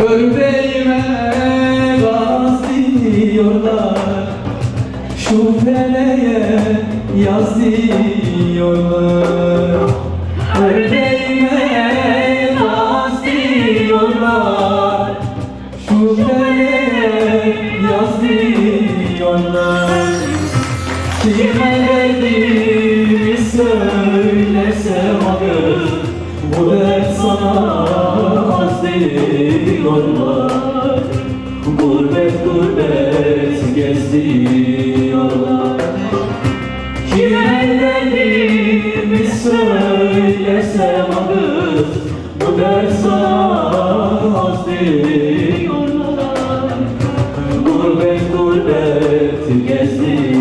Ördeğime gaz diyorlar, şu feleğe yaz diyorlar. Ördeğime gaz diyorlar, Ellerimi söylesem ağız, bu ders az diyorlar. Gurbet gurbet geziyorlar.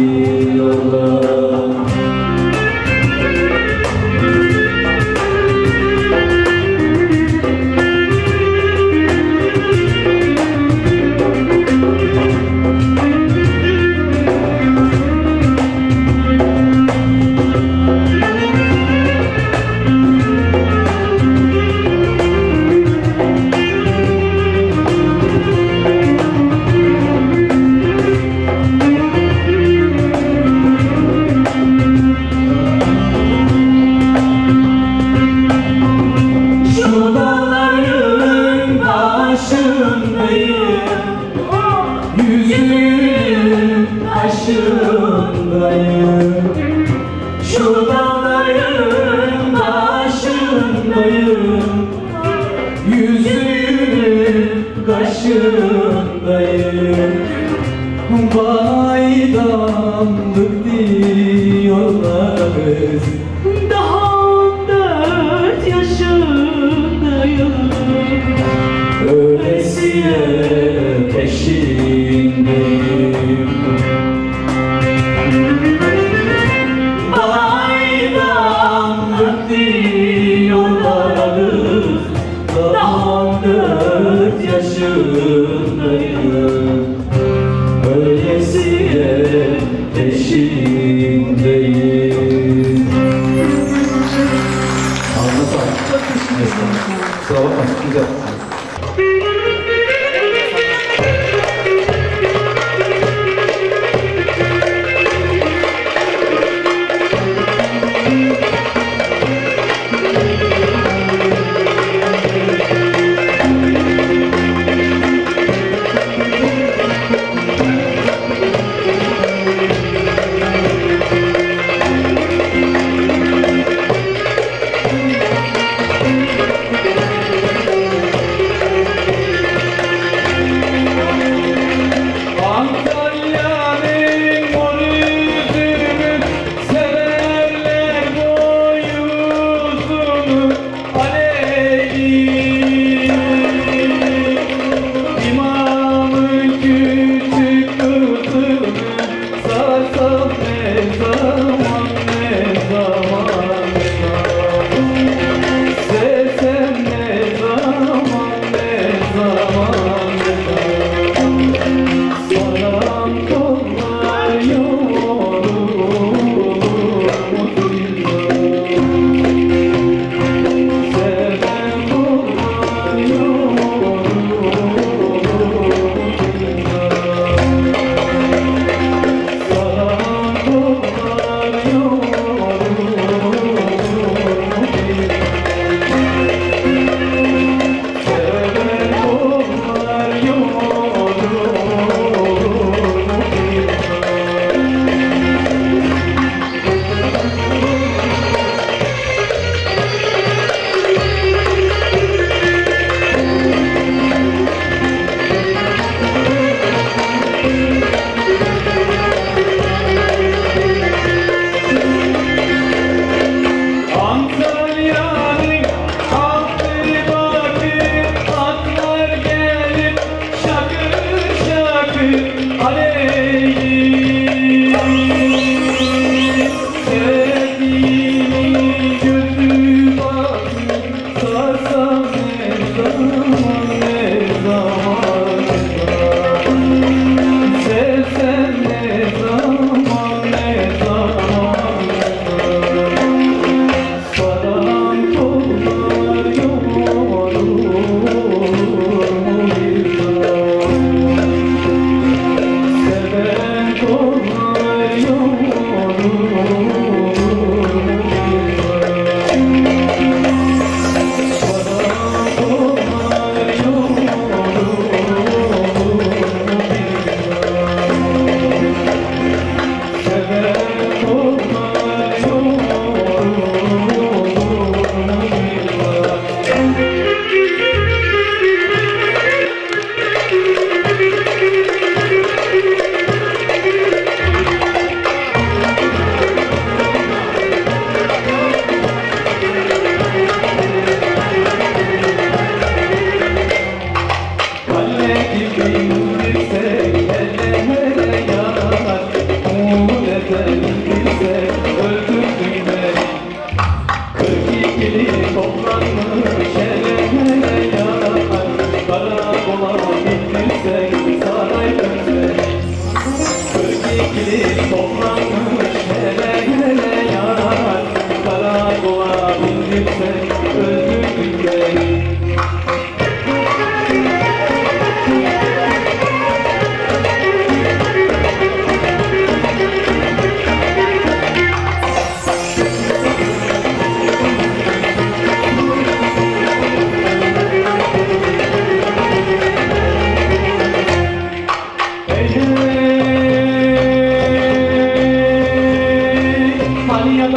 Yüzünün başındayım, şu dağların başındayım, yüzünün kaşındayım. Bayramlık diyorlar, daha 14 yaşındayım. Öylesiye peşindeyim. Bayramlık diyorlar, daha 14 yaşındayım. Öylesiye peşindeyim. Anlatalım. Kusura bakma, güzel.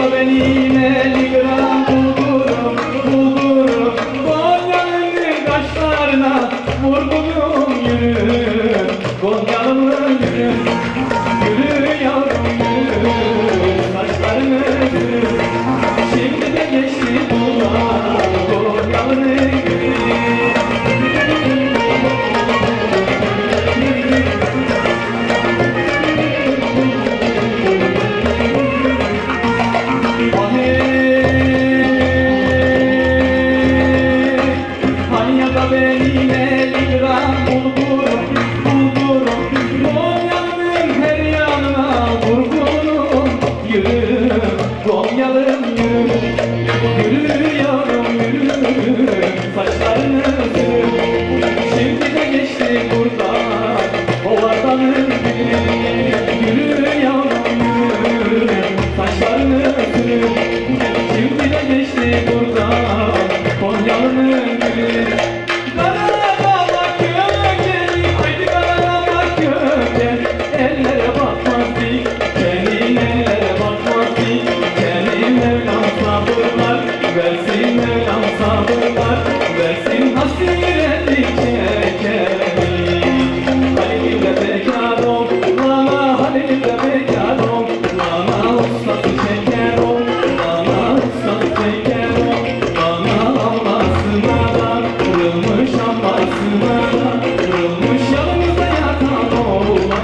Konya'da benim 50 gram bulgurum, bulgurum. Konya'nın kaşlarına vurgunum yürü. Konya'nın yürü, yürü yavrum yürü. Kaşlarını yürü, şimdi de geçti bunlar. Konya'nın yürü. Konya'da benim 50 gram bulgurum, bulgurum. Konya'nın her yanına vurgunum yürü. Konya'lım yürü, yürü yavrum yürü. Saçlarını sür, şimdi de geçti buradan. Ovadanın gülü, yürü yavrum yürü. Saçlarını sür, şimdi de geçti buradan. Konyalı'nın gülü. Karabağ kökeni, haydi Karabağ kökeni. Ellere bakmaz dik, senin ellere bakmaz dik. Senin Mevlam sabırlar, versin Mevlam sabırlar. Versin hasretlik çekeni. Halil'de bekar ol, lana Halil'de bekar ol. Lana ustası şeker ol, lana ustası şeker ol. Lana Allah'sına da, kırılmış Allah'sına da. Kırılmış yanımızda yatan oğlan.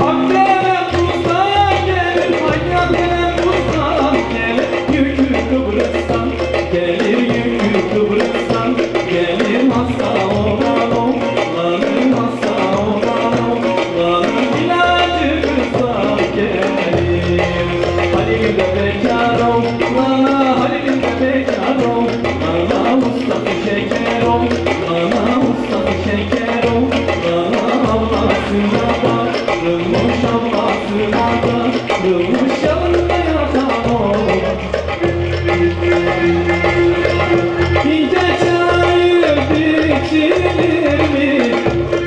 Akdelen Kuz'dan gelir, Akdelen Kuz'dan gelir. Yükü Kıbrıs'tan gelir, yükü Kıbrıs'tan gelir. Hasta olan oğlanın, hasta olan oğlanın ilacı Kız'dan gelir. Halil'de bekar ol, lana Halil'de bekar ol. Lana ustası şeker ol, lana ustası şeker ol. Lana Allah'sına da, kırılmış Allah'sına da. Kırılmış yanında yatan oğlan. İnce çayır içilir mi?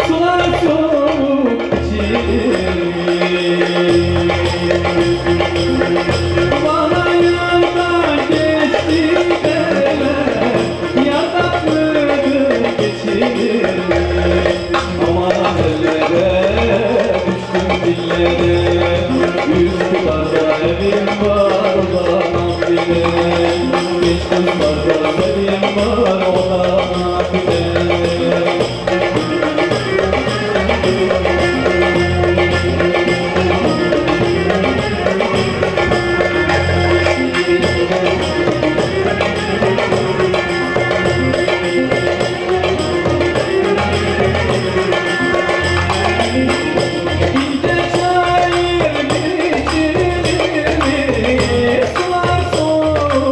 Sular soğuk içilir mi? Bana yandan geçti derler, yataklıdır geçilir mi? Aman ellere, düştüm dillere. Üsküdar'da evim var, odan bile. Geçtim barda evim var, odan bile. İnce çayır içilir mi? Sular soğuk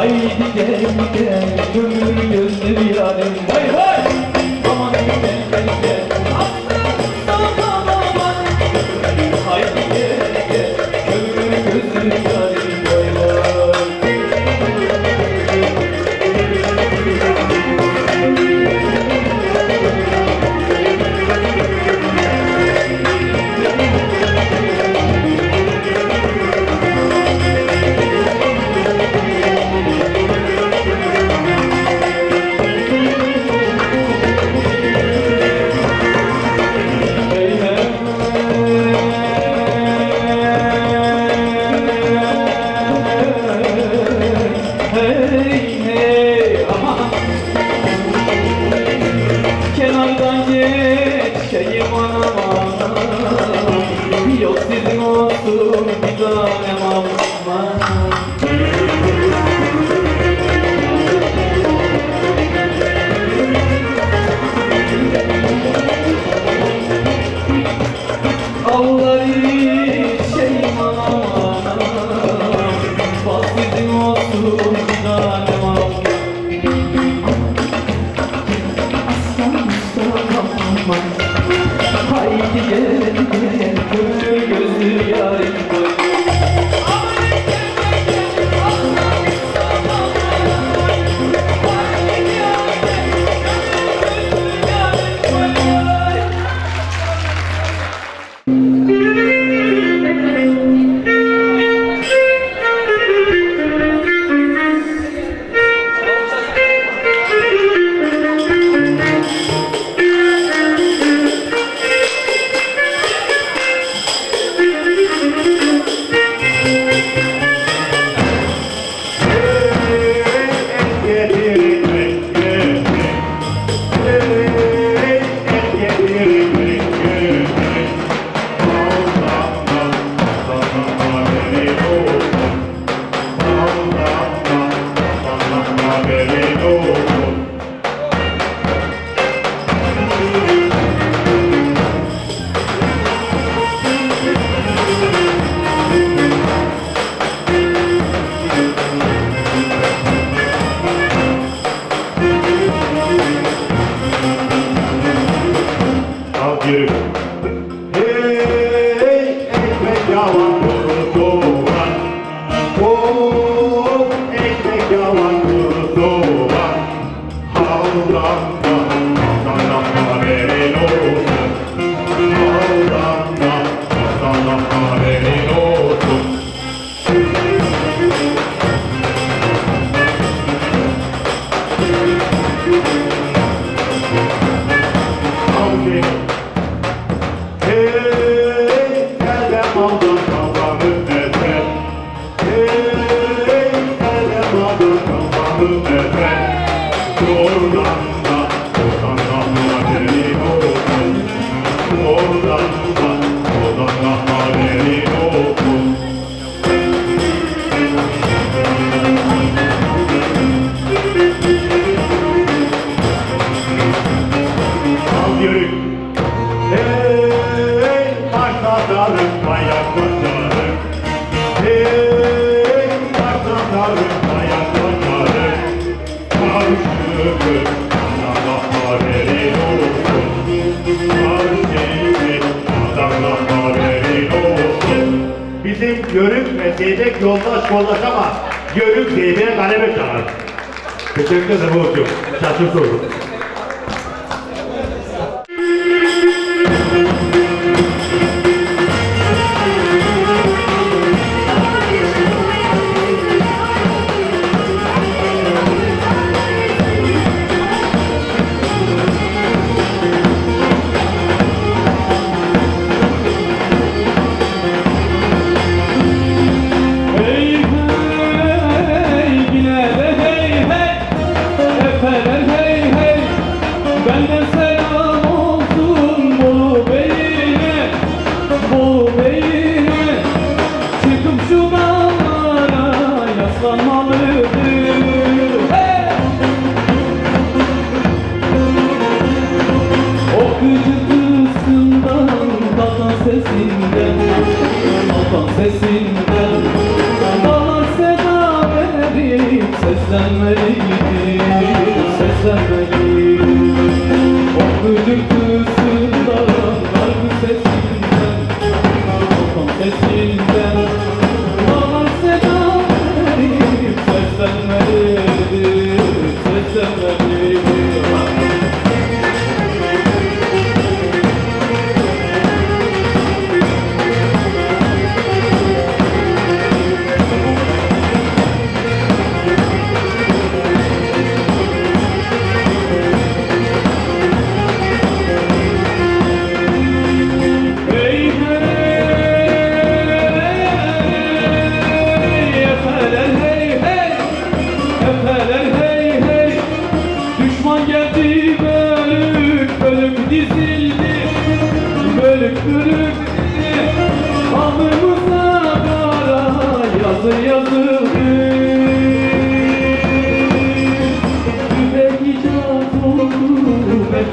Haydi gel gel kömür gözlü yarim vay vay. Aman gel gel gel aman aman. Haydi gel gel kömür gözlü yarim vay vay. Kenardan geçeyim aman. Yok sizin olsun bir tanem aman. Ağlar içeyim aman. Bak sizin olsun bir tanem aman. Haydi gel gel kömür gözlü yarim vay. Yürü. Hey ekmek yavan kurusu var. Oh ekmek yavan kurusu var. Havlanma sana haberin olsun. Havlanma sana haberin olsun. Bizim Yörük ve Zeybek yoldaş ama Yörük Zeybek'e galebe çalar. Teşekkür ederim hocam. Şaşır soru. Hey hey yine de hey hey efeler hey hey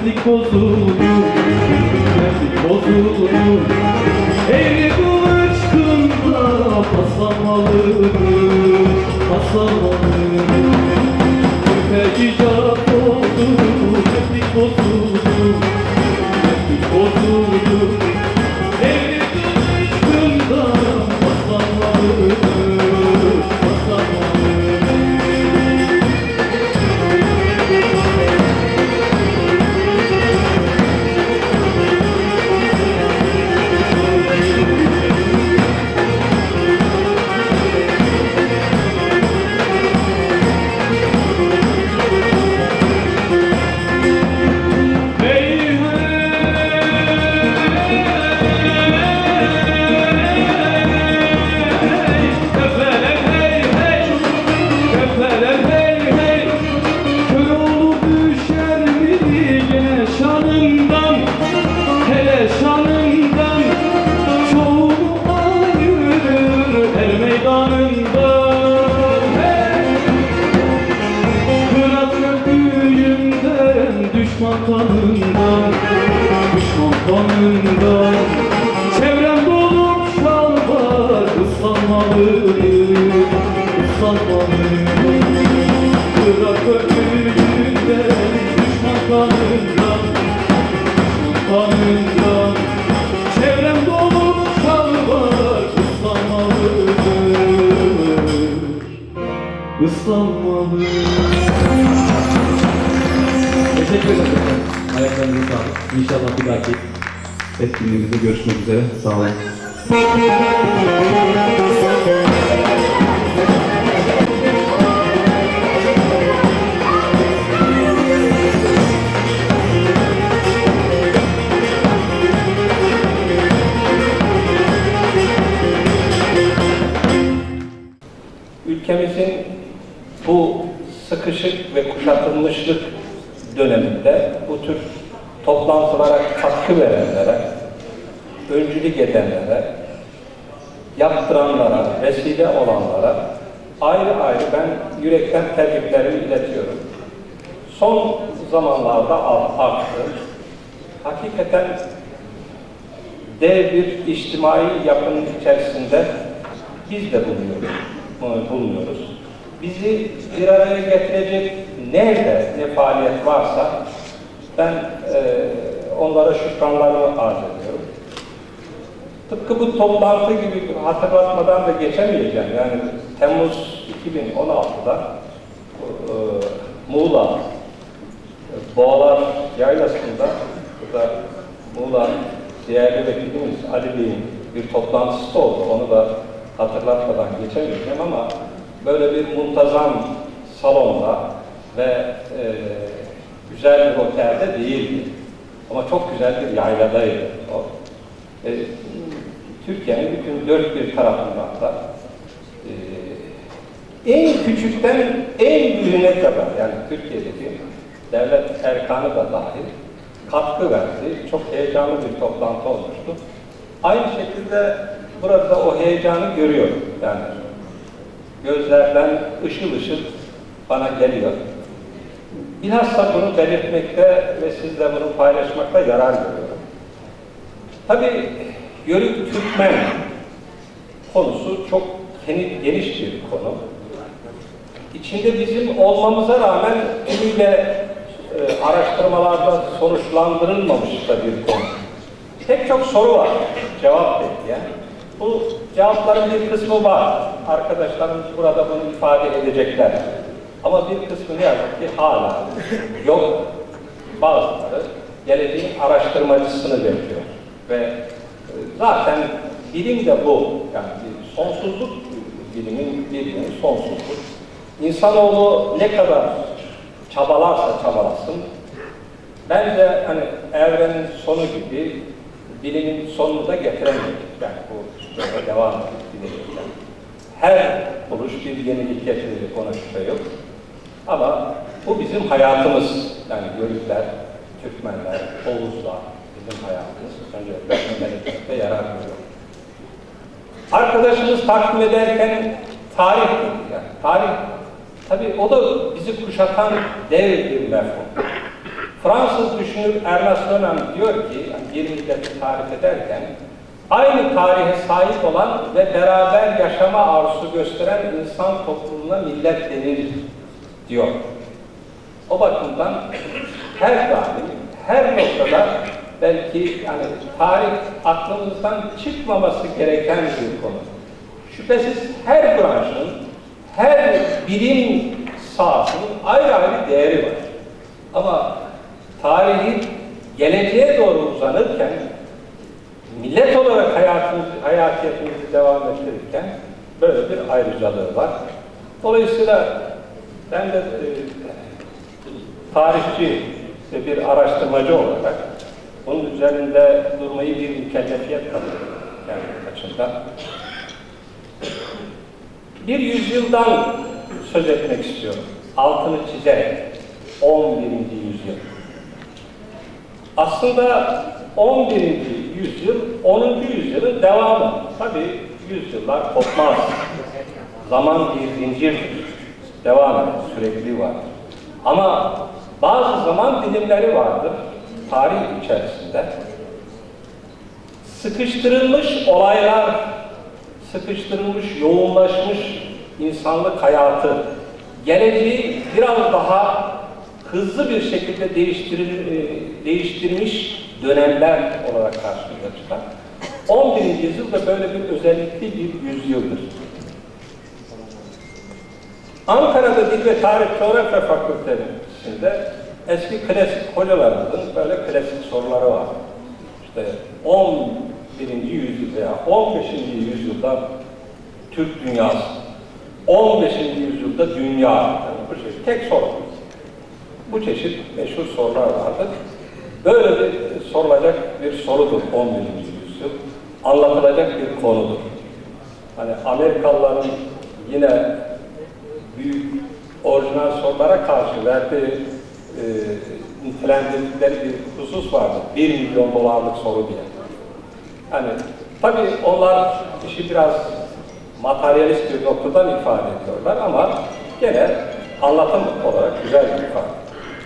mertlik bozulur, mertlik bozulur. Eğri kılıç kında paslamalıdır, paslamalıdır. Tüfek icat oldu, mertlik bozulur, mertlik bozulur. Eğri kılıç kında paslamalıdır, paslamalıdır. Düşman kanından, düşman kanından. Çevrem dolup şalvar ıslanmalıdır, ıslanmalıdır. Bırak öpücüğünden, düşman kanından, düşman kanından. Çevrem dolup şalvar ıslanmalıdır, ıslanmalıdır. Teşekkür ederim. Ayaklarınıza sağlık. İnşallah bir dahaki etkinliğimizde görüşmek üzere. Sağ olun. Ülkemizin bu sıkışık ve kuşatılmışlık döneminde bu tür toplantılara katkı verenlere, öncülük edenlere, yaptıranlara, vesile olanlara ayrı ayrı ben yürekten tebriklerimi iletiyorum. Son zamanlarda arttı. Hakikaten dev bir içtimai yapının içerisinde biz de bulunuyoruz. Bizi bir araya getirecek nerede ne faaliyet varsa ben onlara şükranlarımı arz ediyorum. Tıpkı bu toplantı gibi hatırlatmadan da geçemeyeceğim. Yani Temmuz 2016'da Muğla Boğalar Yaylası'nda burada Muğla değerli vekilimiz Ali Bey'in bir toplantısı oldu. Onu da hatırlatmadan geçemeyeceğim ama böyle bir muntazam salonda ve güzel bir otelde değildi. Ama çok güzel bir yayladaydı o. Türkiye'nin bütün dört bir tarafından da en küçükten en büyüğüne kadar, yani Türkiye'deki devlet erkanı da dahil katkı verdi. Çok heyecanlı bir toplantı olmuştu. Aynı şekilde burada o heyecanı görüyorum. Yani gözlerden ışıl ışıl bana geliyor. Bilhassa bunu belirtmekte ve sizle bunu paylaşmakta yarar görüyorum. Tabii Yörük Türkmen konusu çok geniş bir konu. İçinde bizim olmamıza rağmen tümüyle araştırmalarda sonuçlandırılmamış da bir konu. Pek çok soru var cevap bekleyen. Bu cevapların bir kısmı var. Arkadaşlarımız burada bunu ifade edecekler. Ama bir kısmı ne yazık ki hala yok. Bazıları geleceğin araştırmacısını bekliyor. Ve zaten bilim de bu. Yani sonsuzluk bilimin sonsuzluk. İnsanoğlu ne kadar çabalarsa çabalasın, bence hani evrenin sonu gibi bilimin sonunu da getiremeyecek. Yani bu böyle devam edecek. Her buluş bir yenilik getirecek, ona şüphe yok. Ama bu bizim hayatımız. Yani Yörükler, Türkmenler, Oğuzlar bizim hayatımız. Önce meleklikte yarar görüyor. Arkadaşımız takdim ederken tarih dedi. Yani tarih, tabii o da bizi kuşatan dev bir mefhum. Fransız düşünür Ernest Renan diyor ki, yani bir milleti tarif ederken, aynı tarihe sahip olan ve beraber yaşama arzusu gösteren insan toplumuna millet denir diyor. O bakımdan her daim, her noktada belki yani tarih aklımızdan çıkmaması gereken bir konu. Şüphesiz her branşın, her bilim sahasının ayrı ayrı değeri var. Ama tarihin geleceğe doğru uzanırken, millet olarak hayatiyetimizi devam ettirirken böyle bir ayrıcalığı var. Dolayısıyla ben de tarihçi ve bir araştırmacı olarak bunun üzerinde durmayı bir mükellefiyet kalıyorum kendi açımdan. Bir yüzyıldan söz etmek istiyorum. Altını çizerek. 11. yüzyıl. Aslında 11. yüzyıl 10. yüzyılın devamı. Tabii yüzyıllar kopmaz. Zaman bir zincirdir. Devam eder, sürekli var. Ama bazı zaman dilimleri vardır tarih içerisinde. Sıkıştırılmış olaylar, sıkıştırılmış, yoğunlaşmış insanlık hayatı, geleceği biraz daha hızlı bir şekilde değiştirmiş dönemler olarak karşımıza çıkar. 11. yüzyıl da böyle bir özellikli bir yüzyıldır. Ankara'da Dil ve Tarih Coğrafya Fakültesi'nde eski klasik hocalarımızın böyle klasik soruları var. İşte 11. yüzyıl veya 15. yüzyılda Türk dünyası, 15. yüzyılda dünya, yani bu çeşit tek soru. Bu çeşit meşhur sorular vardır. Böyle bir sorulacak bir sorudur 11. yüzyıl. Anlatılacak bir konudur. Hani Amerikalıların yine büyük orijinal sorulara karşı verdiği nitelendirdikleri bir husus vardı. 1 milyon dolarlık soru diye. Yani tabii onlar işi biraz materyalist bir noktadan ifade ediyorlar ama gene anlatım olarak güzel bir ifade.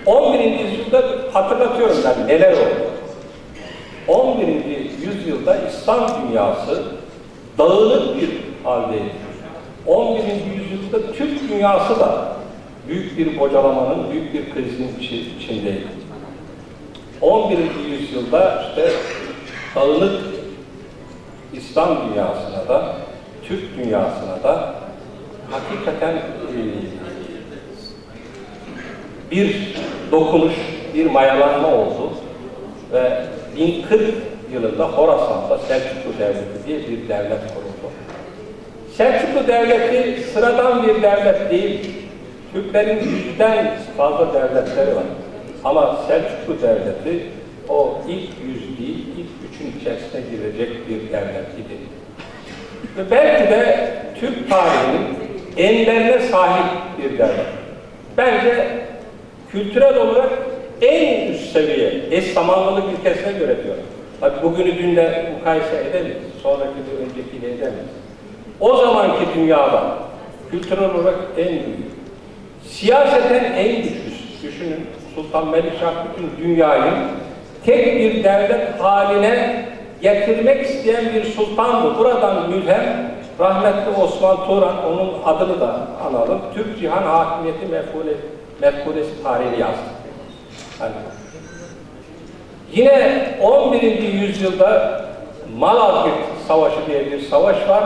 11. yüzyılda hatırlatıyorum ben neler oldu. 11. yüzyılda İslam dünyası dağınık bir haldeydi. 11. yüzyılda Türk dünyası da büyük bir bocalamanın, büyük bir krizin içindeydi. 11. yüzyılda işte dağınık İslam dünyasına da, Türk dünyasına da hakikaten bir dokunuş, bir mayalanma oldu ve 1040 yılında Horasan'da Selçuklu Devleti diye bir devlet kuruldu. Selçuklu Devleti sıradan bir devlet değil. Türklerin 100'den fazla devletleri var. Ama Selçuklu Devleti o ilk 100 değil, ilk 3'ün içerisine girecek bir devlet idi. Ve belki de Türk tarihinin enlerine sahip bir devlet. Bence kültürel olarak en üst seviye, eş zamanlılık ilkesine göre diyorum. Tabii bugünü dünle mukayese edemeyiz, sonraki bir öncekiyle edemeyiz. O zamanki dünyada kültürel olarak en büyük, siyaseten en güçlüsü. Düşünün, Sultan Melikşah bütün dünyayı tek bir devlet haline getirmek isteyen bir sultandı. Buradan mülhem, rahmetli Osman Turan, onun adını da analım, Türk Cihan Hakimiyeti mefkuresi tarihini yazdı. Yani, yine 11. yüzyılda Malazgirt Savaşı diye bir savaş var.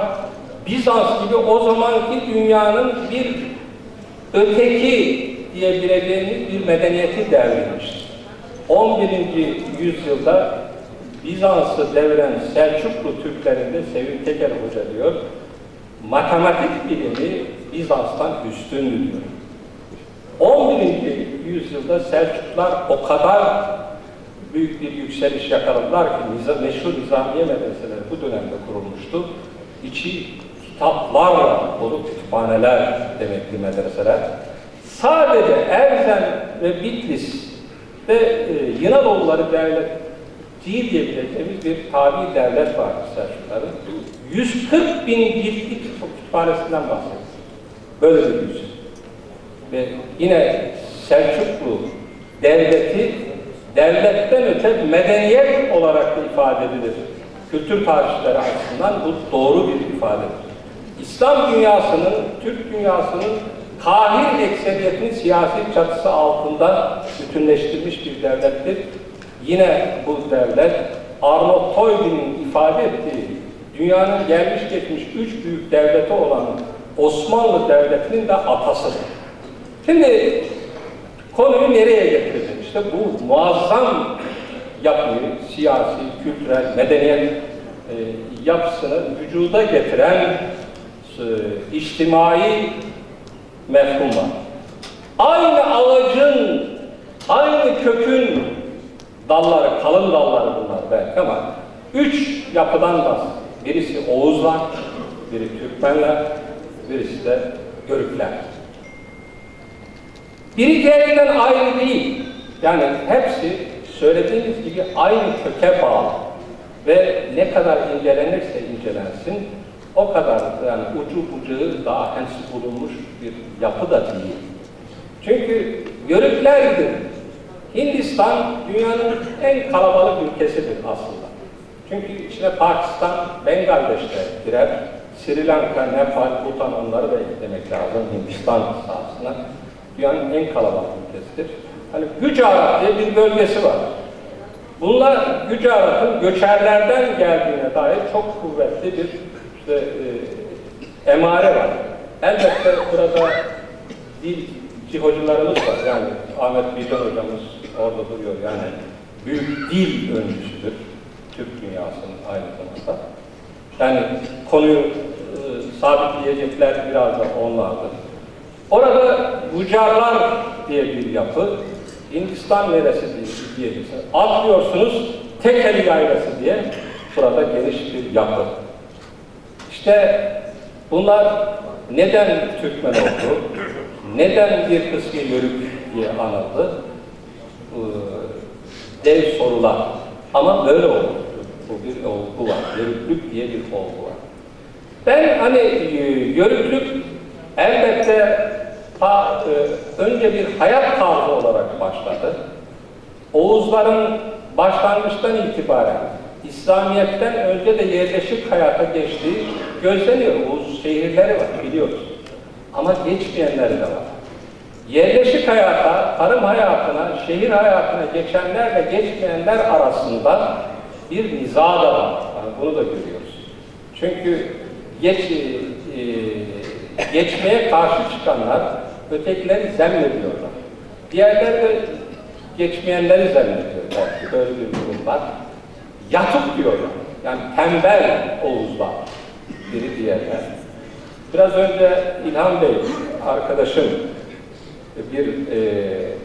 Bizans gibi o zamanki dünyanın bir öteki diyebileceğimiz bir medeniyeti devrilmiştir. 11. yüzyılda Bizans'ı deviren Selçuklu Türklerinde Sevim Teker Hoca diyor, matematik bilimi Bizans'tan üstündü diyor. 11. yüzyılda Selçuklular o kadar büyük bir yükseliş yakaladılar ki meşhur Nizamiye medreseleri bu dönemde kurulmuştu. İçi kitaplarla dolu kütüphaneler demekli medreseler. Sadece Erzen ve Bitlis'te Yunanoğulları devlet değil diyebileceğimiz bir tabi devlet vardı Selçukluların. 140 bin ciltlik kütüphanesinden bahsediyoruz. Böyle bir yüzyıl. Ve yine Selçuklu devleti devletten öte medeniyet olarak da ifade edilir. Kültür tarihçileri açısından bu doğru bir ifadedir. İslam dünyasının, Türk dünyasının kahir ekseriyetini siyasi çatısı altında bütünleştirmiş bir devlettir. Yine bu devlet Arnold Toynbee'nin ifade ettiği dünyanın gelmiş geçmiş 3 büyük devleti olan Osmanlı Devleti'nin de atasıdır. Şimdi konuyu nereye getirdim? İşte bu muazzam yapıyı, siyasi, kültürel, medeniyet yapısını vücuda getiren içtimai mefhumlar. Aynı ağacın, aynı kökün dalları, kalın dalları bunlar belki ama 3 yapıdan bahsediyor. Birisi Oğuzlar, biri Türkmenler, birisi de Yörükler. Biri diğerinden ayrı değil. Yani hepsi söylediğimiz gibi aynı köke bağlı. Ve ne kadar incelenirse incelensin, o kadar yani ucu bucağı daha henüz bulunmuş bir yapı da değil. Çünkü Yörüklerdir. Hindistan dünyanın en kalabalık ülkesidir aslında. Çünkü içine Pakistan, Bangladeş'te girer. Sri Lanka, Nepal, Bhutan onları da eklemek lazım Hindistan sahasına. Dünyanın en kalabalık ülkesidir. Hani Gücarat diye bir bölgesi var. Bunlar Gücarat'ın göçerlerden geldiğine dair çok kuvvetli bir emare var. Elbette burada dilci hocalarımız var. Yani Ahmet Bildan hocamız orada duruyor. Yani büyük dil öncüsüdür. Türk dünyasının aynı zamanda. Yani konuyu sabitleyecekler biraz da onlardır. Orada Gujarlar diye bir yapı, Hindistan neresi diyebilirsiniz. Atlıyorsunuz, Tekeli Yaylası diye burada geniş bir yapı. İşte bunlar neden Türkmen oldu, neden bir kısmı Yörük diye anıldı, dev sorular. Ama böyle oldu. Bu bir olgu var. Yörüklük diye bir olgu var. Ben hani Yörüklük elbette önce bir hayat tarzı olarak başladı. Oğuzların başlangıçtan itibaren İslamiyet'ten önce de yerleşik hayata geçtiği gözleniyor. Oğuz şehirleri var biliyoruz. Ama geçmeyenleri de var. Yerleşik hayata, tarım hayatına, şehir hayatına geçenlerle geçmeyenler arasında bir niza da var. Yani bunu da görüyoruz. Çünkü geçmeye karşı çıkanlar ötekileri zemmediyorlar. Diğerleri de geçmeyenleri zemmediyorlar. Böyle bir durum var. Yatık diyorlar. Yani tembel Oğuzlar. Biri diğerler. Biraz önce İlhan Bey arkadaşım bir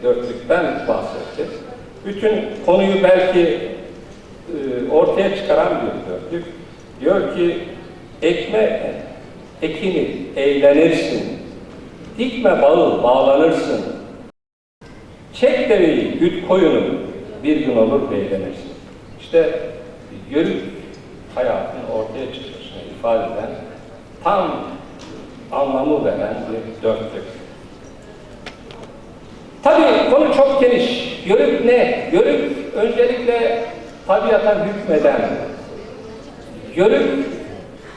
dörtlükten bahsetti. Bütün konuyu belki ortaya çıkaran bir dörtlük. Diyor ki ekme ekini eğlenirsin, dikme bağı bağlanırsın, çek deveyi güt koyunu bir gün olur beğlenirsin. İşte Yörük hayatının ortaya çıkışını ifade eden tam anlamı veren bir dörtlük. Tabii konu çok geniş. Yörük ne? Yörük öncelikle tabiata hükmeden, Yörük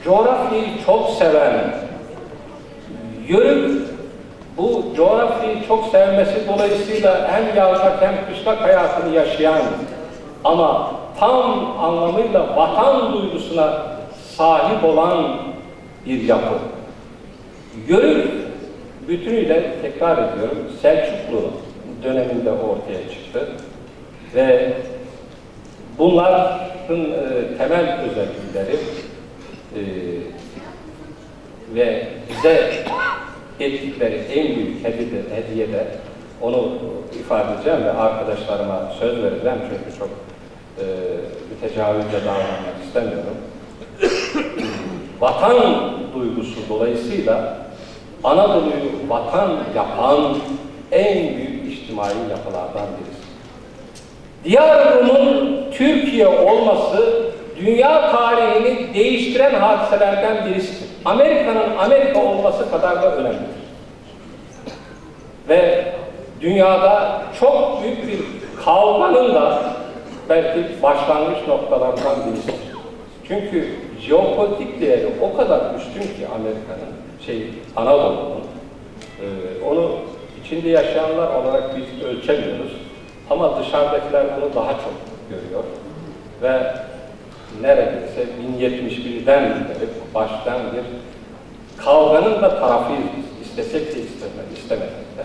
coğrafyayı çok seven, Yörük bu coğrafyayı çok sevmesi dolayısıyla hem yazlık hem kışlak hayatını yaşayan ama tam anlamıyla vatan duygusuna sahip olan bir yapı. Yörük bütünüyle tekrar ediyorum Selçuklu döneminde ortaya çıktı ve bunların temel özellikleri ve bize ettikleri en büyük hediye de onu ifade edeceğim ve arkadaşlarıma söz vereceğim çünkü çok mütecavizce davranmak istemiyorum. Vatan duygusu dolayısıyla Anadolu'yu vatan yapan en büyük içtimai yapılardan birisi. Diyar Rum'un Türkiye olması dünya tarihini değiştiren hadiselerden birisidir. Amerika'nın Amerika olması kadar da önemlidir. Ve dünyada çok büyük bir kavganın da belki başlangıç noktalarından birisi. Çünkü jeopolitik değeri o kadar üstün ki Amerika'nın, Anadolu'nun, onu içinde yaşayanlar olarak biz ölçemiyoruz. Ama dışarıdakiler bunu daha çok görüyor. Ve neredeyse 1071'den beri başlayan bir kavganın da tarafıyız biz. İstesek de istemesek de.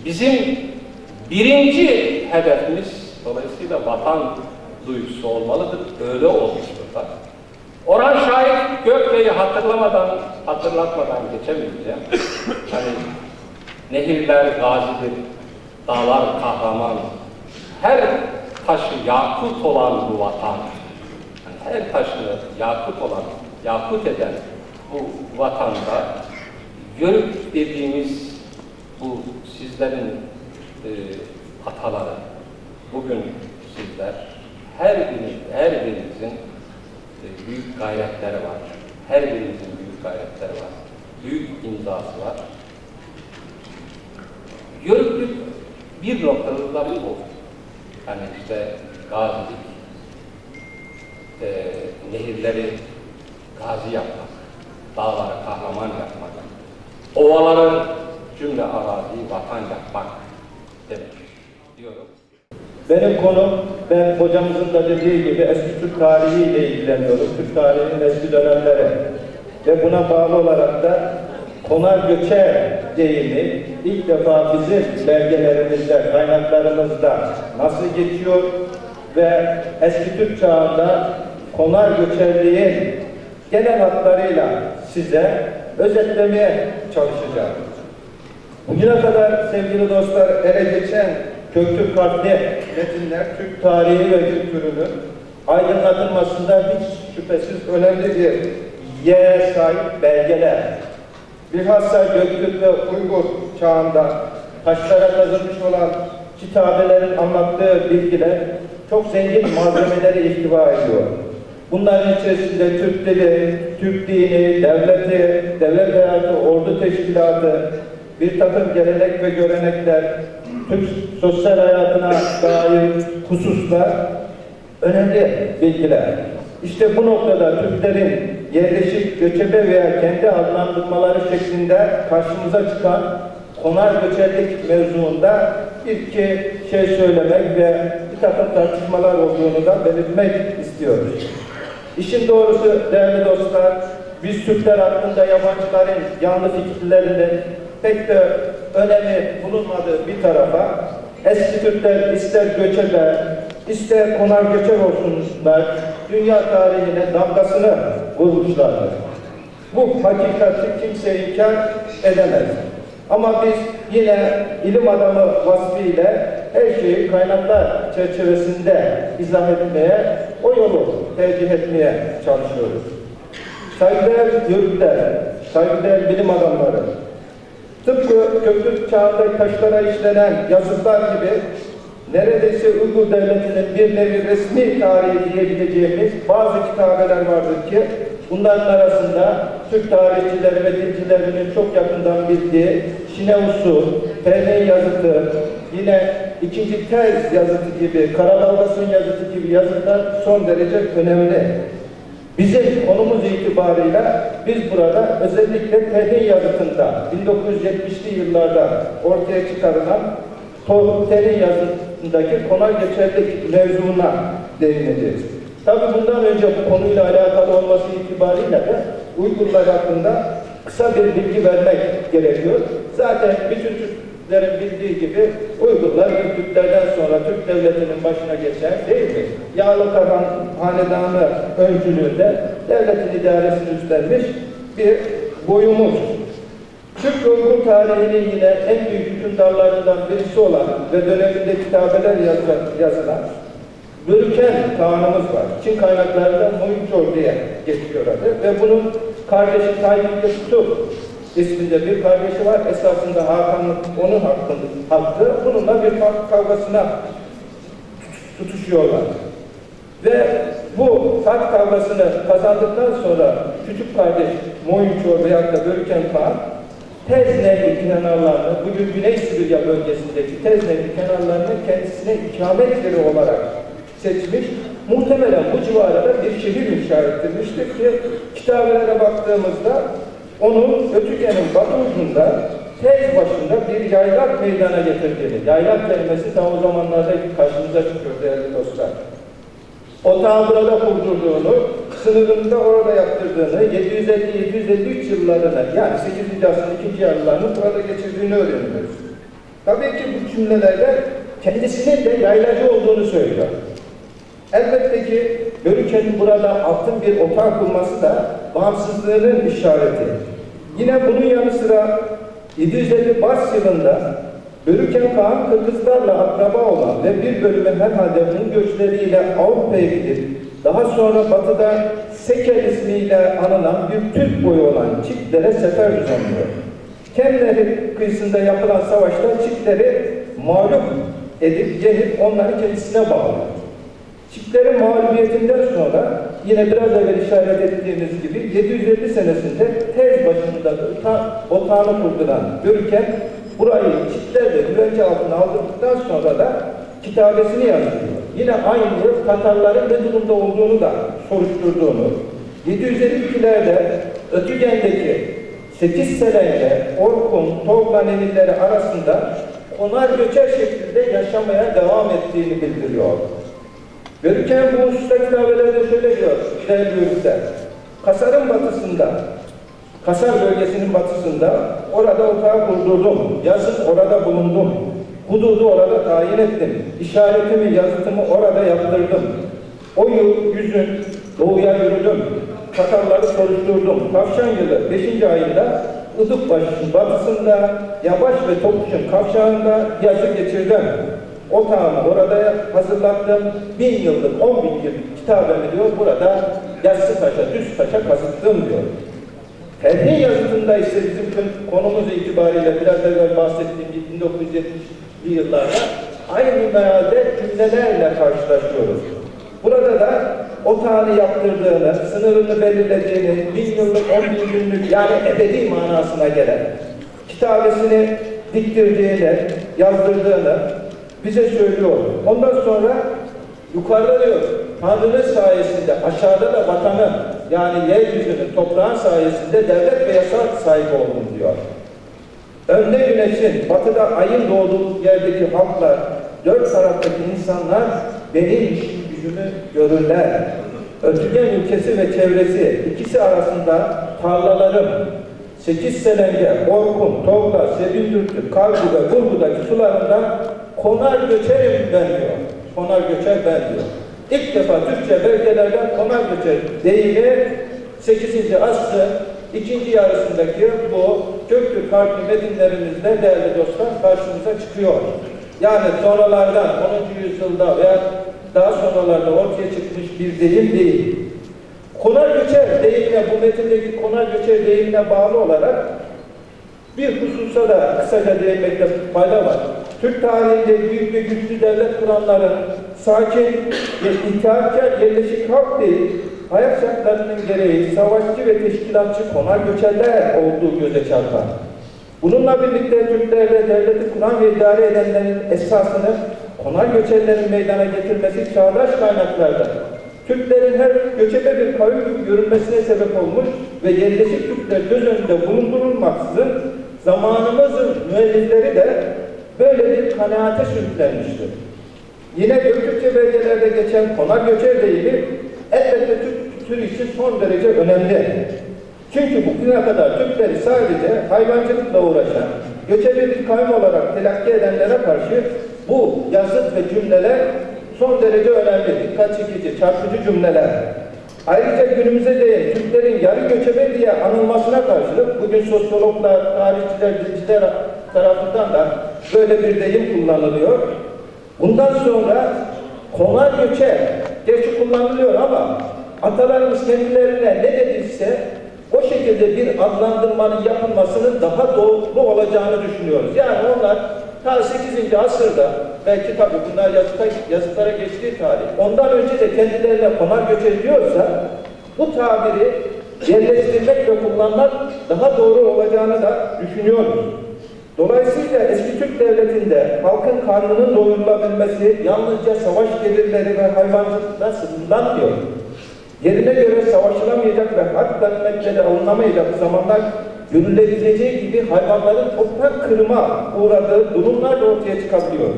Bizim birinci hedefimiz dolayısıyla vatan duygusu olmalıdır. Öyle olmuştur da. Orhan Şahit Gökbey'i hatırlatmadan geçemeyeceğim. Hani nehirler gazidir, dağlar kahraman, her taşı yakut olan bu vatan, yani her taşını yakut eden bu vatanda Yörük dediğimiz bu sizlerin ataları, bugün sizler, her birinizin büyük gayretleri var. Her birinizin büyük gayretleri var. Büyük imzası var. Yörüklük bir noktada da bu. Hani işte gazilik, nehirleri gazi yapmak, dağları kahraman yapmak, ovaları cümle araziyi vatan yapmak demek diyorum. Benim konum, ben hocamızın da dediği gibi eski Türk tarihiyle ilgileniyorum. Türk tarihinin eski dönemleri. Ve buna bağlı olarak da konar göçer deyimi ilk defa bizim belgelerimizde, kaynaklarımızda nasıl geçiyor ve eski Türk çağında konar göçerliğin genel hatlarıyla size özetlemeye çalışacağım. Bugüne kadar sevgili dostlar ele geçen Köktürk harfli metinler Türk tarihi ve kültürünün aydınlatılmasında hiç şüphesiz önemli bir yere sahip belgeler. Bilhassa Göktürk ve Uygur çağında taşlara kazılmış olan kitabelerin anlattığı bilgiler çok zengin malzemeleri ihtiva ediyor. Bunların içerisinde Türk dili, Türk dini, devleti, devlet hayatı, ordu teşkilatı, bir takım gelenek ve görenekler, Türk sosyal hayatına dair hususlar önemli bilgiler. İşte bu noktada Türklerin yerleşik, göçebe veya kendi adlandırmaları şeklinde karşımıza çıkan konar göçerlik mevzuunda bir iki şey söylemek ve bir takım tartışmalar olduğunu da belirtmek istiyoruz. İşin doğrusu değerli dostlar, biz Türkler hakkında yabancıların yanlış fikirlerinin pek de önemi bulunmadığı bir tarafa, eski Türkler ister göçebe, ister konar göçer olsunlar, dünya tarihine damgasını vurmuşlardır. Bu hakikati kimse inkar edemez. Ama biz yine ilim adamı vasfıyla her şeyi kaynaklar çerçevesinde izah etmeye, o yolu tercih etmeye çalışıyoruz. Saygıdeğer yörükler, saygıdeğer bilim adamları, tıpkı Köktürk çağında taşlara işlenen yazıtlar gibi neredeyse Uygur Devleti'nin bir nevi resmi tarihi diyebileceğimiz bazı kitabeler vardır ki bunların arasında Türk tarihçileri ve dilcilerinin çok yakından bildiği Şinevsu, Perne'nin yazıtı, yine 2. Tez yazıtı gibi, Karadalgas'ın yazıtı gibi yazıtlar son derece önemli. Bizim konumuz itibarıyla biz burada özellikle Perne yazıtında 1970'li yıllarda ortaya çıkarılan Perne yazıtındaki konar geçerlik mevzuna değineceğiz. Tabi bundan önce bu konuyla alakalı olması itibariyle de Uygurlar hakkında kısa bir bilgi vermek gerekiyor. Zaten bütün Türklerin bildiği gibi Uygurlar Türklerden sonra Türk Devleti'nin başına geçen değil mi? Yağlı Karahan Hanedanı öncülüğünde devletin idaresini üstlenmiş bir boyumuz. Türk Uygur tarihinin yine en büyük hükümdarlarından birisi olan ve döneminde kitabeler yazılan Börüken Kağan'ımız var. Çin kaynaklarında Moyunçor diye geçiyor adı ve bunun kardeşi Tayyip Tutuk isminde bir kardeşi var. Esasında Hakan'ın onun hakkı. Bununla bir kavgasına tutuşuyorlar. Ve bu hak kavgasını kazandıktan sonra küçük kardeş Moyunçor veyahut da Börüken Kağan Tez Nehri kenarlarını, bugün Güney Sibirya bölgesindeki Tez Nehri kenarlarını kendisine ikamet yeri olarak seçmiş. Muhtemelen bu civarda bir şehir inşa ettirmiştir ki kitabelere baktığımızda onun Ötüken'in batı ucunda Tez başında bir yaylak meydana getirdiğini, yaylak kelimesi daha o zamanlarda karşımıza çıkıyor değerli dostlar. Otağı burada kurdurduğunu, sınırını da orada yaptırdığını, 750-753 yıllarına yani 8. asrın 2. yarılarını burada geçirdiğini öğreniyoruz. Tabii ki bu cümlelerle kendisinin de yaylacı olduğunu söylüyor. Elbette ki Börüken'in burada altın bir otağı kurması da bağımsızlığının işareti. Yine bunun yanı sıra 750 Bars yılında Börüken Kağan Kırgızlarla akraba olan ve bir bölümü herhalde bunun göçleriyle Avrupa'ya gidip daha sonra batıda Seker ismiyle anılan bir Türk boyu olan Çiklere sefer düzenliyor. Kendileri kıyısında yapılan savaşta Çikleri mağlup edip yenip onları kendisine bağlıyor. Çiklerin mağlubiyetinden sonra yine biraz evvel işaret ettiğimiz gibi 750 senesinde Tez başında otağını kurduran Börüken burayı Çikler'de güvence altına aldıktan sonra da kitabesini yazdırıyor. Yine aynı yıl Tatarların ne durumda olduğunu da soruşturduğunu, 752'lerde Ötügen'deki 8 Selenge, Orkun, Togla nenilleri arasında konar göçer şeklinde yaşamaya devam ettiğini bildiriyor. Börüken bu hususta kitabelerde şöyle diyor, değerli yörükler. Kasar'ın batısında, Kasar bölgesinin batısında orada otağı kurdurdum, yazın orada bulundum, hududu orada tayin ettim, işaretimi, yazıtımı orada yaptırdım. O yıl yüzün doğuya yürüdüm, Tatarları soruşturdum. Kavşan yılı 5. ayında Idıkbaşı'nın batısında Yabaş ve Topuş'un kavşağında yazı geçirdim. Otağımı orada hazırlattım. 1000 yıllık, 10.000 yıllık kitabemi diyor burada yassı taşa, düz taşa kazıttım diyor. Ferhi yazıtında ise bizim konumuz itibariyle biraz evvel bahsettiğim 1970'li yıllarda aynı mealde cümlelerle karşılaşıyoruz. Burada da otağını yaptırdığını, sınırını belirlediğini, 1000 yıllık, 10.000 günlük yani ebedi manasına gelen kitabesini diktirdiğini, yazdırdığını bize söylüyor. Ondan sonra yukarıda diyor, Tanrı'nın sayesinde aşağıda da vatanın yani yeryüzünün, toprağın sayesinde devlet ve yasa sahibi oldum diyor. Önde güneşin, batıda ayın doğduğu yerdeki halklar, dört taraftaki insanlar benim işim gücümü görürler. Ötügen ülkesi ve çevresi ikisi arasında tarlalarım, 8 Selenge, Orkun, Togla, Sebindürtü, Kargu ve Burgu'daki sularından konar göçerim ben diyor. Konar göçer ben diyor. İlk defa Türkçe belgelerden konar göçer deyimi 8. asrın ikinci yarısındaki bu Göktürk harfli metinlerimizde değerli dostlar karşımıza çıkıyor. Yani sonralardan 10. yüzyılda veya daha sonralarda ortaya çıkmış bir deyim değil. Konar göçer deyimine, bu metindeki konar göçer deyimine bağlı olarak bir hususa da kısaca değinmekte fayda var. Türk tarihinde büyük ve güçlü devlet kuranların sakin ve itaatkar yerleşik halk değil, hayat şartlarının gereği savaşçı ve teşkilatçı konar göçerler olduğu göze çarpar. Bununla birlikte Türklerde devleti kuran ve idare edenlerin esasını konar göçerlerin meydana getirmesi çağdaş kaynaklarda Türklerin her göçebe bir kavim gibi görülmesine sebep olmuş ve yerleşik Türkler göz önünde bulundurulmaksızın zamanımızın müellifleri de böyle bir kanaate sürüklenmiştir. Yine Göktürkçe belgelerde geçen konar göçer deyimi elbette Türk kültürü için son derece önemli. Çünkü bugüne kadar Türkleri sadece hayvancılıkla uğraşan, göçebe bir kavim olarak telakki edenlere karşı bu yazıt ve cümleler son derece önemli, dikkat çekici, çarpıcı cümleler. Ayrıca günümüze değin Türklerin yarı göçebe diye anılmasına karşılık bugün sosyologlar, tarihçiler, dilciler tarafından da böyle bir deyim kullanılıyor. Bundan sonra konar göçer, gerçi kullanılıyor ama atalarımız kendilerine ne dediyse o şekilde bir adlandırmanın yapılmasının daha doğru olacağını düşünüyoruz. Yani onlar ta 8. asırda belki tabii bunlar yazıtlara geçtiği tarih. Ondan önce de kendilerine konar göçer diyorsa bu tabiri yerleştirmek ve kullanmak daha doğru olacağını da düşünüyoruz. Dolayısıyla eski Türk Devleti'nde halkın karnının doyurulabilmesi yalnızca savaş gelirleri ve hayvancılıkla sınırlanmıyor. Yerine göre savaşılamayacak ve harp ganimetleri alınamayacak zamanlar görülebileceği gibi hayvanların toprak kırıma uğradığı durumlar da ortaya çıkabiliyor.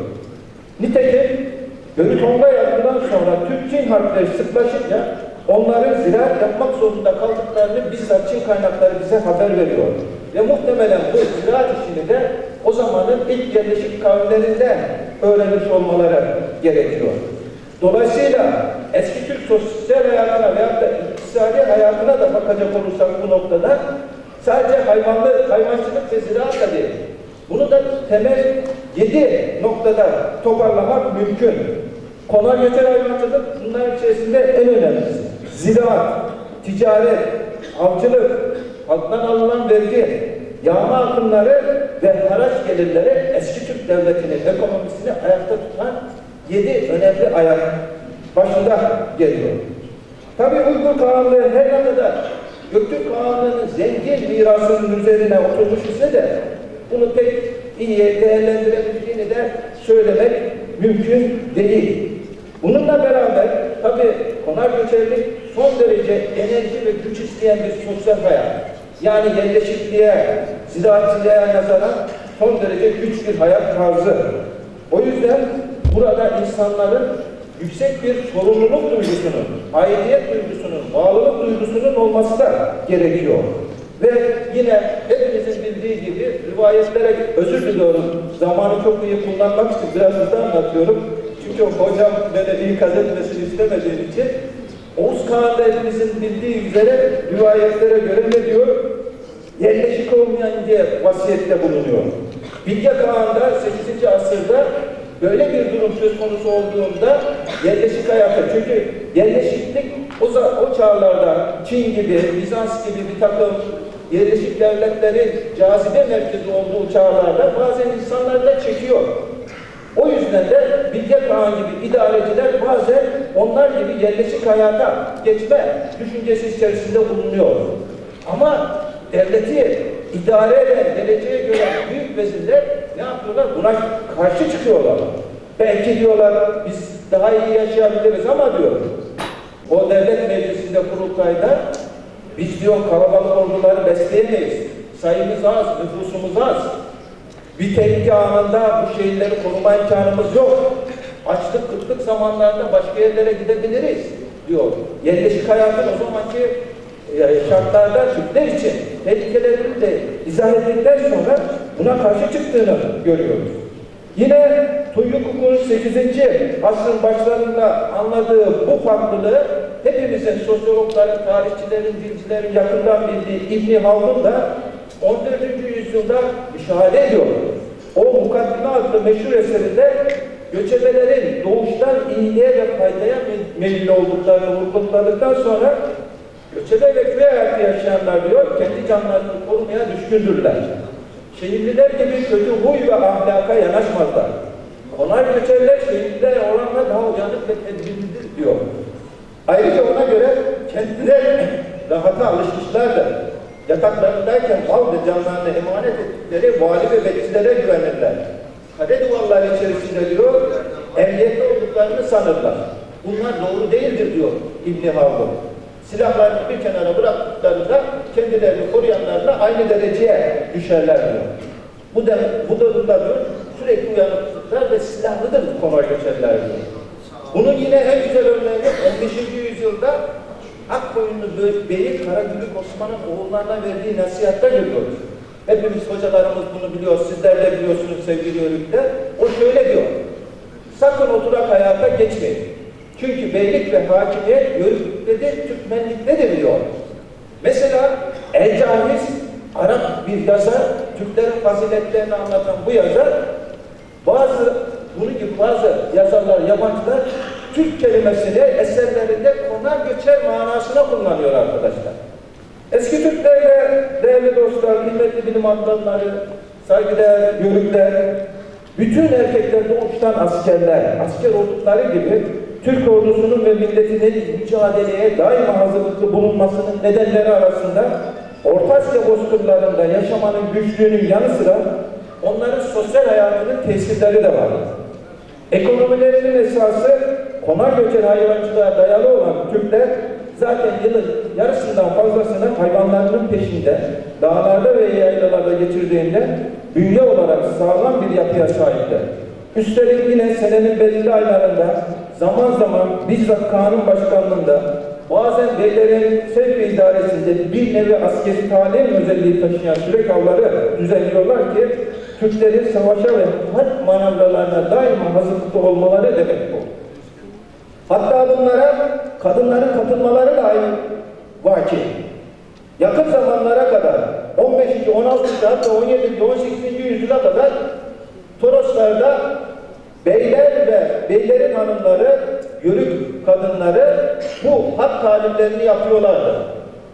Nitekim Yörük-Honga yardımından sonra Türk-Çin harpleri sıklaşınca onların ziraat yapmak zorunda kaldıklarını bizzat Çin kaynakları bize haber veriyor. Ve muhtemelen bu ziraat işini de o zamanın ilk yerleşik kavimlerinden öğrenmiş olmaları gerekiyor. Dolayısıyla eski Türk sosyal hayatına veyahut da iktisadi hayatına da bakacak olursak bu noktada sadece hayvancılık ve ziraat da değil. Bunu da temel 7 noktada toparlamak mümkün. Konar göçer hayvancılık bunların içerisinde en önemlisi. Ziraat, ticaret, avcılık, halktan alınan vergi, yağma akımları ve haraç gelirleri eski Türk Devleti'nin ekonomisini ayakta tutan 7 önemli ayak başında geliyor. Tabii Uygur Kağanlığı her ne kadar Göktürk Kağanlığı'nın zengin mirasının üzerine oturmuş ise de bunu pek iyi değerlendirebildiğini de söylemek mümkün değil. Bununla beraber tabii konar göçerlik son derece enerji ve güç isteyen bir sosyal hayat. Yani yerleşikliğe, ziraatçılığa nazaran son derece güç bir hayat tarzı. O yüzden burada insanların yüksek bir sorumluluk duygusunun, aidiyet duygusunun, bağlılık duygusunun olması da gerekiyor. Ve yine hepinizin bildiği gibi rivayetlere özür diliyorum. Zamanı çok iyi kullanmak için biraz hızlı anlatıyorum. Çünkü hocam beni ikaz etmesini istemediğim için Oğuz Kağan'da hepimizin bildiği üzere rivayetlere göre ne diyor? Yerleşik olmayan diye vasiyette bulunuyor. Bilge Kağan'da 8. asırda böyle bir durum söz konusu olduğunda yerleşik hayata, çünkü yerleşiklik o çağlarda Çin gibi, Bizans gibi bir takım yerleşik devletlerin cazibe merkezi olduğu çağlarda bazen insanlar da çekiyor. O yüzden de Bilge Kağan gibi idareciler bazen onlar gibi yerleşik hayata geçme düşüncesi içerisinde bulunuyor. Ama devleti idare eden, geleceğe göre büyük vezirler ne yapıyorlar? Buna karşı çıkıyorlar. Belki diyorlar biz daha iyi yaşayabiliriz ama diyor o devlet meclisinde, kurultayda biz diyor kalabalık orduları besleyemeyiz. Sayımız az, nüfusumuz az. Bir tehlike anında bu şehirleri koruma imkanımız yok. Açlık, kıtlık zamanlarında başka yerlere gidebiliriz diyor. Yerleşik hayatın o zamanki şartlarda Türkler için tehlikelerini de izah ettikten sonra buna karşı çıktığını görüyoruz. Yine Tuyyuk Hukuk'un 8. asrın başlarında anladığı bu farklılığı hepimizin sosyologların, tarihçilerin, dilcilerin yakından bildiği İbn Haldun da 14. yüzyılda müşahede ediyor. O Mukaddime adlı meşhur eserinde göçebelerin doğuştan iyiliğe ve faydaya meyilli olduklarını vurguladıktan sonra göçebe ve köy hayatı yaşayanlar diyor, kendi canlarını korumaya düşkündürler. Şehirliler gibi kötü huy ve ahlaka yanaşmazlar. Konar göçerler şehirliler oranla daha uyanık ve tedbirlidir diyor. Ayrıca ona göre kendileri rahata alışmışlardır. Yataklarındayken mal ve canlarını emanet ettikleri vali ve bekçilere güvenirler. Kale duvarları içerisinde diyor, emniyette olduklarını sanırlar. Bunlar doğru değildir diyor İbn Haldun. Silahlarını bir kenara bıraktıklarında kendilerini koruyanlarla aynı dereceye düşerler diyor. Bu durumda diyor, sürekli uyanıklıklar ve silahlıdır konar göçerler diyor. Bunun yine en güzel örneği 15. yüzyılda Akkoyunlu Bey'i Karagümrük Osman'ın oğullarına verdiği nasihatta görüyoruz. Hepimiz hocalarımız bunu biliyor, sizler de biliyorsunuz sevgili yörükler. O şöyle diyor, sakın oturak hayata geçmeyin. Çünkü beylik ve hakimiyet yörükliktedir, Türkmenliktedir diyor. Mesela El-Cahiz, Arap bir yazar, Türklerin faziletlerini anlatan bu yazar, bunun gibi bazı yazarlar, yabancılar Türk kelimesini eserlerinde konar göçer manasına kullanıyor arkadaşlar. Eski Türklerde değerli dostlar, kıymetli bilim adamları, saygıdeğer yörükler, bütün erkekler doğuştan askerler, asker oldukları gibi Türk ordusunun ve milletinin mücadeleye daima hazırlıklı bulunmasının nedenleri arasında Orta Asya bozkırlarında yaşamanın güçlüğünün yanı sıra onların sosyal hayatının tesirleri de var. Ekonomilerinin esası konar göçer hayvancılığa dayalı olan Türkler zaten yılın yarısından fazlasını hayvanlarının peşinde dağlarda ve yaylalarda geçirdiğinde bünye olarak sağlam bir yapıya sahipler. Üstelik yine senenin belirli aylarında zaman zaman bizzat kanun başkanlığında bazen beylerin sevk idaresinde bir nevi askeri talim özelliği taşıyan sürek avları düzenliyorlar ki Türklerin savaşa ve harp manevralarına daima hazırlıklı olmaları demek bu. Hatta bunlara kadınların katılmaları da aynı vaki. Yakın zamanlara kadar 15. 16. hatta 17. 18. yüzyıla kadar Toroslarda beyler ve beylerin hanımları, yörük kadınları bu harp talimlerini yapıyorlardı.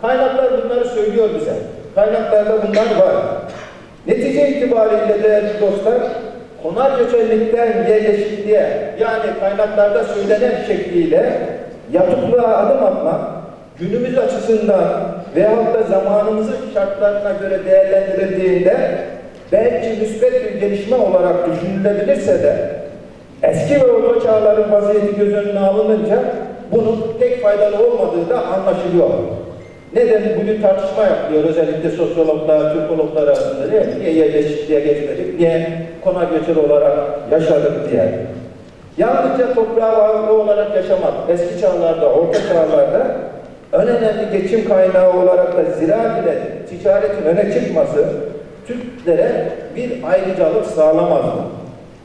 Kaynaklar bunları söylüyor bize. Kaynaklarda bunlar var. Netice itibariyle değerli dostlar, konar göçerlikten yerleşikliğe, yani kaynaklarda söylenen şekliyle yatıklığa adım atmak, günümüz açısından veyahut da zamanımızın şartlarına göre değerlendirildiğinde belki müsbet bir gelişme olarak düşünülebilirse de eski ve orta çağların vaziyeti göz önüne alınınca bunun pek faydalı olmadığı da anlaşılıyor. Neden? Bugün tartışma yapılıyor özellikle sosyologlar, Türkologlar arasında değil mi? Niye yerleşikliğe geçmedik, niye konar göçer olarak yaşadık diye. Yalnızca toprağa bağlı olarak yaşamak, eski çağlarda, orta çağlarda en önemli geçim kaynağı olarak da ziraat ile ticaretin öne çıkması Türklere bir ayrıcalık sağlamazdı.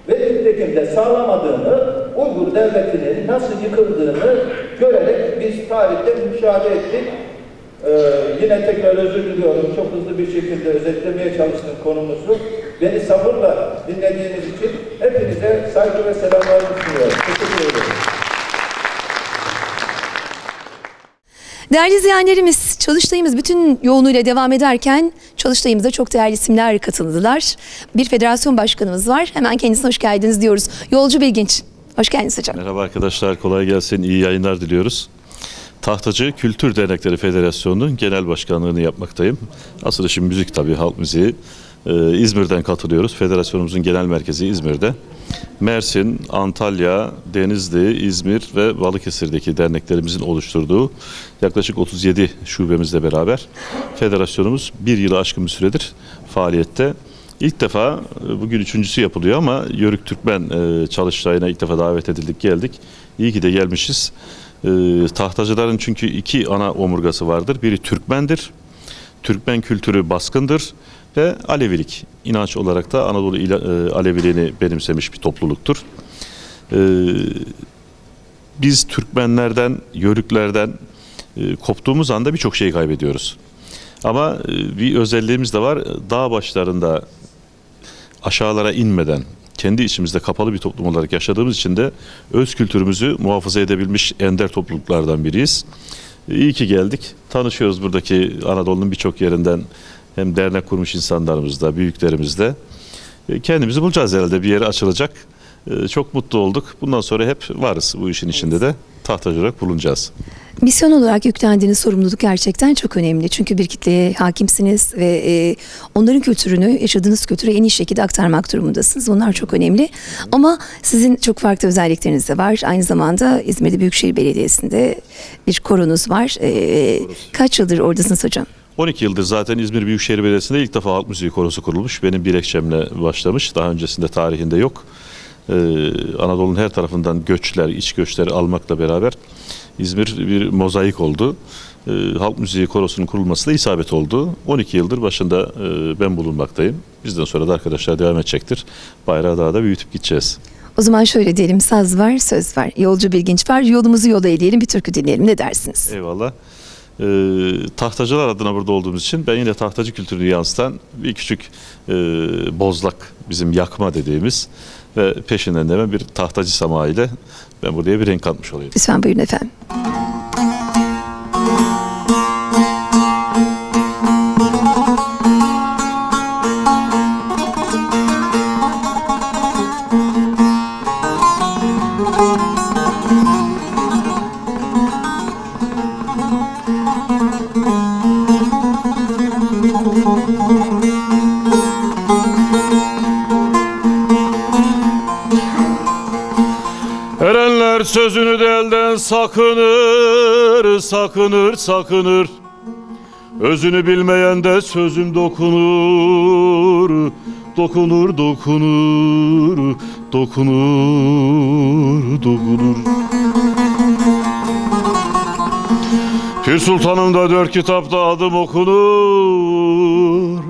Ve nitekim de sağlamadığını, Uygur devletinin nasıl yıkıldığını görerek biz tarihte müşahede ettik. Yine tekrar özür diliyorum, çok hızlı bir şekilde özetlemeye çalıştım konumuzu. Beni sabırla dinlediğiniz için hepinize saygı ve selamlarımı sunuyorum. Teşekkür ederim. Değerli izleyenlerimiz, çalıştayımız bütün yoğunluğuyla devam ederken çalıştayımıza çok değerli isimler katıldılar. Bir federasyon başkanımız var. Hemen kendisine hoş geldiniz diyoruz. Yolcu Bilginç. Hoş geldiniz hocam. Merhaba arkadaşlar, kolay gelsin, iyi yayınlar diliyoruz. Tahtacı Kültür Dernekleri Federasyonu'nun genel başkanlığını yapmaktayım. Asıl işim müzik tabii, halk müziği. İzmir'den katılıyoruz. Federasyonumuzun genel merkezi İzmir'de. Mersin, Antalya, Denizli, İzmir ve Balıkesir'deki derneklerimizin oluşturduğu yaklaşık 37 şubemizle beraber federasyonumuz bir yılı aşkın bir süredir faaliyette. İlk defa bugün üçüncüsü yapılıyor ama Yörük Türkmen çalıştayına ilk defa davet edildik, geldik. İyi ki de gelmişiz. Tahtacıların çünkü iki ana omurgası vardır. Biri Türkmendir. Türkmen kültürü baskındır ve Alevilik. İnanç olarak da Anadolu Aleviliğini benimsemiş bir topluluktur. Biz Türkmenlerden, Yörüklerden koptuğumuz anda birçok şey kaybediyoruz. Ama bir özelliğimiz de var. Dağ başlarında aşağılara inmeden kendi içimizde kapalı bir toplum olarak yaşadığımız için de öz kültürümüzü muhafaza edebilmiş ender topluluklardan biriyiz. İyi ki geldik. Tanışıyoruz buradaki Anadolu'nun birçok yerinden, hem dernek kurmuş insanlarımızla, büyüklerimizle. Kendimizi bulacağız herhalde, bir yere açılacak. Çok mutlu olduk. Bundan sonra hep varız bu işin içinde de. Tahtacı olarak bulunacağız. Misyon olarak yüklendiğiniz sorumluluk gerçekten çok önemli. Çünkü bir kitleye hakimsiniz ve onların kültürünü, yaşadığınız kültürü en iyi şekilde aktarmak durumundasınız. Onlar çok önemli. Ama sizin çok farklı özellikleriniz de var. Aynı zamanda İzmir'de Büyükşehir Belediyesi'nde bir koronuz var. Kaç yıldır oradasınız hocam? 12 yıldır zaten İzmir Büyükşehir Belediyesi'nde ilk defa halk müziği korosu kurulmuş. Benim dilekçemle başlamış. Daha öncesinde tarihinde yok. Anadolu'nun her tarafından göçler, iç göçleri almakla beraber İzmir bir mozaik oldu. Halk müziği korosunun kurulması da isabet oldu. 12 yıldır başında ben bulunmaktayım. Bizden sonra da arkadaşlar devam edecektir. Bayrağı daha da büyütüp gideceğiz. O zaman şöyle diyelim, saz var, söz var, yolcu Bilginç var, yolumuzu yola edelim, bir türkü dinleyelim, ne dersiniz? Eyvallah. Tahtacılar adına burada olduğumuz için ben yine tahtacı kültürünü yansıtan bir küçük bozlak, bizim yakma dediğimiz ve peşinden de hemen bir tahtacı samağı ile ben buraya bir renk katmış olayım. Lütfen buyurun efendim. sakınır, sakınır, sakınır. Özünü bilmeyen de sözüm dokunur, dokunur, dokunur, dokunur, dokunur. Pir Sultan'ın da 4 kitapta adım okunur,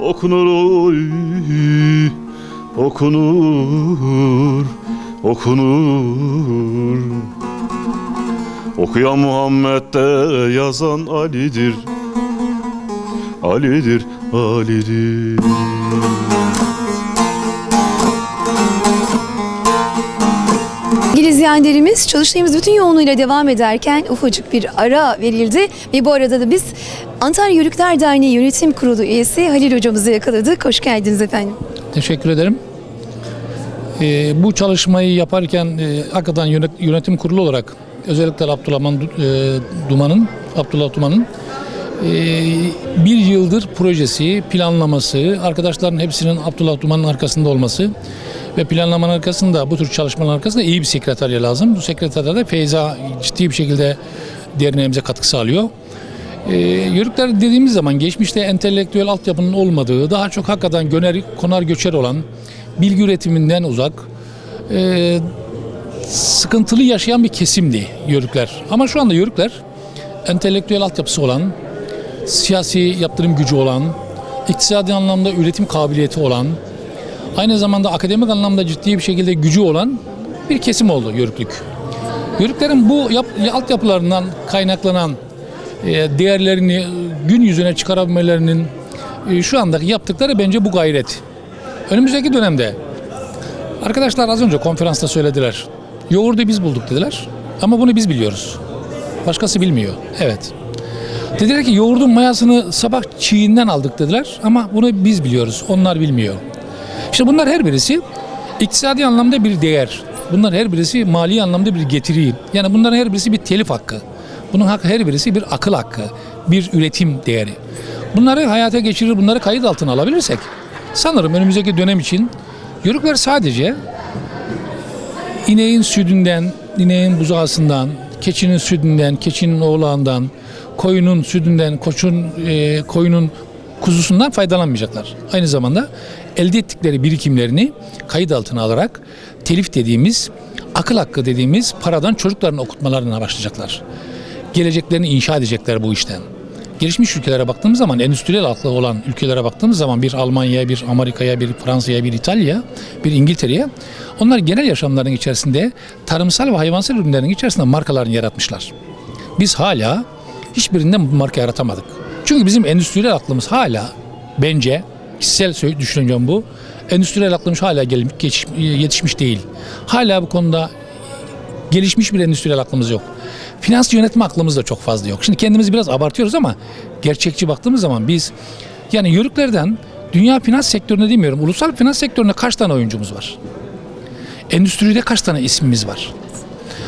okunur, oy, okunur, okunur. Okuyan Muhammed'de yazan Ali'dir, Ali'dir, Ali'dir. Sevgili izleyenlerimiz, çalıştayımız bütün yoğunluğuyla devam ederken ufacık bir ara verildi ve bu arada da biz Antalya Yörükler Derneği Yönetim Kurulu üyesi Halil hocamızı yakaladık. Hoş geldiniz efendim. Teşekkür ederim. Bu çalışmayı yaparken hakikaten yönetim kurulu olarak özellikle Abdullah Duman'ın bir yıldır projesi, planlaması, arkadaşların hepsinin Abdullah Duman'ın arkasında olması ve planlamanın arkasında, bu tür çalışmaların arkasında iyi bir sekreterya lazım. Bu sekreterya da Feyza ciddi bir şekilde derneğimize katkı sağlıyor. Yörükler dediğimiz zaman geçmişte entelektüel altyapının olmadığı, daha çok hakikaten konar göçer olan, bilgi üretiminden uzak, sıkıntılı yaşayan bir kesimdi Yörükler. Ama şu anda Yörükler entelektüel altyapısı olan, siyasi yaptırım gücü olan, iktisadi anlamda üretim kabiliyeti olan, aynı zamanda akademik anlamda ciddi bir şekilde gücü olan bir kesim oldu Yörüklük. Yörüklerin bu altyapılarından kaynaklanan değerlerini gün yüzüne çıkarabilmelerinin şu andaki yaptıkları bence bu gayret. Önümüzdeki dönemde arkadaşlar az önce konferansta söylediler. Yoğurdu biz bulduk dediler ama bunu biz biliyoruz. Başkası bilmiyor. Evet. Dediler ki yoğurdun mayasını sabah çiğinden aldık dediler ama bunu biz biliyoruz. Onlar bilmiyor. İşte bunlar her birisi iktisadi anlamda bir değer. Bunlar her birisi mali anlamda bir getiri. Yani bunların her birisi bir telif hakkı. Bunun her birisi bir akıl hakkı, bir üretim değeri. Bunları hayata geçirir, bunları kayıt altına alabilirsek sanırım önümüzdeki dönem için Yörükler sadece ineğin sütünden, ineğin buzağısından, keçinin sütünden, keçinin oğlağından, koyunun sütünden, koyunun kuzusundan faydalanmayacaklar. Aynı zamanda elde ettikleri birikimlerini kayıt altına alarak telif dediğimiz, akıl hakkı dediğimiz paradan çocuklarını okutmalarına başlayacaklar. Geleceklerini inşa edecekler bu işten. Gelişmiş ülkelere baktığımız zaman, endüstriyel aklı olan ülkelere baktığımız zaman bir Almanya'ya, bir Amerika'ya, bir Fransa'ya, bir İtalya'ya, bir İngiltere'ye onlar genel yaşamlarının içerisinde tarımsal ve hayvansal ürünlerin içerisinde markalarını yaratmışlar. Biz hala hiçbirinden bu marka yaratamadık. Çünkü bizim endüstriyel aklımız hala bence, kişisel düşüncem bu, endüstriyel aklımız hala yetişmiş değil. Hala bu konuda gelişmiş bir endüstriyel aklımız yok. Finans yönetme aklımız da çok fazla yok. Şimdi kendimizi biraz abartıyoruz ama gerçekçi baktığımız zaman biz yani Yörüklerden dünya finans sektörüne demiyorum, ulusal finans sektöründe kaç tane oyuncumuz var? Endüstride kaç tane ismimiz var?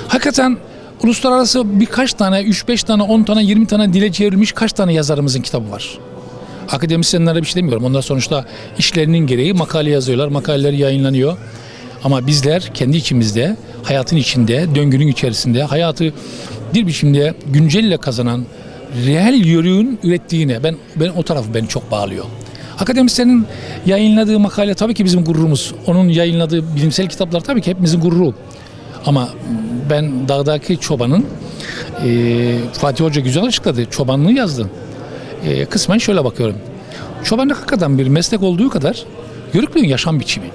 Hakikaten uluslararası birkaç tane, 3-5 tane, 10 tane, 20 tane dile çevrilmiş kaç tane yazarımızın kitabı var? Akademisyenlere bir şey demiyorum. Onlar sonuçta işlerinin gereği makale yazıyorlar, makaleleri yayınlanıyor. Ama bizler kendi içimizde, hayatın içinde, döngünün içerisinde, hayatı bir biçimde güncelle kazanan reel yörüğün ürettiğine, ben o tarafı beni çok bağlıyor. Akademisyenin yayınladığı makale tabii ki bizim gururumuz. Onun yayınladığı bilimsel kitaplar tabii ki hepimizin gururu. Ama ben dağdaki çobanın, Fatih Hoca güzel açıkladı, çobanlığı yazdı. Kısmen şöyle bakıyorum. Çobanlık hakikaten bir meslek olduğu kadar Yörüklüğün yaşam biçimi.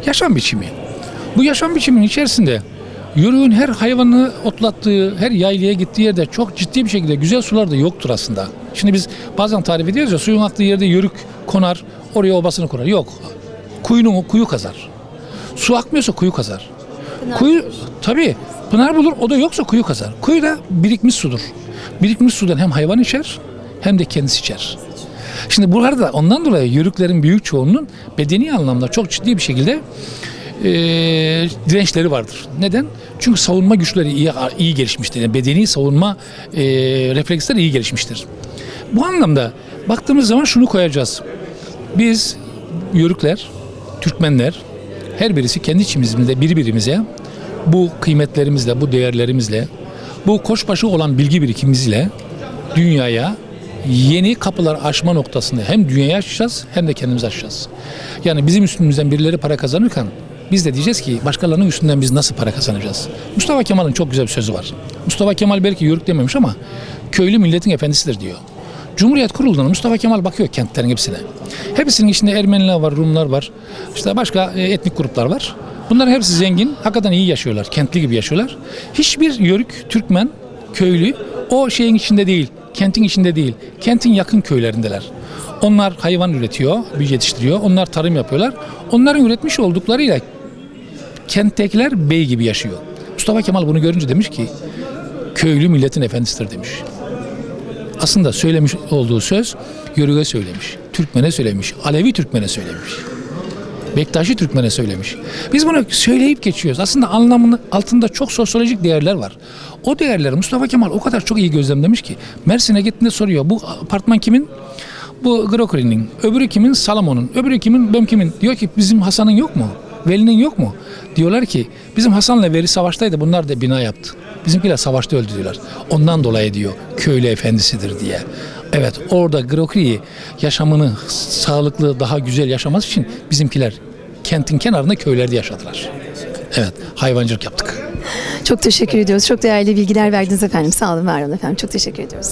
Yaşam biçimi. Bu yaşam biçiminin içerisinde Yörüğün her hayvanı otlattığı, her yaylaya gittiği yerde çok ciddi bir şekilde güzel sular da yoktur aslında. Şimdi biz bazen tarif ediyoruz ya, suyun aktığı yerde Yörük konar, oraya obasını kurar. Yok. Kuyu kazar. Su akmıyorsa kuyu kazar. Kuyu tabii pınar bulur, o da yoksa kuyu kazar. Kuyu da birikmiş sudur. Birikmiş sudan hem hayvan içer hem de kendisi içer. Şimdi burada ondan dolayı Yörüklerin büyük çoğunluğun bedeni anlamda çok ciddi bir şekilde dirençleri vardır. Neden? Çünkü savunma güçleri iyi gelişmiştir. Yani bedeni savunma refleksleri iyi gelişmiştir. Bu anlamda baktığımız zaman şunu koyacağız. Biz Yörükler, Türkmenler her birisi kendi içimizde birbirimize bu kıymetlerimizle, bu değerlerimizle, bu koçbaşı olan bilgi birikimimizle dünyaya yeni kapılar açma noktasında hem dünyayı açacağız hem de kendimizi açacağız. Yani bizim üstümüzden birileri para kazanırken biz de diyeceğiz ki başkalarının üstünden biz nasıl para kazanacağız? Mustafa Kemal'in çok güzel bir sözü var. Mustafa Kemal belki yörük dememiş ama köylü milletin efendisidir diyor. Cumhuriyet kurulduğunda Mustafa Kemal bakıyor kentlerin hepsine. Hepsinin içinde Ermeniler var, Rumlar var, işte başka etnik gruplar var. Bunların hepsi zengin, hakikaten iyi yaşıyorlar, kentli gibi yaşıyorlar. Hiçbir yörük, Türkmen, köylü o şeyin içinde değil, kentin içinde değil, kentin yakın köylerindeler. Onlar hayvan üretiyor, yetiştiriyor, onlar tarım yapıyorlar. Onların üretmiş olduklarıyla kenttekiler bey gibi yaşıyor. Mustafa Kemal bunu görünce demiş ki, köylü milletin efendisidir demiş. Aslında söylemiş olduğu söz Yörük'e söylemiş, Türkmen'e söylemiş, Alevi Türkmen'e söylemiş, Bektaşi Türkmen'e söylemiş. Biz bunu söyleyip geçiyoruz. Aslında anlamının altında çok sosyolojik değerler var. O değerleri Mustafa Kemal o kadar çok iyi gözlemlemiş ki Mersin'e gittiğinde soruyor, bu apartman kimin? Bu Grokri'nin, öbürü kimin? Salomon'un, öbürü kimin? Ben kimin? Diyor ki bizim Hasan'ın yok mu? Veli'nin yok mu? Diyorlar ki bizim Hasan'la Veli savaştaydı, bunlar da bina yaptı. Bizimkiler savaşta öldü diyorlar. Ondan dolayı diyor köylü efendisidir diye. Evet, orada Grokri'yi yaşamını sağlıklı, daha güzel yaşaması için bizimkiler kentin kenarında köylerde yaşadılar. Evet, hayvancılık yaptık. Çok teşekkür ediyoruz. Çok değerli bilgiler verdiniz efendim. Sağ olun, var olun efendim. Çok teşekkür ediyoruz.